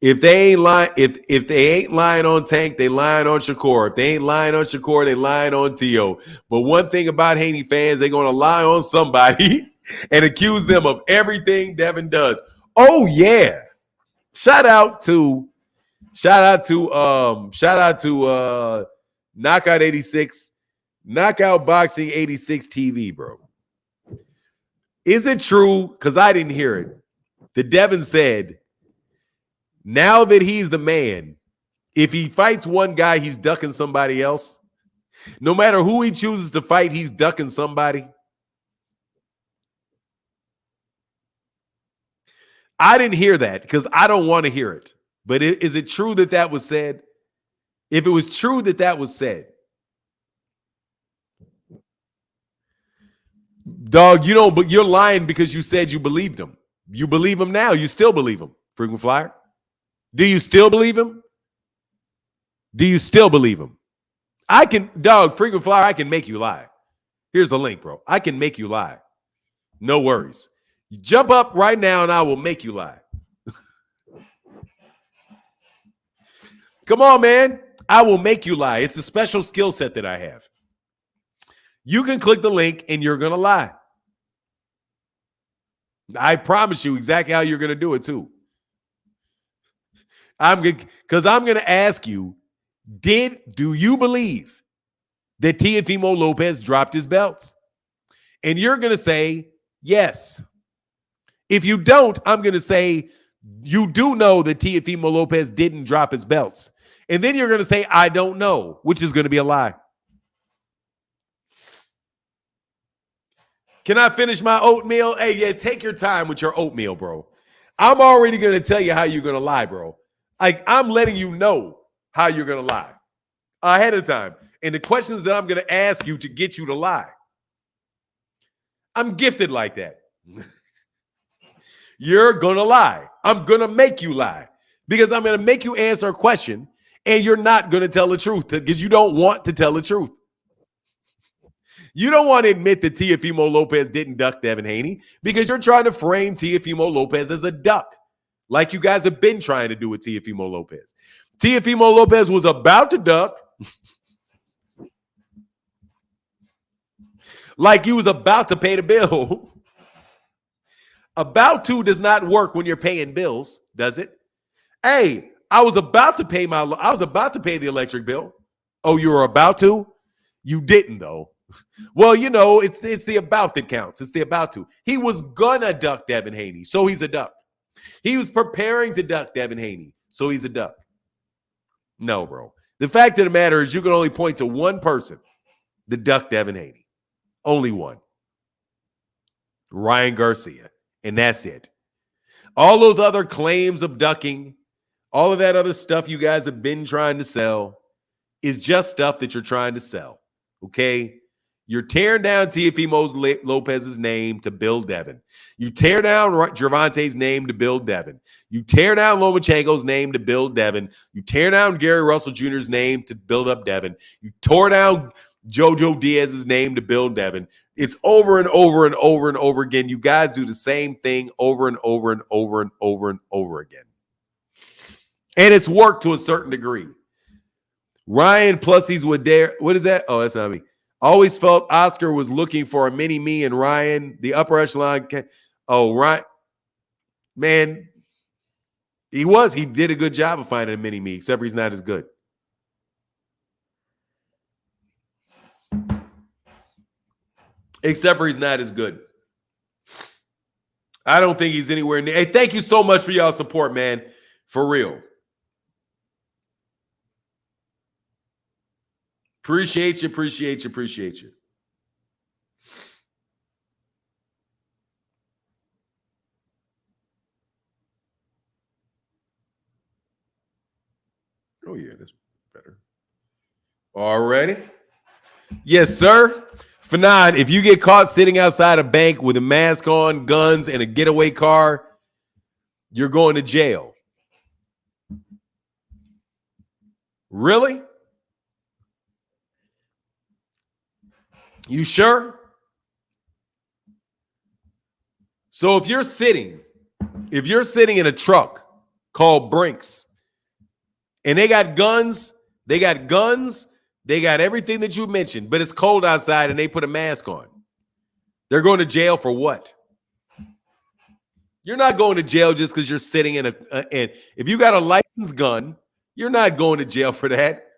If they ain't lying, if they ain't lying on Tank, they lying on Shakur. If they ain't lying on Shakur, they lying on Tio. But one thing about Haney fans, they're gonna lie on somebody and accuse them of everything Devin does. Oh, yeah. Shout out to Knockout 86, Knockout Boxing 86 TV, bro. Is it true? Because I didn't hear it. That Devin said, now that he's the man, If he fights one guy, he's ducking somebody else. No matter who he chooses to fight, he's ducking somebody. I didn't hear that because I don't want to hear it. But is it true that that was said? If it was true that that was said, dog, you don't. But you're lying because you said you believed him. You believe him now. You still believe him, frequent flyer. Do you still believe him? Do you still believe him? I can, dog, frequent flyer. I can make you lie. Here's the link, bro. I can make you lie. No worries. You jump up right now, and I will make you lie. Come on, man. I will make you lie. It's a special skill set that I have. You can click the link and you're going to lie. I promise you exactly how you're going to do it too. I'm going to ask you, do you believe that Teofimo Lopez dropped his belts? And you're going to say yes. If you don't, I'm going to say you do know that Teofimo Lopez didn't drop his belts. And then you're going to say, I don't know, which is going to be a lie. Can I finish my oatmeal? Hey, yeah, take your time with your oatmeal, bro. I'm already going to tell you how you're going to lie, bro. Like, I'm letting you know how you're going to lie ahead of time. And the questions that I'm going to ask you to get you to lie. I'm gifted like that. You're going to lie. I'm going to make you lie because I'm going to make you answer a question and you're not going to tell the truth because you don't want to tell the truth. You don't want to admit that Teofimo Lopez didn't duck Devin Haney because you're trying to frame Teofimo Lopez as a duck, like you guys have been trying to do with Teofimo Lopez. Teofimo Lopez was about to duck, like he was about to pay the bill. About to does not work when you're paying bills, does it? Hey, I was about to pay the electric bill. Oh, you were about to? You didn't though. Well, you know, it's the about that counts. It's the about to. He was gonna duck Devin Haney, so he's a duck. He was preparing to duck Devin Haney, so he's a duck. No, bro. The fact of the matter is you can only point to one person that ducked Devin Haney. Only one. Ryan Garcia. And that's it. All those other claims of ducking, all of that other stuff you guys have been trying to sell is just stuff that you're trying to sell. Okay? You're tearing down Teofimo Lopez's name to build Devin. You tear down Gervonta's name to build Devin. You tear down Lomachenko's name to build Devin. You tear down Gary Russell Jr.'s name to build up Devin. You tore down Jojo Diaz's name to build Devin. It's over and over and over and over again. You guys do the same thing over and over and over and over and over again. And it's worked to a certain degree. Ryan Plussies with dare. What is that? Oh, that's not me. Always felt Oscar was looking for a mini me and Ryan, the upper echelon. Oh, Ryan. Man, he was. He did a good job of finding a mini me, except for he's not as good. Except for he's not as good. I don't think he's anywhere near. Hey, thank you so much for y'all support, man. For real. Appreciate you, appreciate you, appreciate you. Oh, yeah, that's better. All righty. Yes, sir. Fanon, if you get caught sitting outside a bank with a mask on, guns, and a getaway car, you're going to jail. Really? You sure? So if you're sitting in a truck called Brinks, and they got guns, they got everything that you mentioned, but it's cold outside and they put a mask on, they're going to jail for what? You're not going to jail just because you're sitting in and if you got a licensed gun, you're not going to jail for that.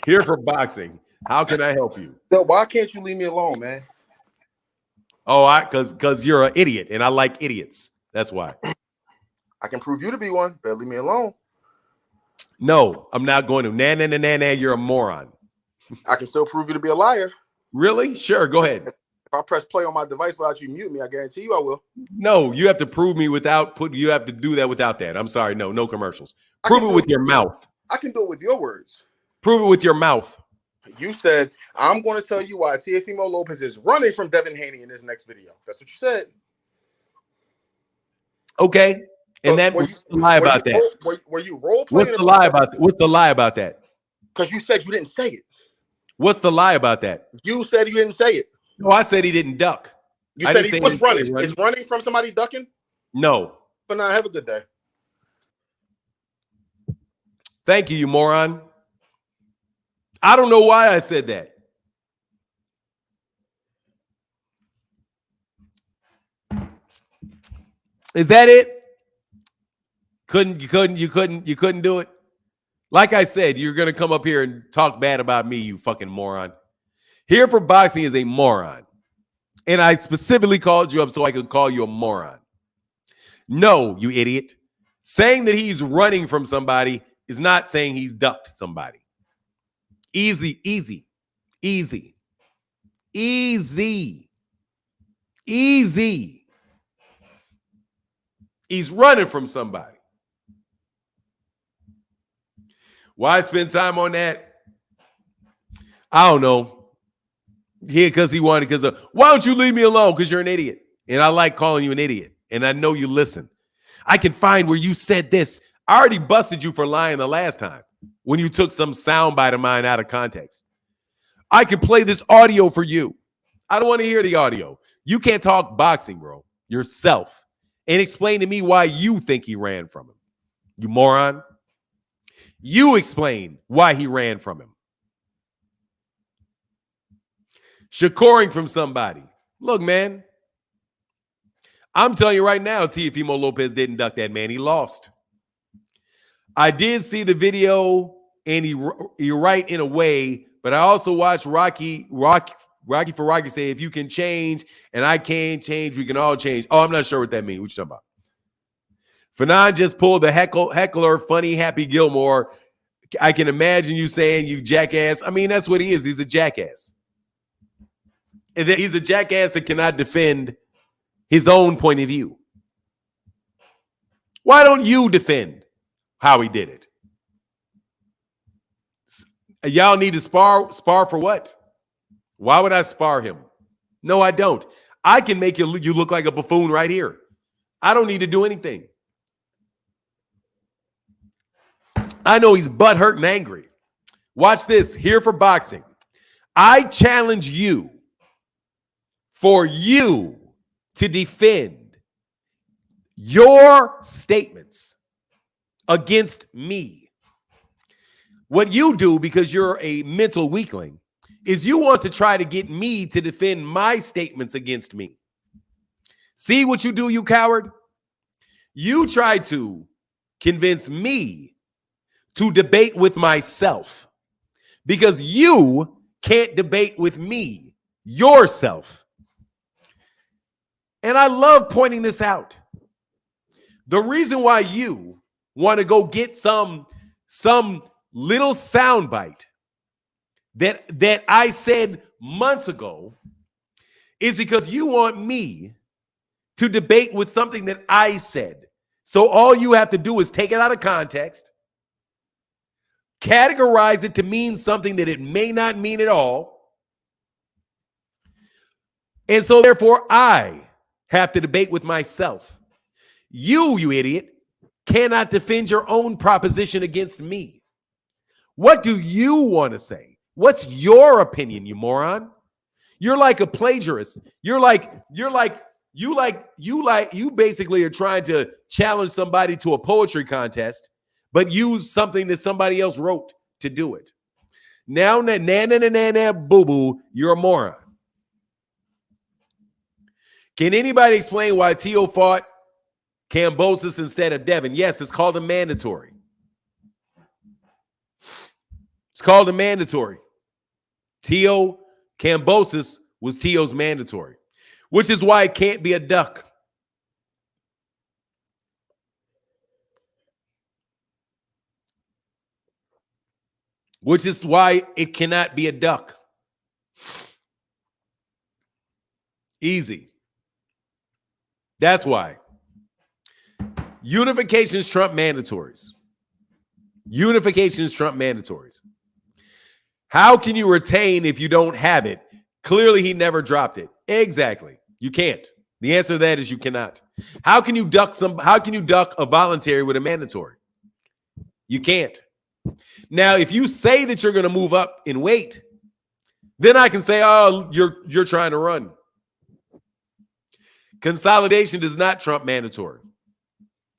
Here for boxing. How can I help you? Yo, why can't you leave me alone, man? Oh, because you're an idiot and I like idiots. That's why. I can prove you to be one. Better leave me alone. No, I'm not going to. Nah, you're a moron. I can still prove you to be a liar. Really? Sure, go ahead. If I press play on my device without you mute me, I guarantee you I will. No, you have to prove me you have to do that without that. I'm sorry. No commercials. Prove it with your mouth. I can do it with your words. Prove it with your mouth. You said, I'm going to tell you why Teofimo Lopez is running from Devin Haney in this next video. That's what you said. Okay. And So what's the lie about that? Were you role playing? What's the lie about that? What's the lie about that? Because you said you didn't say it. What's the lie about that? You said you didn't say it. No, I said he didn't duck. You said he was running. Is running from somebody ducking? No. But now have a good day. Thank you, you moron. I don't know why I said that. Is that it? You couldn't do it? Like I said, you're going to come up here and talk bad about me, you fucking moron. Here for Boxing is a moron. And I specifically called you up so I could call you a moron. No, you idiot. Saying that he's running from somebody is not saying he's ducked somebody. Easy. He's running from somebody. Why spend time on that? I don't know. Yeah, because he wanted, why don't you leave me alone? Because you're an idiot. And I like calling you an idiot. And I know you listen. I can find where you said this. I already busted you for lying the last time when you took some soundbite of mine out of context. I can play this audio for you. I don't want to hear the audio. You can't talk boxing, bro, yourself, and explain to me why you think he ran from him. You moron. You explain why he ran from him. Shakuring from somebody. Look, man, I'm telling you right now, Teofimo Lopez didn't duck that man. He lost. I did see the video, and you're right in a way, but I also watched Rocky say, if you can change and I can change, we can all change. Oh, I'm not sure what that means. What you talking about? Fanon just pulled the heckler, funny, Happy Gilmore. I can imagine you saying, you jackass. I mean, that's what he is. He's a jackass. And he's a jackass that cannot defend his own point of view. Why don't you defend how he did it? Y'all need to spar for what? Why would I spar him? No, I don't. I can make you look like a buffoon right here. I don't need to do anything. I know he's butthurt and angry. Watch this. Here for Boxing. I challenge you for you to defend your statements against me. What you do, because you're a mental weakling, is you want to try to get me to defend my statements against me. See what you do, you coward? You try to convince me to debate with myself because you can't debate with me, yourself. And I love pointing this out. The reason why you want to go get some little soundbite that I said months ago is because you want me to debate with something that I said. So all you have to do is take it out of context, categorize it to mean something that it may not mean at all. And so therefore I have to debate with myself. You idiot, cannot defend your own proposition against me. What do you want to say? What's your opinion, you moron? You're like a plagiarist. You basically are trying to challenge somebody to a poetry contest, but use something that somebody else wrote to do it. Now, boo-boo, you're a moron. Can anybody explain why Tio fought Kambosos instead of Devin? Yes, it's called a mandatory. It's called a mandatory. Tio Kambosos was Tio's mandatory, which is why it can't be a duck. which is why it cannot be a duck. Easy. That's why. Unifications trump mandatories. Unifications trump mandatories. How can you retain if you don't have it? Clearly, he never dropped it. Exactly. You can't. The answer to that is you cannot. How can you duck a voluntary with a mandatory? You can't. Now, if you say that you're going to move up in weight, then I can say, oh, you're trying to run. Consolidation does not trump mandatory.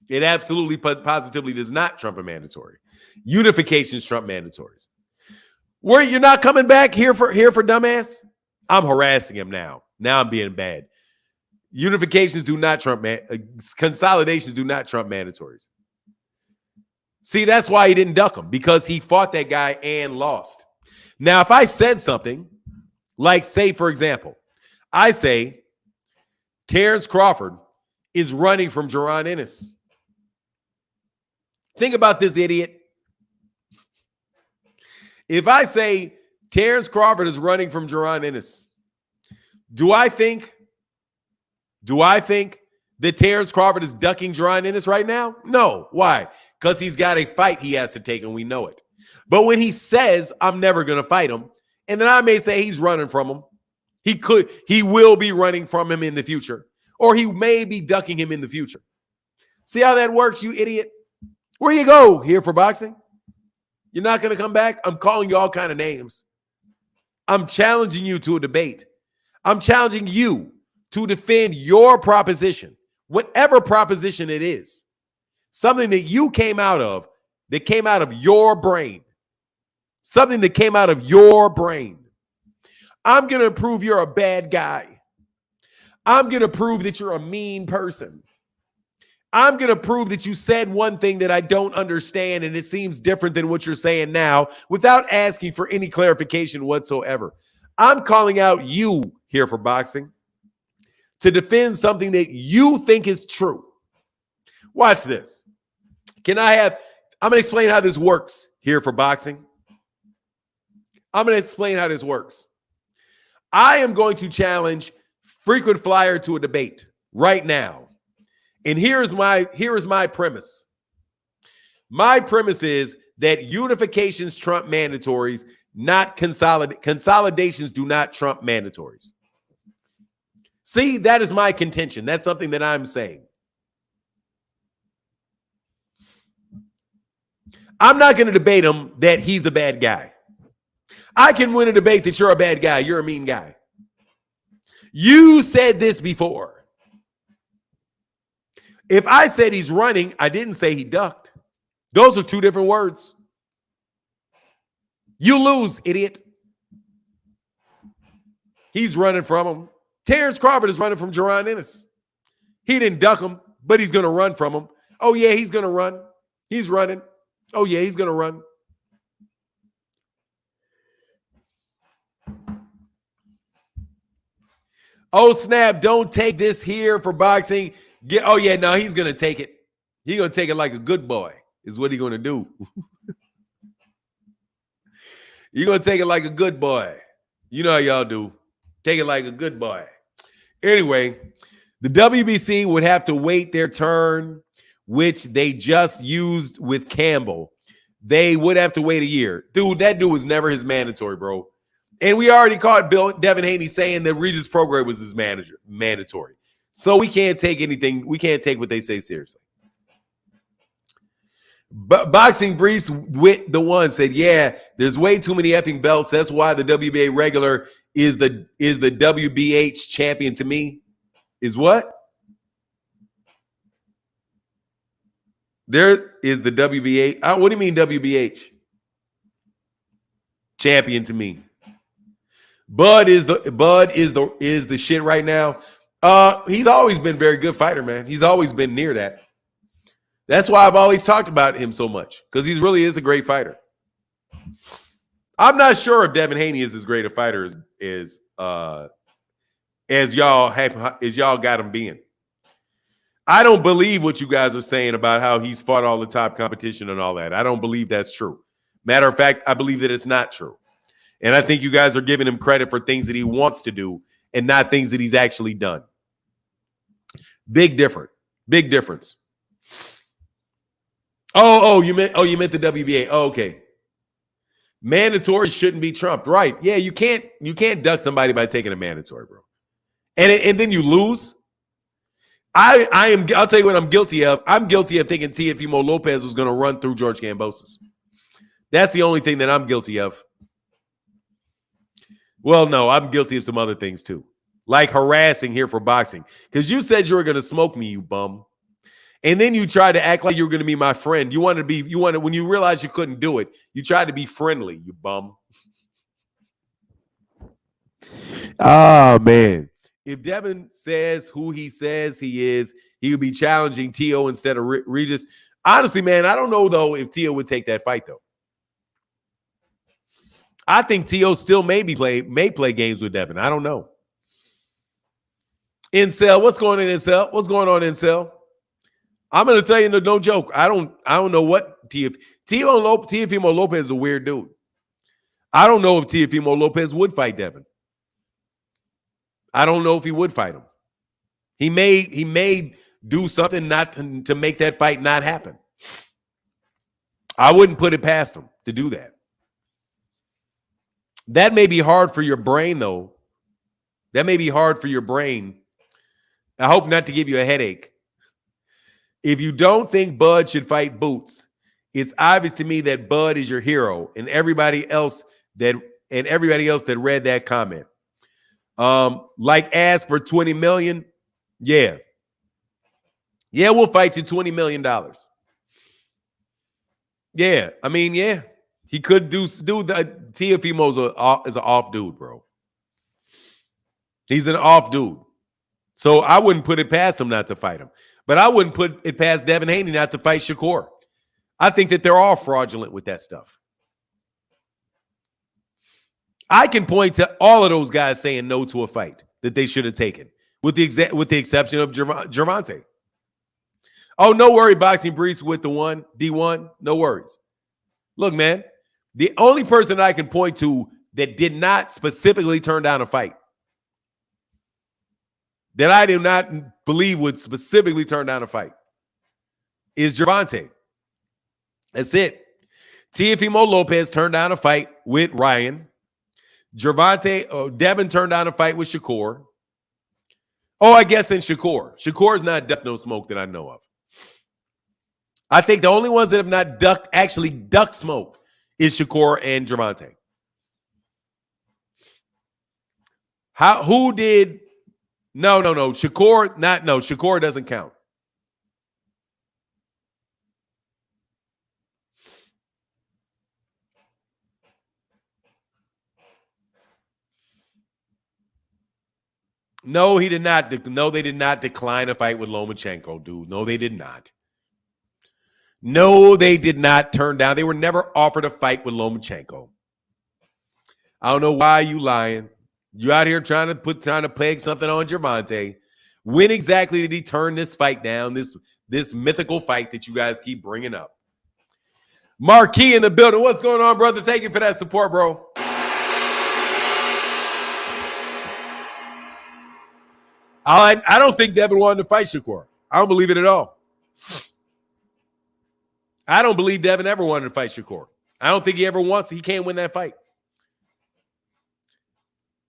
It absolutely positively does not trump a mandatory. Unifications trump mandatories. Where you're not coming back here for dumbass? I'm harassing him now. Now I'm being bad. Unifications do not trump consolidations do not trump mandatories. See, that's why he didn't duck him, because he fought that guy and lost. Now, if I said something like, say, for example, I say Terence Crawford is running from Jaron Ennis. Think about this, idiot. If I say Terence Crawford is running from Jaron Ennis, do I think that Terence Crawford is ducking Jaron Ennis right now? No. Why? Because he's got a fight he has to take, and we know it. But when he says, I'm never going to fight him, and then I may say he's running from him, he will be running from him in the future, or he may be ducking him in the future. See how that works, you idiot? Where you go here for boxing? You're not going to come back? I'm calling you all kind of names. I'm challenging you to a debate. I'm challenging you to defend your proposition, whatever proposition it is, something that you came out of, that came out of your brain, something that came out of your brain. I'm going to prove you're a bad guy. I'm going to prove that you're a mean person. I'm going to prove that you said one thing that I don't understand and it seems different than what you're saying now without asking for any clarification whatsoever. I'm calling out you here for boxing to defend something that you think is true. Watch this. I'm going to explain how this works here for boxing. I'm going to explain how this works. I am going to challenge Frequent Flyer to a debate right now. And here is my premise. My premise is that unifications trump mandatories, not consolidations do not trump mandatories. See, that is my contention. That's something that I'm saying. I'm not going to debate him that he's a bad guy. I can win a debate that you're a bad guy. You're a mean guy. You said this before. If I said he's running, I didn't say he ducked. Those are two different words. You lose, idiot. He's running from him. Terence Crawford is running from Jaron Ennis. He didn't duck him, but he's going to run from him. Oh, yeah, he's going to run. He's running. Oh, yeah, he's going to run. Oh, snap, don't take this here for boxing. Oh, yeah, no, he's going to take it. He's going to take it like a good boy is what he's going to do. You're going to take it like a good boy. You know how y'all do. Take it like a good boy. Anyway, the WBC would have to wait their turn, which they just used with Campbell. They would have to wait a year. Dude, that dude was never his mandatory, bro. And we already caught Devin Haney saying that Regis Prograis was his mandatory. So we can't take anything. We can't take what they say seriously. But Boxing Briefs with the one said, yeah, there's way too many effing belts. That's why the WBA regular is the WBH champion to me. Is what? There is the WBA. What do you mean WBH? Champion to me. Bud is the shit right now. He's always been a very good fighter, man. He's always been near that. That's why I've always talked about him so much, because he really is a great fighter. I'm not sure if Devin Haney is as great a fighter as y'all got him being. I don't believe what you guys are saying about how he's fought all the top competition and all that. I don't believe that's true. Matter of fact, I believe that it's not true. And I think you guys are giving him credit for things that he wants to do and not things that he's actually done. Big difference. Big difference. You meant the WBA. Oh, okay. Mandatory shouldn't be trumped. Right. Yeah, you can't duck somebody by taking a mandatory, bro. And then you lose. I'll tell you what I'm guilty of. I'm guilty of thinking Teofimo Lopez was going to run through George Kambosos. That's the only thing that I'm guilty of. Well, no, I'm guilty of some other things too. Like harassing here for boxing. Because you said you were going to smoke me, you bum. And then you tried to act like you were going to be my friend. When you realized you couldn't do it, you tried to be friendly, you bum. Oh, man. If Devin says who he says he is, he would be challenging Tio instead of Regis. Honestly, man, I don't know, though, if Tio would take that fight, though. I think Tio still may play games with Devin. I don't know. Incel, what's going on, Incel? What's going on, Incel? I'm going to tell you, no joke. I don't know what Teofimo Lopez is a weird dude. I don't know if Teofimo Lopez would fight Devin. I don't know if he would fight him. He may do something not to make that fight not happen. I wouldn't put it past him to do that. That may be hard for your brain, though. That may be hard for your brain. I hope not to give you a headache. If you don't think Bud should fight Boots, it's obvious to me that Bud is your hero, and everybody else that read that comment. Like ask for $20 million. Yeah. Yeah, we'll fight you $20 million. Yeah. I mean, yeah. He could do the Teofimo's is an off dude, bro. He's an off dude. So I wouldn't put it past him not to fight him. But I wouldn't put it past Devin Haney not to fight Shakur. I think that they're all fraudulent with that stuff. I can point to all of those guys saying no to a fight that they should have taken, with the exception of Gervonta. Oh, no worry, Boxing Breeze with the one, D1, no worries. Look, man, the only person I can point to that did not specifically turn down a fight, that I do not believe would specifically turn down a fight, is Gervonta. That's it. Teofimo Lopez turned down a fight with Ryan. Devin turned down a fight with Shakur. Oh, I guess then Shakur. Shakur's not ducked no smoke that I know of. I think the only ones that have not ducked smoke is Shakur and Gervonta. Who did? No. Shakur doesn't count. No, he did not. No, they did not decline a fight with Lomachenko, dude. No, they did not. No, they did not turn down. They were never offered a fight with Lomachenko. I don't know why you lying. You out here trying to peg something on Gervonta. When exactly did he turn this fight down? This mythical fight that you guys keep bringing up. Marquis in the building. What's going on, brother? Thank you for that support, bro. I don't think Devin wanted to fight Shakur. I don't believe it at all. I don't believe Devin ever wanted to fight Shakur. I don't think he ever wants to. He can't win that fight.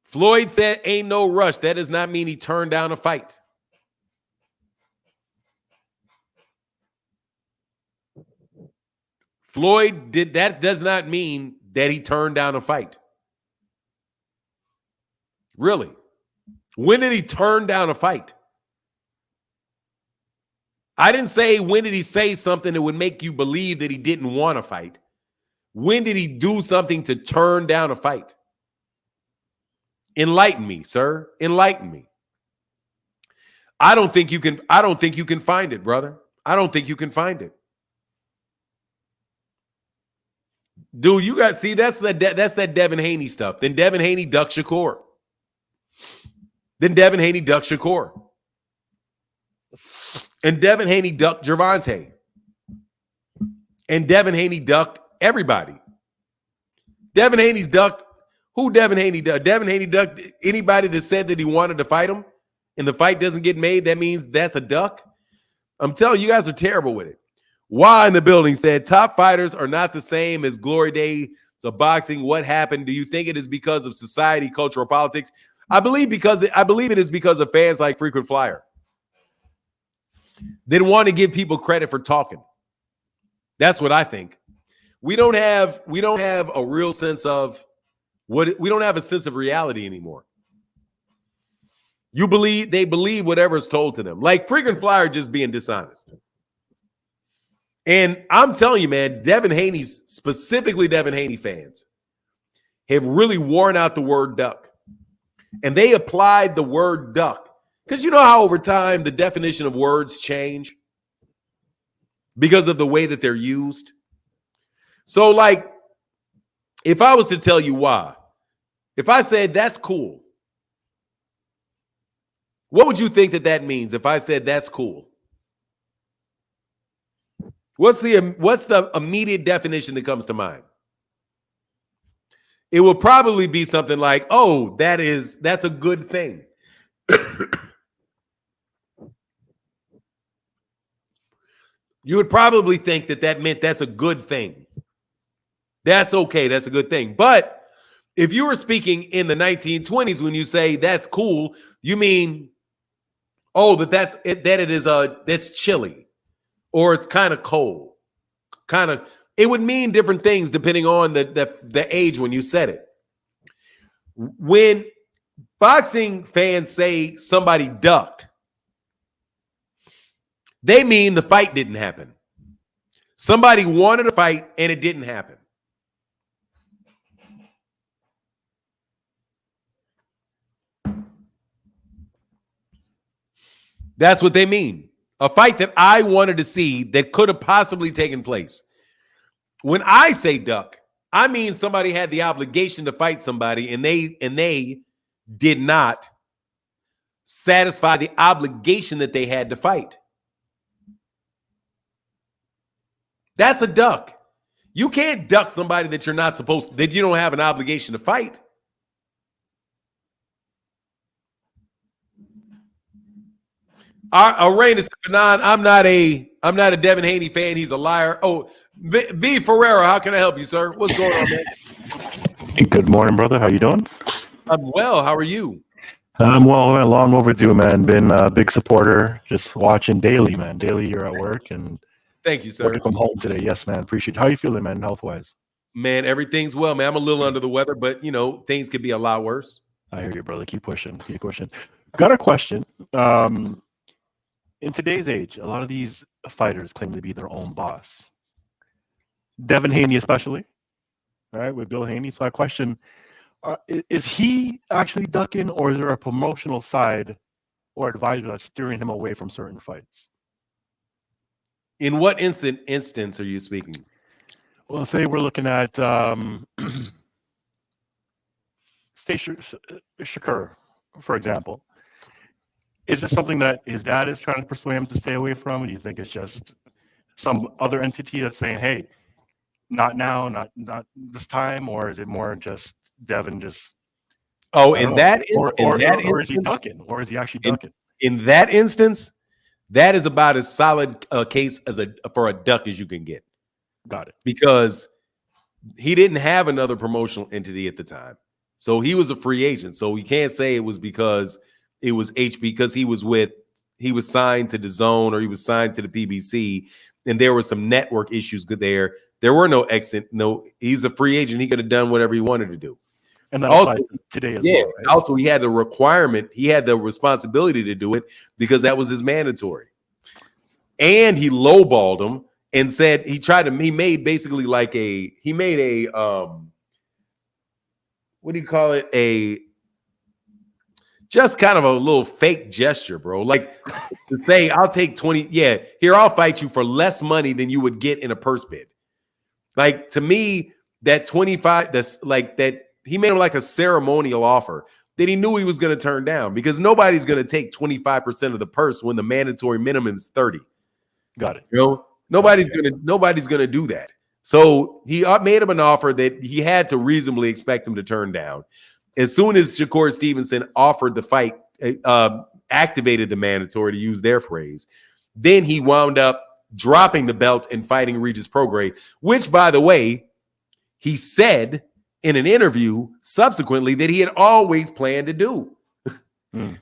Floyd said ain't no rush. That does not mean he turned down a fight. Floyd did that does not mean that he turned down a fight. Really? When did he turn down a fight? I didn't say when did he say something that would make you believe that he didn't want to fight. When did he do something to turn down a fight? Enlighten me, sir. Enlighten me. I don't think you can find it, brother. I don't think you can find it. Dude, that's that Devin Haney stuff. Then Devin Haney ducked Shakur. And Devin Haney ducked Gervonta. And Devin Haney ducked everybody. Devin Haney's ducked. Who Devin Haney ducked? Devin Haney ducked anybody that said that he wanted to fight him and the fight doesn't get made. That means that's a duck. I'm telling you, you guys are terrible with it. Why in the building said top fighters are not the same as glory days of boxing. What happened? Do you think it is because of society, culture, or politics? I believe it is because of fans like Frequent Flyer. They want to give people credit for talking. That's what I think. We don't have a real sense of we don't have a sense of reality anymore. They believe whatever's told to them. Like Frequent Flyer just being dishonest. And I'm telling you, man, specifically Devin Haney fans have really worn out the word duck. And they applied the word duck. Because you know how over time the definition of words change because of the way that they're used. So like, if I was to tell you why, if I said that's cool, what would you think that means if I said that's cool? What's the immediate definition that comes to mind? It will probably be something like, oh, that's a good thing. You would probably think that meant that's a good thing. That's okay. That's a good thing. But if you were speaking in the 1920s, when you say that's cool, you mean, oh, that's chilly or it's kind of cold. It would mean different things depending on the age when you said it. When boxing fans say somebody ducked, they mean the fight didn't happen. Somebody wanted a fight and it didn't happen. That's what they mean. A fight that I wanted to see that could have possibly taken place. When I say duck, I mean somebody had the obligation to fight somebody and they did not satisfy the obligation that they had to fight. That's a duck. You can't duck somebody that you don't have an obligation to fight. Arena Fanon, I'm not a Devin Haney fan. He's a liar. Oh, V Ferreira, how can I help you, sir? What's going on, man? Good morning, brother. How you doing? I'm well. How are you? I'm well. Long overdue, man. Been a big supporter. Just watching daily, man. Daily, you're at work, and thank you, sir. Working from home today. Yes, man. Appreciate it. How you feeling, man? Health wise? Man, everything's well, man. I'm a little under the weather, but things could be a lot worse. I hear you, brother. Keep pushing. Keep pushing. Got a question. In today's age, a lot of these fighters claim to be their own boss. Devin Haney, especially, right, with Bill Haney. So I question, is he actually ducking, or is there a promotional side or advisor that's steering him away from certain fights? In what instance are you speaking? Well, say we're looking at Shakur, for example. Is this something that his dad is trying to persuade him to stay away from? Or do you think it's just some other entity that's saying, hey, not now, not this time? Or is it more just Devin just... Oh, or is he ducking? Or is he actually ducking? In that instance, that is about as solid a case for a duck as you can get. Got it. Because he didn't have another promotional entity at the time. So he was a free agent. So we can't say it was because it was because he was signed to DAZN or he was signed to the PBC, and there were some network issues there. There were no exit. No, he's a free agent. He could have done whatever he wanted to do. And that also today as well, right? Also, he had the requirement, he had the responsibility to do it because that was his mandatory. And he lowballed him and said he made basically like what do you call it? Just kind of a little fake gesture, bro. Like to say, I'll take 20. Yeah, here, I'll fight you for less money than you would get in a purse bid. Like, to me, that 25, that's like that, he made him like a ceremonial offer that he knew he was going to turn down because nobody's going to take 25% of the purse when the mandatory minimum is 30. Got it. Nobody's going to do that. So he made him an offer that he had to reasonably expect him to turn down. As soon as Shakur Stevenson offered the fight, activated the mandatory, to use their phrase, then he wound up dropping the belt and fighting Regis Prograis, which, by the way, he said in an interview subsequently that he had always planned to do.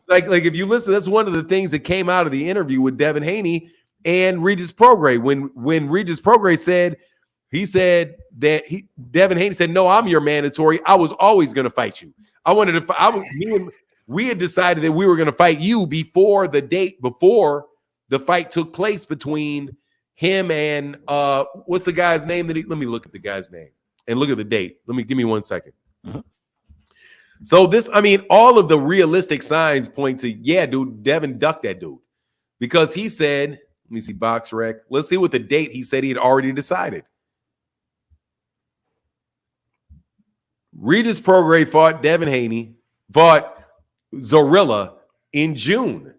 Like if you listen, that's one of the things that came out of the interview with Devin Haney and Regis Prograis. When Regis Prograis said, he said that Devin Haney said, "No, I'm your mandatory. I was always going to fight you. I wanted to. We had decided that we were going to fight you before the fight took place between him and what's the guy's name? Let me look at the guy's name and look at the date. Give me 1 second. So all of the realistic signs point to, yeah, dude, Devin ducked that dude because he said, let me see, box rec. Let's see what the date he said he had already decided. Regis Prograis fought Devin Haney, fought Zorilla in June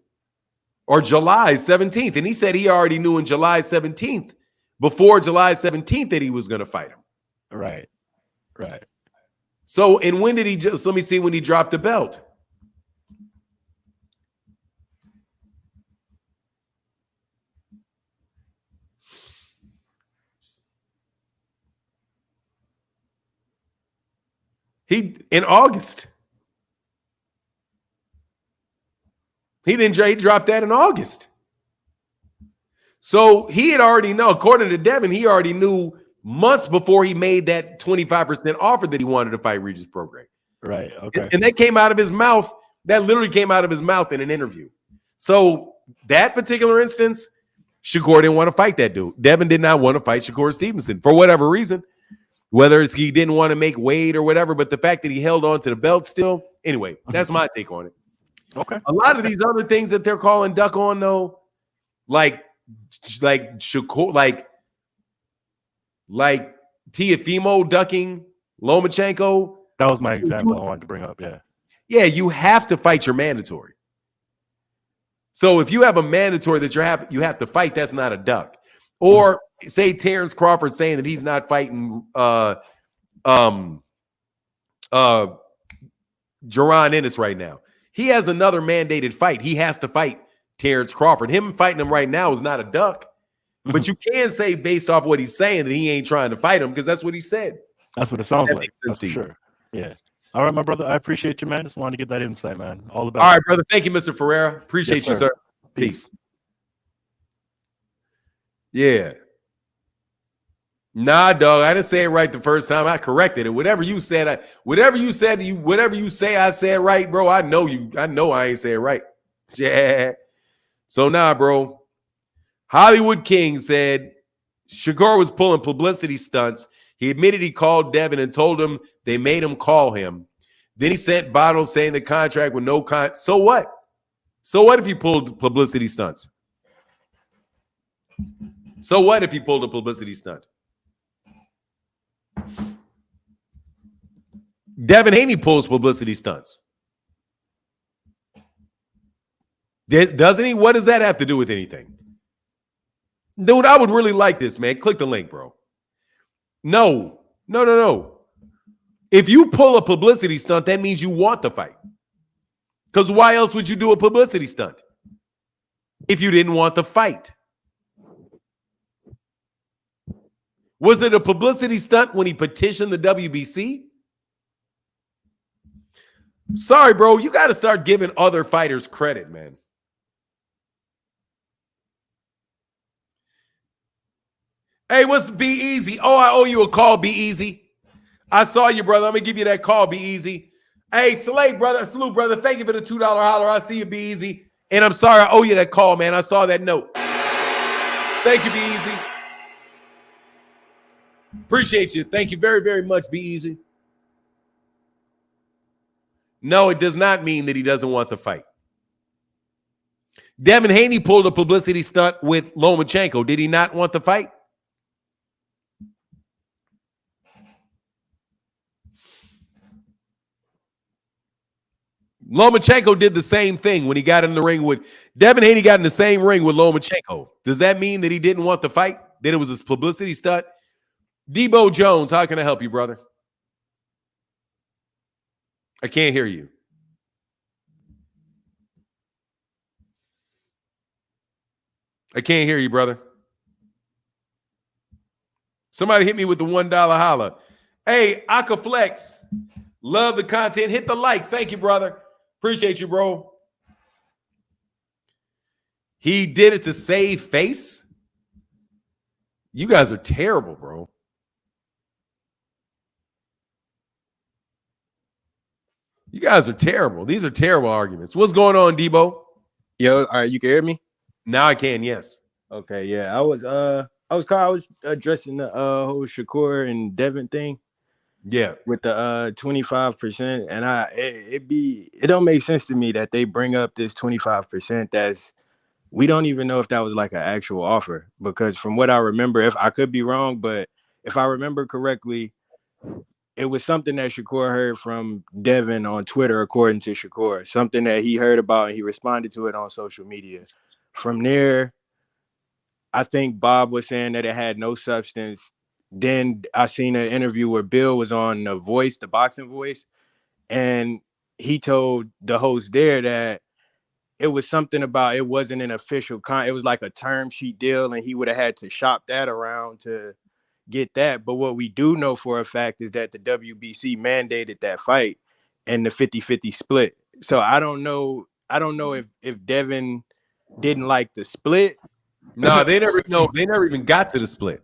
or July 17th. And he said he already knew in July 17th, before July 17th, that he was going to fight him. Right. So, and when did he just, let me see when he dropped the belt. In August. He dropped that in August. So he had already known, according to Devin, he already knew months before he made that 25% offer that he wanted to fight Regis Prograis. Right. Okay. And that came out of his mouth. That literally came out of his mouth in an interview. So that particular instance, Shakur didn't want to fight that dude. Devin did not want to fight Shakur Stevenson for whatever reason. Whether it's he didn't want to make weight or whatever, but the fact that he held on to the belt still. Anyway, that's my take on it. Okay. A lot of these other things that they're calling duck on, though, like Shakur, like Teofimo ducking Lomachenko. That was my example I wanted to bring up. Yeah. Yeah, you have to fight your mandatory. So if you have a mandatory that you have to fight, that's not a duck. Or say Terence Crawford saying that he's not fighting Jaron Ennis right now. He has another mandated fight. He has to fight Terence Crawford. Him fighting him right now is not a duck. But you can say, based off what he's saying, that he ain't trying to fight him because that's what he said. That's what it sounds like. That's for sure. Yeah. All right, my brother. I appreciate you, man. Just wanted to get that insight, man. All the best. All right, brother. Thank you, Mr. Ferreira. Appreciate you, sir. Peace. Yeah. Nah, dog. I didn't say it right the first time. I corrected it. Whatever you say, I said right, bro. I know I ain't say it right. Yeah. So nah, bro. Hollywood King said Shakur was pulling publicity stunts. He admitted he called Devin and told him they made him call him. Then he sent bottles saying the contract with no So what? So what if he pulled publicity stunts? So what if he pulled a publicity stunt? Devin Haney pulls publicity stunts. Doesn't he? What does that have to do with anything? Dude, I would really like this, man. Click the link, bro. No. If you pull a publicity stunt, that means you want the fight. Because why else would you do a publicity stunt if you didn't want the fight? Was it a publicity stunt when he petitioned the WBC? Sorry, bro. You got to start giving other fighters credit, man. Hey, what's Be Easy? Oh, I owe you a call, Be Easy. I saw you, brother. I'm going to give you that call, Be Easy. Hey, salute, brother. Thank you for the $2 holler. I see you, Be Easy. And I'm sorry, I owe you that call, man. I saw that note. Thank you, Be Easy. Appreciate you. Thank you very, very much, Be Easy. No, it does not mean that he doesn't want the fight. Devin Haney pulled a publicity stunt with Lomachenko. Did he not want the fight? Lomachenko did the same thing when he got in the ring with Devin Haney. Got in the same ring with Lomachenko. Does that mean that he didn't want the fight? That it was a publicity stunt? Debo Jones, how can I help you, brother? I can't hear you. I can't hear you, brother. Somebody hit me with the $1 holla. Hey, Akaflex, love the content. Hit the likes. Thank you, brother. Appreciate you, bro. He did it to save face. You guys are terrible, bro. You guys are terrible. These are terrible arguments. What's going on, Debo? Yo, all right, you can hear me? Now I can, yes. Okay, yeah. I was addressing the whole Shakur and Devin thing. Yeah. With the 25%. And it don't make sense to me that they bring up this 25% we don't even know if that was like an actual offer. Because from what I remember, if I could be wrong, but if I remember correctly, it was something that Shakur heard from Devin on Twitter, according to Shakur, something that he heard about and he responded to it on social media. From there, I think Bob was saying that it had no substance. Then I seen an interview where Bill was on The Voice, the boxing voice, and he told the host there that it was something about it wasn't an official it was like a term sheet deal, and he would have had to shop that around to get that. But what we do know for a fact is that the WBC mandated that fight and the 50-50 split. So I don't know if Devin didn't like the split. No, they never even got to the split.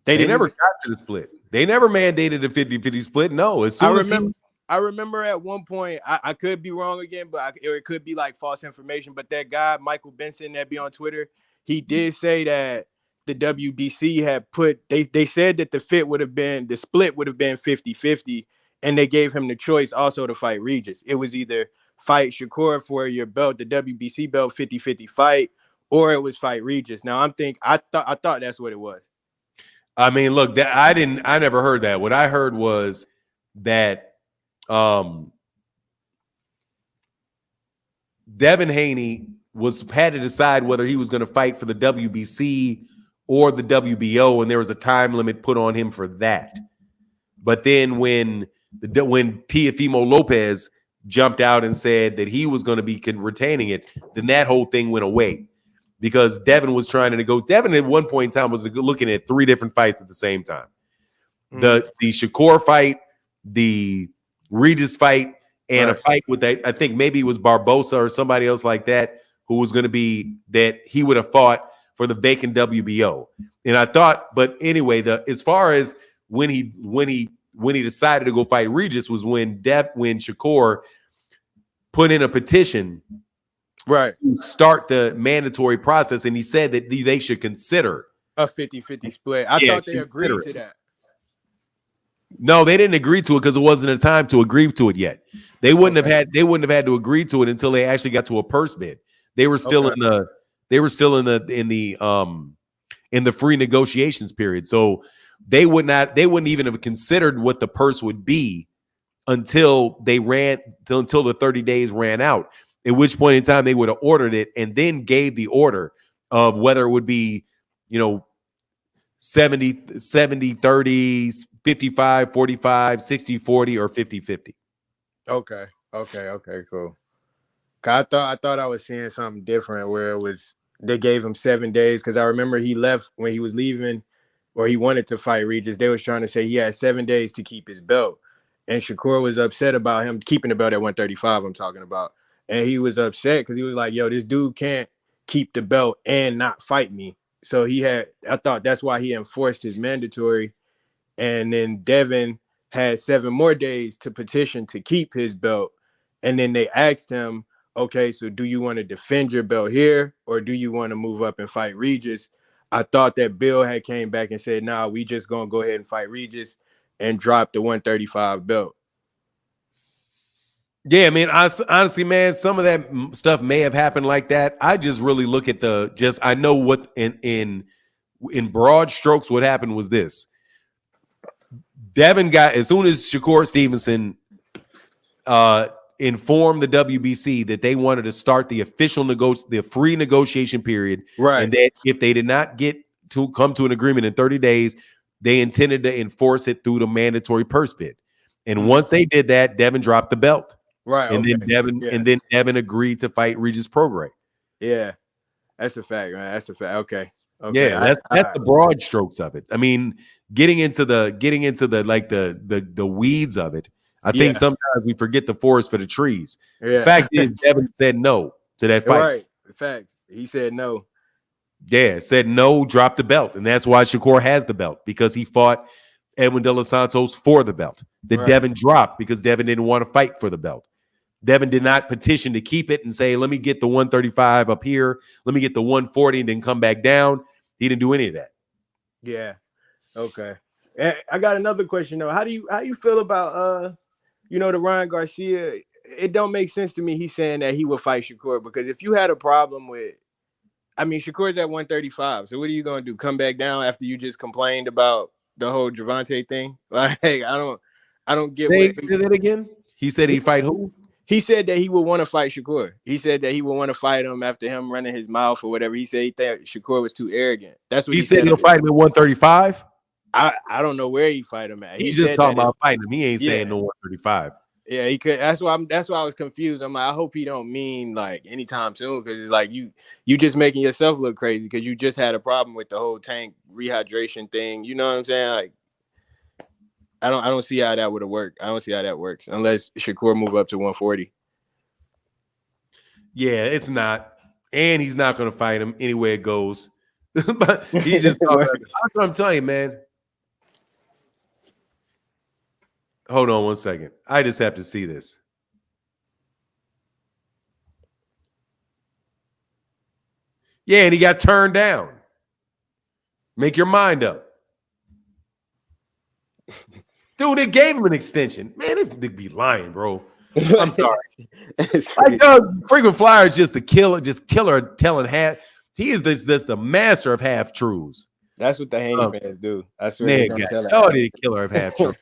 They never got to the split. They never mandated a 50-50 split. No, as soon as I remember at one point, I could be wrong again, but it could be like false information. But that guy, Michael Benson, that be on Twitter, he did say that the WBC had they said that the split would have been 50-50, and they gave him the choice also to fight Regis. It was either fight Shakur for your belt, the WBC belt, 50-50 fight, or it was fight Regis. Now I thought that's what it was. I mean, look, I never heard that. What I heard was that Devin Haney had to decide whether he was going to fight for the WBC or the WBO, and there was a time limit put on him for that. But then when Teofimo Lopez jumped out and said that he was going to be retaining it, then that whole thing went away because Devin was trying to negotiate. Devin at one point in time was looking at 3 different fights at the same time. Mm-hmm. The Shakur fight, the Regis fight, and a fight with I think maybe it was Barbosa or somebody else like that who was going to be that he would have fought for the vacant WBO. And I thought, but anyway, as far as when he decided to go fight Regis was when Shakur put in a petition to start the mandatory process, and he said that they should consider a 50-50 split. I thought they agreed to that. No, they didn't agree to it because it wasn't a time to agree to it yet. They wouldn't have had to agree to it until they actually got to a purse bid. They were still in the free negotiations period. So they wouldn't even have considered what the purse would be until the 30 days ran out, at which point in time they would have ordered it and then gave the order of whether it would be, 70, 30, 55, 45, 60, 40, or 50, 50. Okay, cool. I thought I was seeing something different where it was they gave him 7 days, because I remember he left when he was leaving, or he wanted to fight Regis. They was trying to say he had 7 days to keep his belt, and Shakur was upset about him keeping the belt at 135. I'm talking about, and he was upset because he was like, "Yo, this dude can't keep the belt and not fight me." So I thought that's why he enforced his mandatory, and then Devin had 7 more days to petition to keep his belt, and then they asked him, okay, so do you want to defend your belt here, or do you want to move up and fight Regis? I thought that Bill had came back and said, nah, we just going to go ahead and fight Regis and drop the 135 belt. Yeah, I mean, honestly, man, some of that stuff may have happened like that. I just really look at I know what in broad strokes what happened was this. Devin got, as soon as Shakur Stevenson informed the WBC that they wanted to start the official the free negotiation period, right? And that if they did not come to an agreement in 30 days, they intended to enforce it through the mandatory purse bid. And once they did that, Devin dropped the belt. Right. And then Devin agreed to fight Regis Prograis. Yeah. That's a fact, man. That's a fact. Okay. Yeah, that's the broad strokes of it. I mean, getting into the like the weeds of it. I think sometimes we forget the forest for the trees. Yeah. The fact is, Devin said no to that fight. Right. Facts. He said no. Yeah, said no, dropped the belt. And that's why Shakur has the belt, because he fought Edwin De Los Santos for the belt. Devin dropped because Devin didn't want to fight for the belt. Devin did not petition to keep it and say, let me get the 135 up here. Let me get the 140 and then come back down. He didn't do any of that. Yeah. Okay. And I got another question though. How do you feel about the Ryan Garcia? It don't make sense to me. He's saying that he will fight Shakur, because if you had a problem with, I mean, Shakur's at 135. So what are you gonna do? Come back down after you just complained about the whole Gervonta thing? Like, I don't get. Say that again. He said he'd fight who? He said that he would want to fight Shakur. He said that he would want to fight him after him running his mouth or whatever. He said he thought Shakur was too arrogant. That's what he said. He'll fight him at 135. I don't know where he fight him at. He's just talking about fighting him. He ain't saying no 135. Yeah, he could. That's why I was confused. I'm like, I hope he don't mean like anytime soon, because it's like you just making yourself look crazy because you just had a problem with the whole tank rehydration thing. You know what I'm saying? Like, I don't see how that would have worked. I don't see how that works unless Shakur move up to 140. Yeah, it's not. And he's not going to fight him anywhere it goes. But he's just talking. That's what I'm telling you, man. Hold on one second. I just have to see this. Yeah, and he got turned down. Make your mind up. Dude, they gave him an extension. Man, this nigga be lying, bro. I'm sorry. Frequent Flyer is just the killer telling half. He is the master of half truths. That's what the Haney fans do. I swear. The killer of half truths.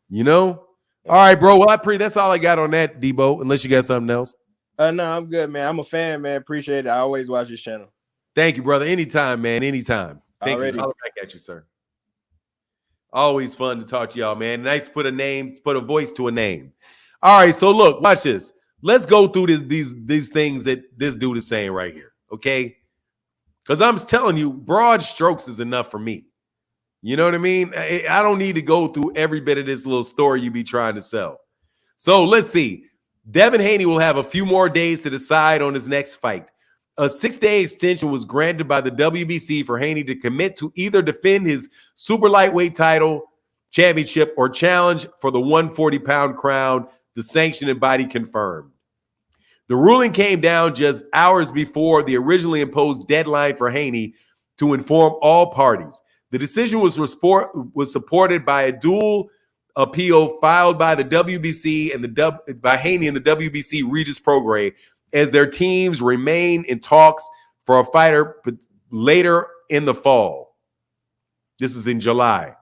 You know? All right, bro. Well, that's all I got on that, Debo, unless you got something else. No, I'm good, man. I'm a fan, man. Appreciate it. I always watch this channel. Thank you, brother. Anytime, man. Anytime. Thank you. I'll back at you, sir. Always fun to talk to y'all, man. Nice to put a voice to a name. All right, so look, watch this. Let's go through these things that this dude is saying right here, okay? Because I'm telling you, broad strokes is enough for me. You know what I mean? I don't need to go through every bit of this little story you be trying to sell. So let's see. Devin Haney will have a few more days to decide on his next fight. A 6-day extension was granted by the WBC for Haney to commit to either defend his super lightweight title championship or challenge for the 140-pound crown, the sanctioning body confirmed. The ruling came down just hours before the originally imposed deadline for Haney to inform all parties. The decision was supported by a dual appeal filed by the WBC and by Haney and the WBC Regis Prograis, as their teams remain in talks for a fighter later in the fall. This is in July.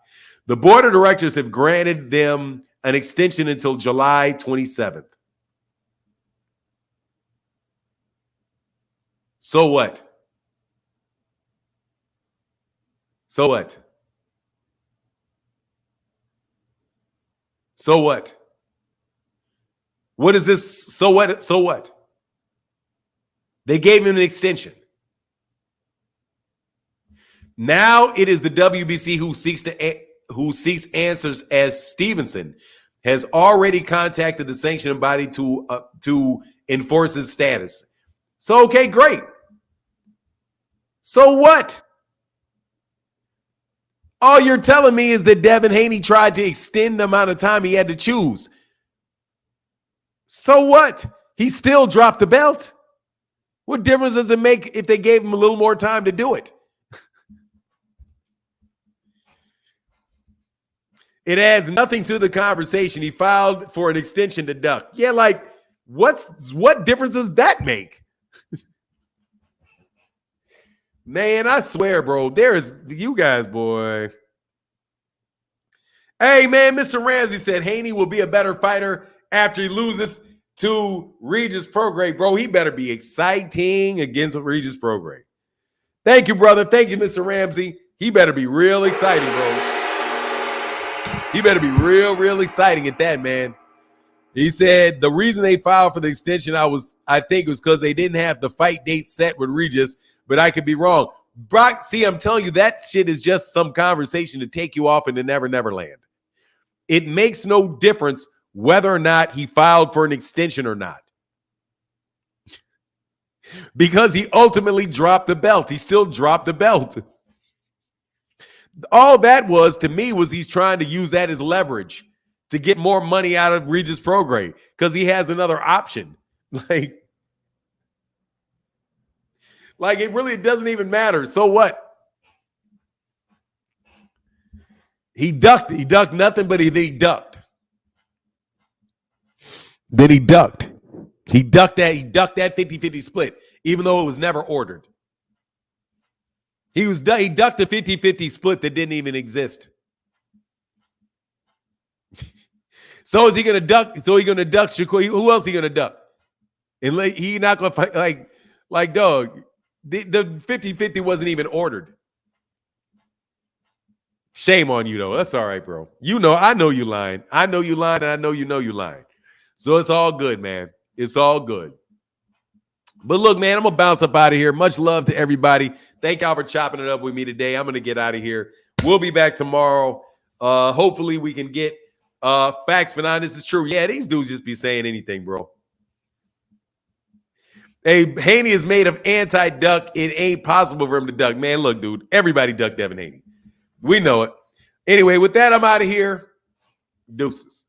The board of directors have granted them an extension until July 27th. So what? So what? So what? What is this? So what? So what? They gave him an extension. Now it is the WBC who seeks answers, as Stevenson has already contacted the sanctioning body to enforce his status. So, okay, great. So what? All you're telling me is that Devin Haney tried to extend the amount of time he had to choose. So what? He still dropped the belt. What difference does it make if they gave him a little more time to do it? It adds nothing to the conversation. He filed for an extension to duck. Yeah, like, what difference does that make? Man, I swear, bro, you guys, boy. Hey, man, Mr. Ramsey said Haney will be a better fighter after he loses to Regis Prograis. Bro, he better be exciting against Regis Prograis. Thank you, brother. Thank you, Mr. Ramsey. He better be real exciting, bro. He better be real exciting at that, man. He said the reason they filed for the extension, I think, was because they didn't have the fight date set with Regis, but I could be wrong. Brock, see, I'm telling you, that shit is just some conversation to take you off into Never Land. It makes no difference whether or not he filed for an extension or not. Because he ultimately dropped the belt. He still dropped the belt. All that was, to me, was he's trying to use that as leverage to get more money out of Regis Prograis because he has another option. Like it really doesn't even matter. So what? He ducked nothing, but he ducked. Then he ducked. He ducked that 50-50 split, even though it was never ordered. He ducked the 50-50 split that didn't even exist. So is he going to duck? So he's going to duck Shakur. Who else is he going to duck? And he not going to fight like dog. The 50-50 wasn't even ordered. Shame on you, though. That's all right, bro. I know you lying. I know you lying, and I know you lying. So it's all good, man. It's all good. But look, man, I'm going to bounce up out of here. Much love to everybody. Thank y'all for chopping it up with me today. I'm going to get out of here. We'll be back tomorrow. Hopefully we can get facts for now. This is true. Yeah, these dudes just be saying anything, bro. Hey, Haney is made of anti-duck. It ain't possible for him to duck. Man, look, dude, everybody ducked Devin Haney. We know it. Anyway, with that, I'm out of here. Deuces.